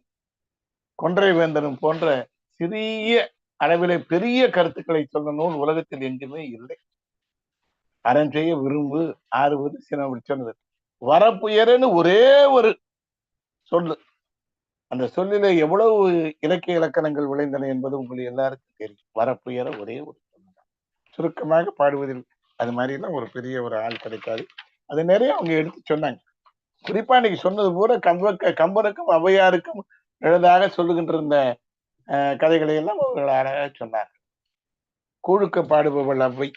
S2: கொன்றை வேந்தனும் போன்ற சிறிய அளவிலே பெரிய கருத்துக்களை சொல்ல நூல் உலகத்தில் எங்குமே இல்லை. அறம் செய்ய விரும்பு ஆறுவது சினம் சொன்னது. வரப்புயரன்னு ஒரே ஒரு சொல்லு, அந்த சொல்லில எவ்வளவு இலக்கிய இலக்கணங்கள் விளைந்தன என்பது உங்களுக்கு எல்லாருக்கும் தெரியும். வரப்புயர ஒரே ஒரு சொல்லுதான். சுருக்கமாக பாடுவதில் அது மாதிரி எல்லாம் ஒரு பெரிய ஒரு ஆள் கிடைக்காது. அது நிறைய அவங்க எடுத்து சொன்னாங்க. குறிப்பா இன்னைக்கு சொன்னது பூரா கம்பனுக்கும் ஔவையாருக்கும் எழுதாக சொல்லுகின்ற இந்த கதைகளை எல்லாம் அவர்கள் அழகாக சொன்னார். கூழுக்கு பாடுபவள் ஔவை,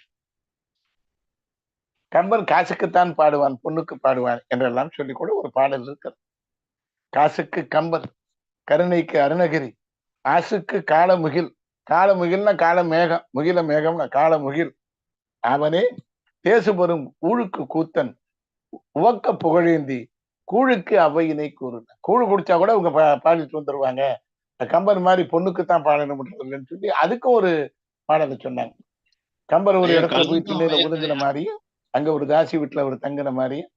S2: கம்பன் காசுக்குத்தான் பாடுவான் பொண்ணுக்கு பாடுவான் என்றெல்லாம் சொல்லி கூட ஒரு பாடல் இருக்கிறது. காசுக்கு கம்பன், கருணைக்கு அருணகிரி, ஆசுக்கு காலமுகில். காலமுகில்னா கால மேகம், முகில மேகம்னா காலமுகில். அவனே தேசுபெறும் ஊழுக்கு கூத்தன் உவக்க புகழேந்தி கூழுக்கு அவையினை கூறுன. கூழு குடிச்சா கூட அவங்க பாடிட்டு வந்துருவாங்க. கம்பன் மாதிரி பொண்ணுக்குத்தான் பாடணும் இல்லைன்னு சொல்லி அதுக்கும் ஒரு பாடலை சொன்னாங்க. கம்பர் ஒரு இடத்துல போய் திண்ணையில ஒதுங்கின மாதிரியும், அங்க ஒரு தாசி வீட்டுல அவர் தங்கின மாதிரியும்,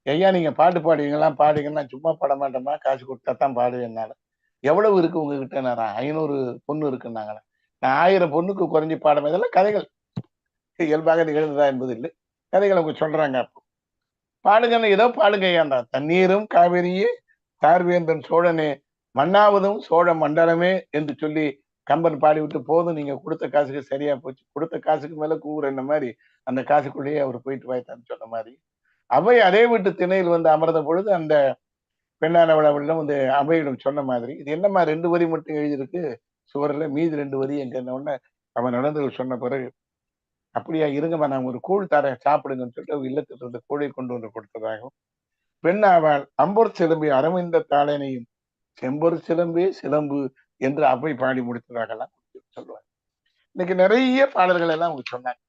S2: ஐயா நீங்க பாட்டு பாடுவீங்களா பாடுங்கன்னா சும்மா பாட மாட்டோமா, காசு கொடுத்தா தான் பாடுவேன்னால. எவ்வளவு இருக்கு உங்ககிட்ட? நான் 500 பொண்ணு இருக்குன்னாங்களே. நான் 1000 பொண்ணுக்கு குறைஞ்சி பாடம். இதெல்லாம் கதைகள், இயல்பாக நிகழ்ந்ததா என்பது இல்லை, கதைகள் அவங்க சொல்றாங்க. அப்போ பாடுங்கன்னு ஏதோ பாடுங்க ஐயாண்டா. தண்ணீரும் காவிரியே தார்வேந்தன் சோழனே மன்னாவதும் சோழ மண்டலமே என்று சொல்லி கம்பன் பாடிவிட்டு போதும் நீங்க கொடுத்த காசுக்கு சரியா போச்சு, கொடுத்த காசுக்கு மேல கூவுற என்ன மாதிரி அந்த காசுக்குள்ளேயே அவர் போயிட்டு வாய்த்தான்னு சொன்ன மாதிரி அவை அதே வீட்டு திணையில் வந்து அமர்ந்த பொழுது அந்த பெண்ணானவளவளிடம் வந்து அவையிடம் சொன்ன மாதிரி, இது என்னம்மா 2 வரி மட்டும் எழுதியிருக்கு சுவரில், மீதி 2 வரி எங்க உடனே அவன் நடந்து சொன்ன பிறகு, அப்படியா இருங்கம்மா நான் ஒரு கூழ் தரேன் சாப்பிடுங்கன்னு சொல்லிட்டு இல்லத்தில் இருந்த கூழை கொண்டு வந்து கொடுத்ததாகவும், பெண் அவள் அம்பொர் சிலம்பி அரவிந்த தாளனையும் செம்பொர் சிலம்பே சிலம்பு என்று அவை பாடி முடித்ததாகலாம் சொல்லுவாங்க. இன்னைக்கு நிறைய பாடல்கள் எல்லாம் அவங்க சொன்னாங்க.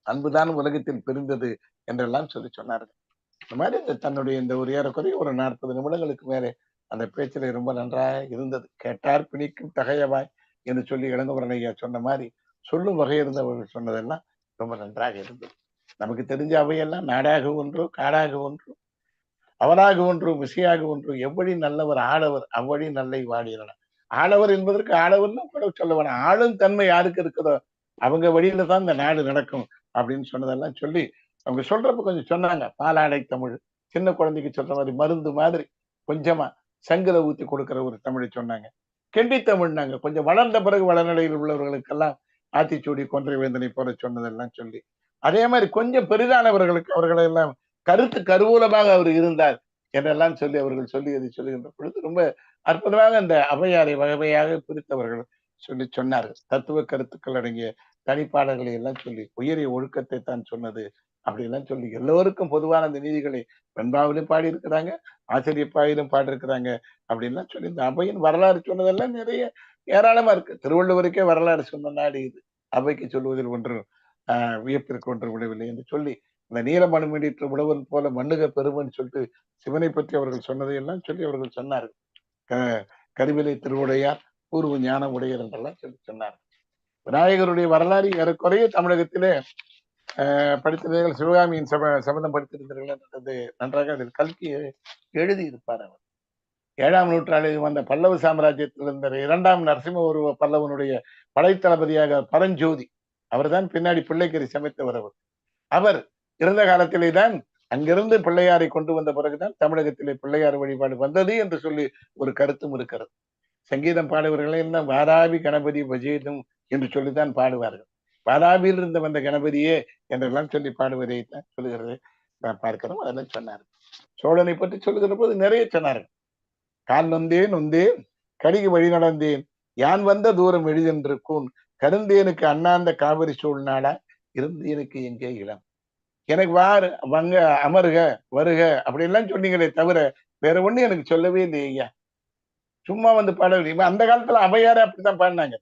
S2: அன்புதான் உலகத்தில் பிரிந்தது என்றெல்லாம் சொல்லி சொன்னார்கள். இந்த மாதிரி தன்னுடைய இந்த ஒரு ஏறக்குறைய ஒரு 40 நிமிடங்களுக்கு மேலே அந்த பேச்சில ரொம்ப நன்றாக இருந்தது. கேட்டார் பிணிக்கும் தகையவாய் என்று சொல்லி இளங்கோவன் ஐயா சொன்ன மாதிரி சொல்லும் வகை இருந்தவர்கள் சொன்னதெல்லாம் ரொம்ப நன்றாக இருந்தது. நமக்கு தெரிஞ்ச அவையெல்லாம் நாடாக ஒன்றோ காடாக ஒன்றோ அவராக ஒன்று மிசையாக ஒன்று எவ்வழி நல்லவர் ஆடவர் அவ்வழி நல்லை வாடினார். ஆடவர் என்பதற்கு ஆடவர்னு கூட சொல்ல வேணாம், ஆளும் தன்மை யாருக்கு இருக்குதோ அவங்க வழியில தான் இந்த நாடு நடக்கும் அப்படின்னு சொன்னதெல்லாம் சொல்லி அவங்க சொல்றப்ப கொஞ்சம் சொன்னாங்க. பாலாடை தமிழ், சின்ன குழந்தைக்கு சொல்ற மாதிரி மருந்து மாதிரி கொஞ்சமா சங்குல ஊத்தி கொடுக்கிற ஒரு தமிழை சொன்னாங்க. கெண்டி தமிழ்னாங்க கொஞ்சம் வளர்ந்த பிறகு வளநிலையில் உள்ளவர்களுக்கெல்லாம் ஆத்திச்சூடி கொன்றை வேந்தனை போல சொன்னதெல்லாம் சொல்லி, அதே மாதிரி கொஞ்சம் பெரிதானவர்களுக்கு அவர்களை எல்லாம் கருத்து கருவூலமாக அவர் இருந்தார் என்றெல்லாம் சொல்லி அவர்கள் சொல்லி அதை சொல்லுகின்ற பொழுது ரொம்ப அற்புதமாக அந்த ஔவையாரை வகையாக பிரித்தவர்கள் சொல்லி சொன்னார்கள். தத்துவ கருத்துக்கள் அடங்கிய தனிப்பாடல்களை எல்லாம் சொல்லி உயரிய ஒழுக்கத்தை தான் சொன்னது அப்படிலாம் சொல்லி எல்லோருக்கும் பொதுவான அந்த நீதிகளை வெண்பாவிலும் பாடி இருக்கிறாங்க, ஆசிரியப்பாயிலும் பாடியிருக்கிறாங்க அப்படின்லாம் சொல்லி இந்த அவையின் வரலாறு சொன்னதெல்லாம் நிறைய ஏராளமா இருக்கு. திருவள்ளுவருக்கே வரலாறு சொன்ன நாடு இது. அவைக்கு சொல்வதில் ஒன்று வியப்பிற்கு ஒன்று விடவில்லை என்று சொல்லி இந்த நீலமணிமேடிற்ற உழவன் போல மண்ணுக பெருமன்னு சொல்லிட்டு சிவனை பற்றி அவர்கள் சொன்னதை எல்லாம் சொல்லி அவர்கள் சொன்னார்கள். கருவிலை திருவுடையார் பூர்வ ஞான உடையர் என்றெல்லாம் சொல்லி சொன்னார். விநாயகருடைய வரலாறு ஏறக்குறைய தமிழகத்திலே படித்தவர்கள் சிவகாமியின் சபதம் படித்திருந்தீர்கள் என்றது நன்றாக அதில் கல்கி எழுதி இருப்பார். அவர் 7ஆம் நூற்றாண்டில் வந்த பல்லவ சாம்ராஜ்யத்தில் இருந்த 2ஆம் நரசிம்ம ஒரு பல்லவனுடைய படைத்தளபதியாக பரஞ்சோதி அவர்தான் பின்னாடி பிள்ளைக்கறி சமைத்தவர். அவர் இருந்த காலத்திலே தான் அங்கிருந்து பிள்ளையாரை கொண்டு வந்த பிறகுதான் தமிழகத்திலே பிள்ளையார் வழிபாடு வந்தது என்று சொல்லி ஒரு கருத்தும் இருக்கிறது. சங்கீதம் பாடுபவர்களை எல்லாம் வாராபி கணபதி வஜேதம் என்று சொல்லித்தான் பாடுவார்கள். வாராபியில் இருந்து வந்த கணபதியே என்றெல்லாம் சொல்லி பாடுவதை தான் சொல்லுகிறது பார்க்கிறோம். அதெல்லாம் சொன்னார். சோழனை பற்றி சொல்லுகிற போது நிறைய சொன்னார்கள். கால் நொந்தேன் கடிகு வழி நடந்தேன் யான் வந்த தூரம் எளிதென்று கூன் கருந்தேனுக்கு அண்ணாந்த காவிரி சூழ்நாடா இருந்து எனக்கு எங்கே இடம். எனக்கு வாங்க அமருக வருக அப்படின்லாம் சொன்னீங்களே தவிர வேற ஒண்ணு எனக்கு சொல்லவே இல்லை ஐயா. சும்மா வந்து பாடவில்லை. அந்த காலத்துல அவையார அப்படித்தான் பாடினாங்க.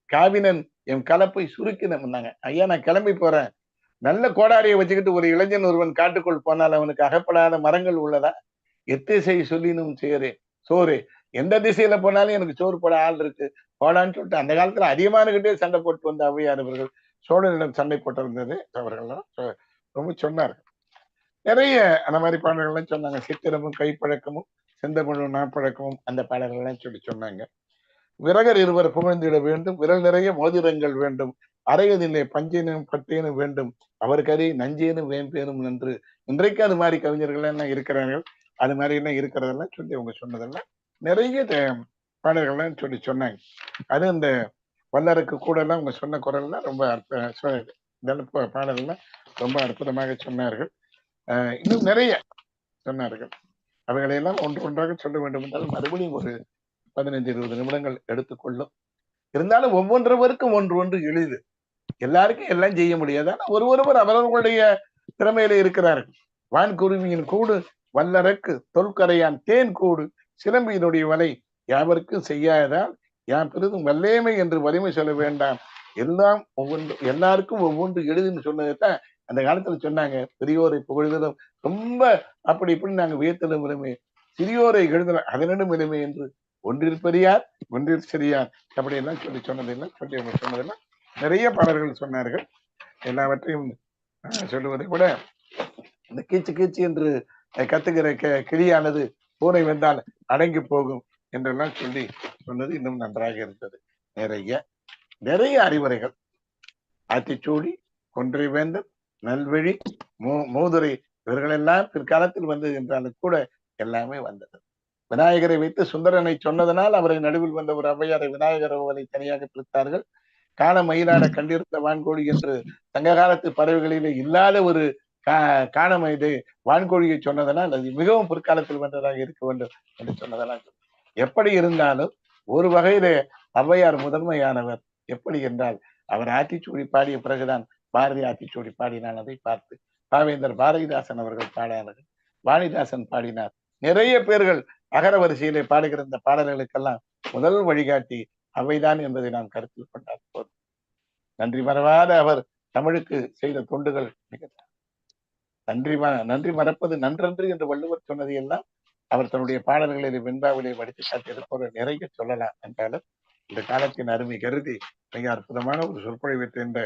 S2: காவினன் என் கலப்பை சுருக்கினாங்க. ஐயா நான் கிளம்பி போறேன். நல்ல கோடாரியை வச்சுக்கிட்டு ஒரு இளைஞன் ஒருவன் காட்டுக்குள் போனால் அவனுக்கு அகப்படாத மரங்கள் உள்ளதா? எத்திசை சொல்லினும் சோறு எந்த திசையில போனாலும் எனக்கு சோறு போட ஆள் இருக்கு போடான்னு சொல்லிட்டு அந்த காலத்துல அதிகமானுகிட்டே சண்டை போட்டு வந்த ஔவையார் அவர்கள் சோழனிடம் சண்டை போட்டிருந்தது அவர்கள்லாம் ரொம்ப சொன்னார்கள். நிறைய அந்த மாதிரி பாடல்கள்லாம் சொன்னாங்க. சித்திரமும் கைப்பழக்கமும் செந்தமிழும் நாப்பழக்கமும் அந்த பாடல்கள்லாம் சொன்னாங்க. விரகர் இருவர் புகழ்ந்திட வேண்டும், விரல் நிறைய மோதிரங்கள் வேண்டும், அரையதில்லை பஞ்சேனும் பட்டேனும் வேண்டும், அவருக்கறி நஞ்சேனும் வேம்பேனும் நன்று. இன்றைக்கு அது மாதிரி கவிஞர்கள் எல்லாம் இருக்கிறார்கள். அது மாதிரி எல்லாம் இருக்கிறதெல்லாம் சொல்லி அவங்க சொன்னதெல்லாம் நிறைய பாடல்கள்லாம் சொன்னாங்க. அது இந்த வல்லருக்கு கூட எல்லாம் அவங்க சொன்ன குரல்லாம் ரொம்ப பாடல்கள்லாம் ரொம்ப அற்புதமாக சொன்னார்கள். இன்னும் நிறைய சொன்னார்கள். அவைகளையெல்லாம் ஒன்றாக சொல்ல வேண்டும் என்றால் மறுபடியும் ஒரு 15-20 நிமிடங்கள் எடுத்துக்கொள்ளும். இருந்தாலும் ஒவ்வொருவருக்கும் ஒன்று எளிது. எல்லாருக்கும் எல்லாம் செய்ய முடியாது. ஆனா ஒருவர் அவர்களுடைய திறமையில இருக்கிறார்கள். வான்குருவியின் கூடு வல்லரக்கு தொல்கரையான் தேன் கூடு சிலம்பியினுடைய வலை யாவருக்கும் செய்யாததால் யான் பெரிதும் வல்லேமை என்று வலிமை சொல்ல வேண்டாம். எல்லாம் எல்லாருக்கும் ஒவ்வொன்று எளிதுன்னு சொன்னதைத்தான் அந்த காலத்துல சொன்னாங்க. பெரியோரை புகழ்தலும் ரொம்ப அப்படி இப்படி நாங்க வியத்தலும் விரும்பி சிறியோரை எழுதலாம் அதனிடம் விரும்பி என்று ஒன்றில் பெரியார் ஒன்றில் சிறியார் அப்படியெல்லாம் சொன்னதெல்லாம் சொல்லி அவங்க சொன்னதெல்லாம் நிறைய பாடல்கள் சொன்னார்கள். எல்லாவற்றையும் சொல்லுவதை விட இந்த கீச்சு என்று கத்துக்கிற கிளியானது பூனை வந்தால் அடங்கி போகும் என்றெல்லாம் சொன்னது இன்னும் நன்றாக இருந்தது. நிறைய அறிவுரைகள் ஆத்திச்சூடி கொன்றை வேந்தன் நல்வழி மூதுரை இவர்களெல்லாம் பிற்காலத்தில் வந்தது என்றாலும் கூட எல்லாமே வந்தது. விநாயகரை வைத்து சுந்தரனை சொன்னதனால் அவரை நடுவில் வந்த ஒரு ஔவையாரை விநாயகர் அவரை தனியாக பிரித்தார்கள். காண மயிலாட கண்டிருந்த வான்கோழி என்று சங்க காலத்து பறவைகளிலே இல்லாத ஒரு காணமயிலை வான்கோழியை சொன்னதனால் அது மிகவும் பிற்காலத்தில் வந்ததாக இருக்க வேண்டும் என்று சொன்னதெல்லாம். எப்படி இருந்தாலும் ஒரு வகையிலே ஔவையார் முதன்மையானவர். எப்படி என்றால் அவர் ஆத்திச்சூடி பாடிய பிறகுதான் பாரதி ஆத்திச்சூடி பாடினான். அதை பார்த்து பாவேந்தர் பாரதிதாசன் அவர்கள் பாடினார்கள், வாணிதாசன் பாடினார். நிறைய பேர்கள் அகர வரிசையிலே பாடுகிற இந்த பாடல்களுக்கெல்லாம் முதல் வழிகாட்டி அவைதான் என்பதை நாம் கருத்தில் கொண்டால் போதும். நன்றி மறவாத அவர் தமிழுக்கு செய்த தொண்டுகள் மிக நன்றி மறப்பது நன்றன்று என்று வள்ளுவர் சொன்னது எல்லாம் அவர் தன்னுடைய பாடல்களில் வெண்பாவிலே வடித்து காட்டியிருப்போர் நிறைய சொல்லலாம். என்றாலும் இந்த காலத்தின் அருமை கருதி மிக அற்புதமான ஒரு சொற்பொழிவை என்ற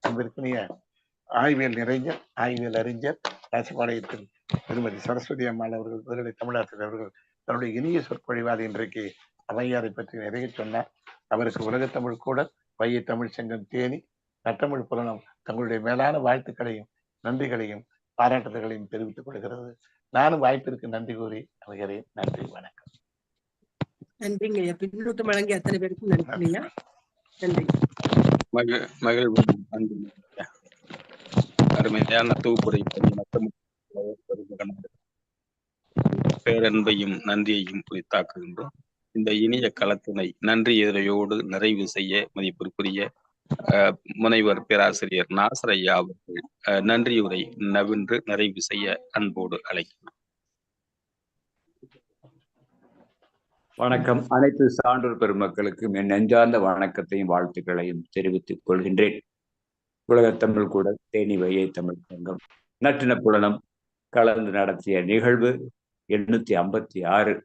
S2: அன்பிற்குரிய ஆய்வியல் நிறைஞர் ஆய்வியல் அறிஞர் ராசிபாளையத்தின் திருமதி சரஸ்வதி அம்மாள் அவர்கள் முதலில் தமிழாசிரியர் அவர்கள் தன்னுடைய இனிய சொற்பொழிவால் இன்றைக்கு ஔவையாரை பற்றி நிறைய சொன்னார். அவருக்கு உலகத்தமிழ் கூட வையை தமிழ் சங்கம் தேனி நற்றமிழ் புலனம் தங்களுடைய மேலான வாழ்த்துக்களையும் நன்றிகளையும் பாராட்டுதல்களையும் தெரிவித்துக் கொள்கிறது. நானும் வாய்ப்பிற்கு நன்றி கூறி அமைகிறேன். நன்றி, வணக்கம்.
S6: நன்றிங்க ஐயா. பின்னூட்டம் வழங்கிய அத்தனை பேருக்கும் நன்றிங்க. நன்றி.
S1: மகிழ்வு. அருமையான தொகுப்புரை பேரன்பையும் நன்றியையும் குறித்தாக்குகின்றோம். இந்த இனிய களத்தினை நன்றி எதிரையோடு நிறைவு செய்ய மதிப்பிற்குரிய முனைவர் பேராசிரியர் நாசர் ஐயா அவர்கள் நன்றியுரை நவின்று நிறைவு செய்ய அன்போடு அழைக்கிறோம்.
S7: வணக்கம். அனைத்து சான்றோர் பெருமக்களுக்கும் என் நெஞ்சார்ந்த வணக்கத்தையும் வாழ்த்துக்களையும் தெரிவித்துக் கொள்கின்றேன். உலகத்தமிழ் கூட தேனி வையை தமிழ் சங்கம் நற்றின புலனம் கலந்து நடத்திய நிகழ்வு 856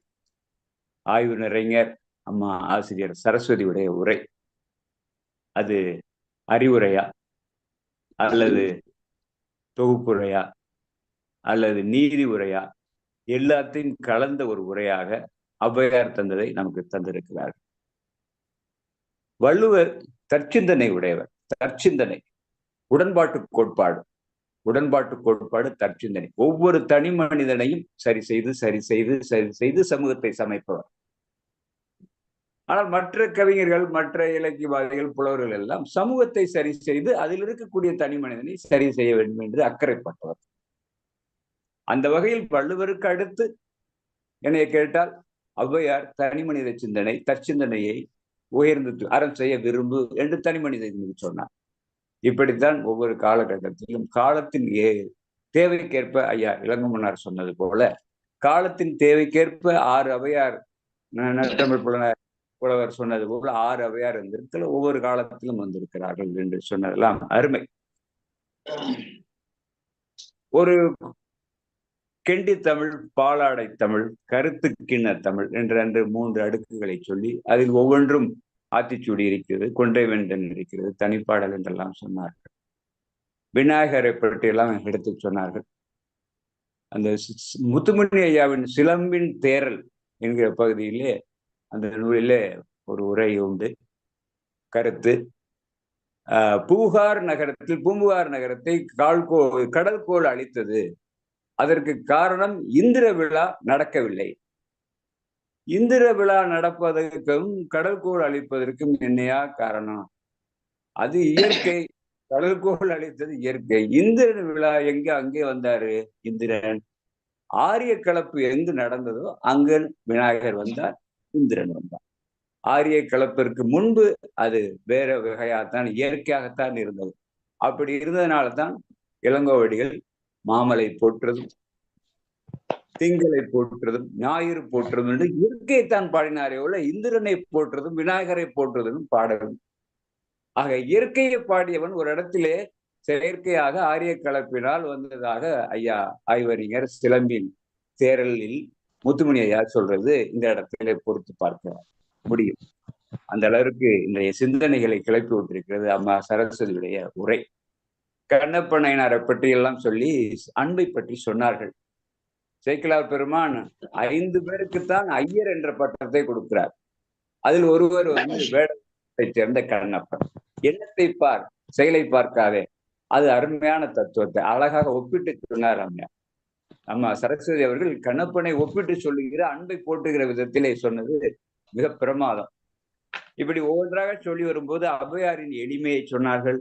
S7: ஆய்வு நிறைஞர் அம்மா ஆசிரியர் சரஸ்வதியுடைய உரை. அது அறிவுரையா அல்லது தொகுப்புரையா அல்லது நீதி உரையா எல்லாத்தையும் கலந்த ஒரு உரையாக ஔவையார் தந்ததை நமக்கு தந்திருக்கிறார். வள்ளுவர் தற்சிந்தனை உடையவர். தற்சிந்தனை உடன்பாட்டு கோட்பாடு தற்சிந்தனை. ஒவ்வொரு தனி மனிதனையும் சரி செய்து சமூகத்தை சமைப்பவர். ஆனால் மற்ற கவிஞர்கள் மற்ற இலக்கியவாதிகள் புலவர்கள் எல்லாம் சமூகத்தை சரி செய்து அதில் இருக்கக்கூடிய தனி மனிதனை சரி செய்ய வேண்டும் என்று அக்கறைப்பட்டவர். அந்த வகையில் வள்ளுவருக்கு அடுத்து என்னை கேட்டால் ஔவையார் தனி மனித சிந்தனை தற்சிந்தனையை உயர்ந்து அறம் செய்ய விரும்பு என்று தனி மனிதனுக்கு சொன்னார். இப்படித்தான் ஒவ்வொரு காலகட்டத்திலும் காலத்தின் தேவைக்கேற்ப ஐயா இளங்கமன்னார் சொன்னது போல காலத்தின் தேவைக்கேற்ப 6 அவையார் நற்றமிழ் புலவர் சொன்னது போல 6 அவையார் வந்திருக்கல ஒவ்வொரு காலத்திலும் வந்திருக்கிறார்கள் என்று சொன்னதெல்லாம் அருமை. ஒரு கெண்டி தமிழ், பாலாடை தமிழ், கருத்து கிண்ண தமிழ் என்ற 3 அடுக்குகளை சொல்லி அதில் ஒவ்வொன்றும் ஆத்திச்சூடி இருக்கிறது, கொன்றை வேந்தன் இருக்கிறது, தனிப்பாடல் என்றெல்லாம் சொன்னார்கள். விநாயகரை பற்றியெல்லாம் எடுத்து சொன்னார்கள். அந்த முத்துமணி ஐயாவின் சிலம்பின் தேரல் என்கிற பகுதியிலே அந்த நூலிலே ஒரு உரை உண்டு. கருத்து பூம்புகார் நகரத்தை கடல்கோள் அழித்தது. அதற்கு காரணம் இந்திர விழா நடக்கவில்லை. இந்திர விழா நடப்பதற்கும் கடல்கோள் அழிப்பதற்கும் என்னையா காரணம்? அது இயற்கை. கடல்கோள் அழித்தது இயற்கை. இந்திரன் விழா அங்கே வந்தாரு இந்திரன். ஆரிய கலப்பு எங்கு நடந்ததோ அங்கு விநாயகர் வந்தார், இந்திரன் வந்தார். ஆரிய கலப்பிற்கு முன்பு அது வேற வகையாகத்தான் இயற்கையாகத்தான் இருந்தது. அப்படி இருந்ததுனால்தான் இளங்கோவடிகள் மாமலை போற்றுறதும் திங்களை போற்றுறதும் ஞாயிறு போற்றுறதும் என்று இயற்கையைத்தான் பாடினாரே உள்ள இந்திரனை போற்றுறதும் விநாயகரை போற்றுறதும் பாடலும். ஆக இயற்கையை பாடியவன் ஒரு இடத்திலே செயற்கையாக ஆரிய கலப்பினால் வந்ததாக ஐயா ஆய்வறிஞர் சிலம்பின் தேரலில் முத்துமணி ஐயா சொல்றது இந்த இடத்திலே பொறுத்து பார்க்க முடியும். அந்த அளவிற்கு இன்றைய சிந்தனைகளை கிளப்பி விட்டிருக்கிறது அம்மா சரஸ்வதியுடைய உரை. கண்ணப்ப நாயனாரை பற்றி எல்லாம் சொல்லி அன்பை பற்றி சொன்னார்கள். சேக்கிழார் பெருமான் 5 பேருக்குத்தான் ஐயர் என்ற பட்டத்தை கொடுக்கிறார். அதில் ஒருவர் வேடத்தை சேர்ந்த கண்ணப்பன். எண்ணத்தை பார், செயலை பார்க்காதே. அது அருமையான தத்துவத்தை அழகாக ஒப்பிட்டு சொன்னார் அம்மா சரஸ்வதி அவர்கள். கண்ணப்பனை ஒப்பிட்டு சொல்லுகிற அன்பை போட்டுகிற விதத்திலே சொன்னது மிக பிரமாதம். இப்படி ஒவ்வொன்றாக சொல்லி வரும்போது ஔவையாரின் எளிமையை சொன்னார்கள்,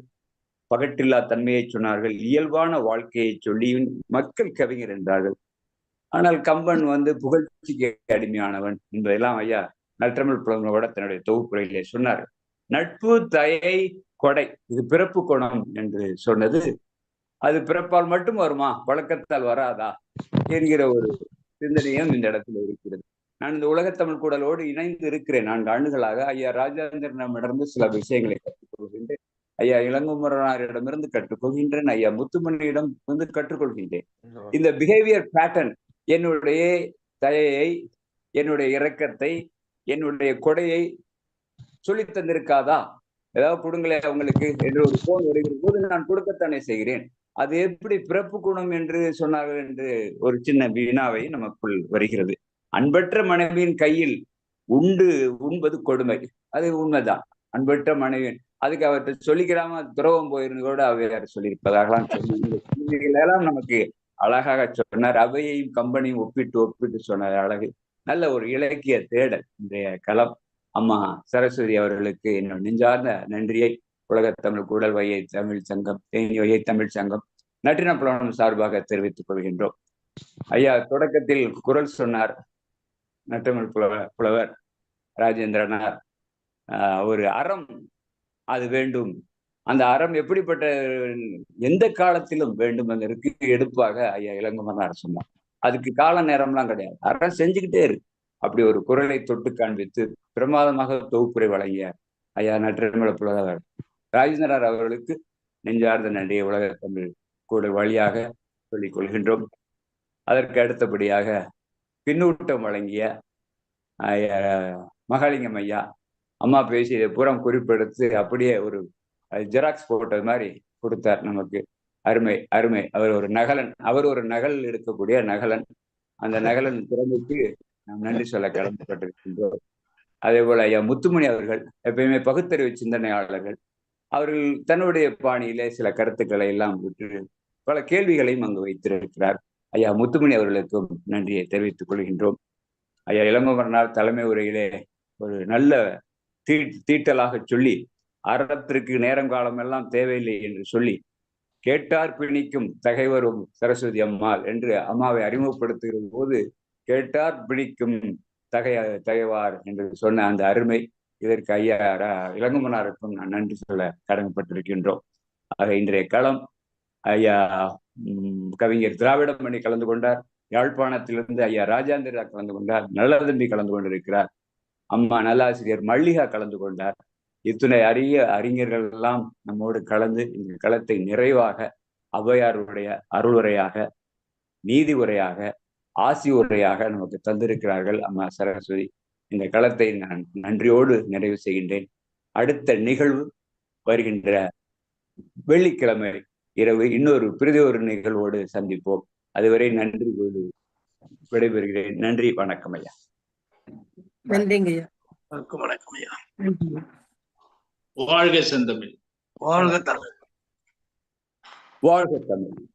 S7: பகட்டில்லா தன்மையை சொன்னார்கள், இயல்பான வாழ்க்கையை சொல்லி மக்கள் கவிஞர் என்றார்கள். ஆனால் கம்பன் புகழ்ச்சிக்கு அடிமையானவன் என்பதெல்லாம் ஐயா நற்றமிழ் புலவனோட தன்னுடைய தொகுப்புரையிலே சொன்னார். நட்பு, தயை, கொடை இது பிறப்பு குணம் என்று சொன்னது. அது பிறப்பால் மட்டும் வருமா, வழக்கத்தால் வராதா என்கிற ஒரு சிந்தனையும் இந்த இடத்துல இருக்கிறது. நான் இந்த உலகத்தமிழ் கூடலோடு இணைந்து இருக்கிறேன் 4 ஆண்டுகளாக. ஐயா ராஜேந்திரனிடமிருந்து சில விஷயங்களை கற்றுக்கொள்கின்றேன். ஐயா இளங்குமரனாரிடமிருந்து கற்றுக்கொள்கின்றேன். ஐயா முத்துமணியிடம் கற்றுக்கொள்கின்றேன். இந்த பிஹேவியர் பேட்டர்ன் என்னுடைய தயையை, என்னுடைய இரக்கத்தை, என்னுடைய கொடையை சொல்லி தந்திருக்காதா? ஏதாவது கொடுங்களே அவங்களுக்கு என்று ஒரு போன் வருகிற போது நான் கொடுக்கத்தானே செய்கிறேன். அது எப்படி பிறப்பு குணம் என்று சொன்னார்கள் என்று ஒரு சின்ன வினாவை நமக்குள் வருகிறது. அன்பற்ற மனைவியின் கையில் உண்பது கொடுமை, அது உண்மைதான். அன்பற்ற மனைவியின் அதுக்கு அவர்கிட்ட சொல்லிக்கிறாம துரோகம் போயிருந்து கூட அவையார் சொல்லியிருப்பதாகலாம் சொல்லி எல்லாம் நமக்கு அழகாக சொன்னார். அவையையும் கம்பனையும் ஒப்பிட்டு சொன்னார் அழகு. நல்ல ஒரு இலக்கிய தேடல் இன்றைய களம். அம்மா சரஸ்வதி அவர்களுக்கு என்னோட நெஞ்சார்ந்த நன்றியை உலகத்தமிழ் கூடல் வையை தமிழ் சங்கம், தேனி வையை தமிழ் சங்கம், நற்றின புலவனம் சார்பாக தெரிவித்துக் கொள்கின்றோம். ஐயா தொடக்கத்தில் குரல் சொன்னார் நற்றமிழ் புலவர் ராஜேந்திரனார். ஒரு அறம் அது வேண்டும். அந்த அறம் எப்படிப்பட்ட எந்த காலத்திலும் வேண்டும் என்பதற்கு எடுப்பாக ஐயா இளங்குமரனார் சொன்னார். அதுக்கு கால நேரம்லாம் கிடையாது, அறம் செஞ்சுக்கிட்டே இருக்கு. அப்படி ஒரு குரலை தொட்டு காண்பித்து பிரமாதமாக தொகுப்புரை வழங்கிய ஐயா நற்றமிழ் புலவர் ராஜேந்திரனார் அவர்களுக்கு நெஞ்சார்ந்த நன்றியை உலக தமிழ் கூட வழியாக சொல்லிக் கொள்கின்றோம். அதற்கு அடுத்தபடியாக பின்னூட்டம் வழங்கிய மகாலிங்கம் ஐயா அம்மா பேசியதை புறம் குறிப்பெடுத்து அப்படியே ஒரு ஜெராக்ஸ் போட்டது மாதிரி கொடுத்தார் நமக்கு. அருமை அருமை. அவர் ஒரு நகலன், அவர் ஒரு நகல் எடுக்கக்கூடிய நகலன். அந்த நகலன் திறமைக்கு நாம் நன்றி சொல்ல கடமைப்பட்டிருக்கின்றோம். அதே போல ஐயா முத்துமணி அவர்கள் எப்பயுமே பகுத்தறிவு சிந்தனையாளர்கள். அவர்கள் தன்னுடைய பாணியிலே சில கருத்துக்களை எல்லாம் விட்டு பல கேள்விகளையும் அங்கு வைத்திருக்கிறார். ஐயா முத்துமணி அவர்களுக்கும் நன்றியை தெரிவித்துக் கொள்கின்றோம். ஐயா இளங்குமரனார் தலைமை உரையிலே ஒரு நல்ல தீட்டலாக சொல்லி அறத்திற்கு நேரம் காலம் எல்லாம் தேவையில்லை என்று சொல்லி கேட்டார் பிணிக்கும் தகைவரும் சரஸ்வதி அம்மாள் என்று அம்மாவை அறிமுகப்படுத்துகிற போது கேட்டார் பிணிக்கும் தகைவார் என்று சொன்ன அந்த அருமை, இதற்கு ஐயா இளங்குமரனாருக்கும் நான் நன்றி சொல்ல கடமைப்பட்டிருக்கின்றோம். ஆக இன்றைய களம் ஐயா கவிஞர் திராவிடமணி கலந்து கொண்டார். யாழ்ப்பாணத்திலிருந்து ஐயா ராஜேந்திரா கலந்து கொண்டார். நல்லதம்பி கலந்து கொண்டிருக்கிறார். அம்மா நல்லாசிரியர் மல்லிகா கலந்து கொண்டார். இத்துணை அரிய அறிஞர்கள் எல்லாம் நம்மோடு கலந்து இந்த களத்தை நிறைவாக ஔவையாருடைய அருளுரையாக, நீதி உரையாக, ஆசி உரையாக நமக்கு தந்திருக்கிறார்கள் அம்மா சரஸ்வதி. இந்த களத்தை நான் நன்றியோடு நிறைவு செய்கின்றேன். அடுத்த நிகழ்வு வருகின்ற வெள்ளிக்கிழமை இரவு இன்னொரு ஒரு நிகழ்வோடு சந்திப்போம். அதுவரை நன்றி கூறி விடைபெறுகிறேன். நன்றி, வணக்கம் ஐயா.
S6: நன்றிங்க ஐயா.
S5: வணக்கம் ஐயா.
S3: வாழ்க செந்தமிழ்.
S5: வாழ்க தமிழ்.
S7: வாழ்க தமிழ்.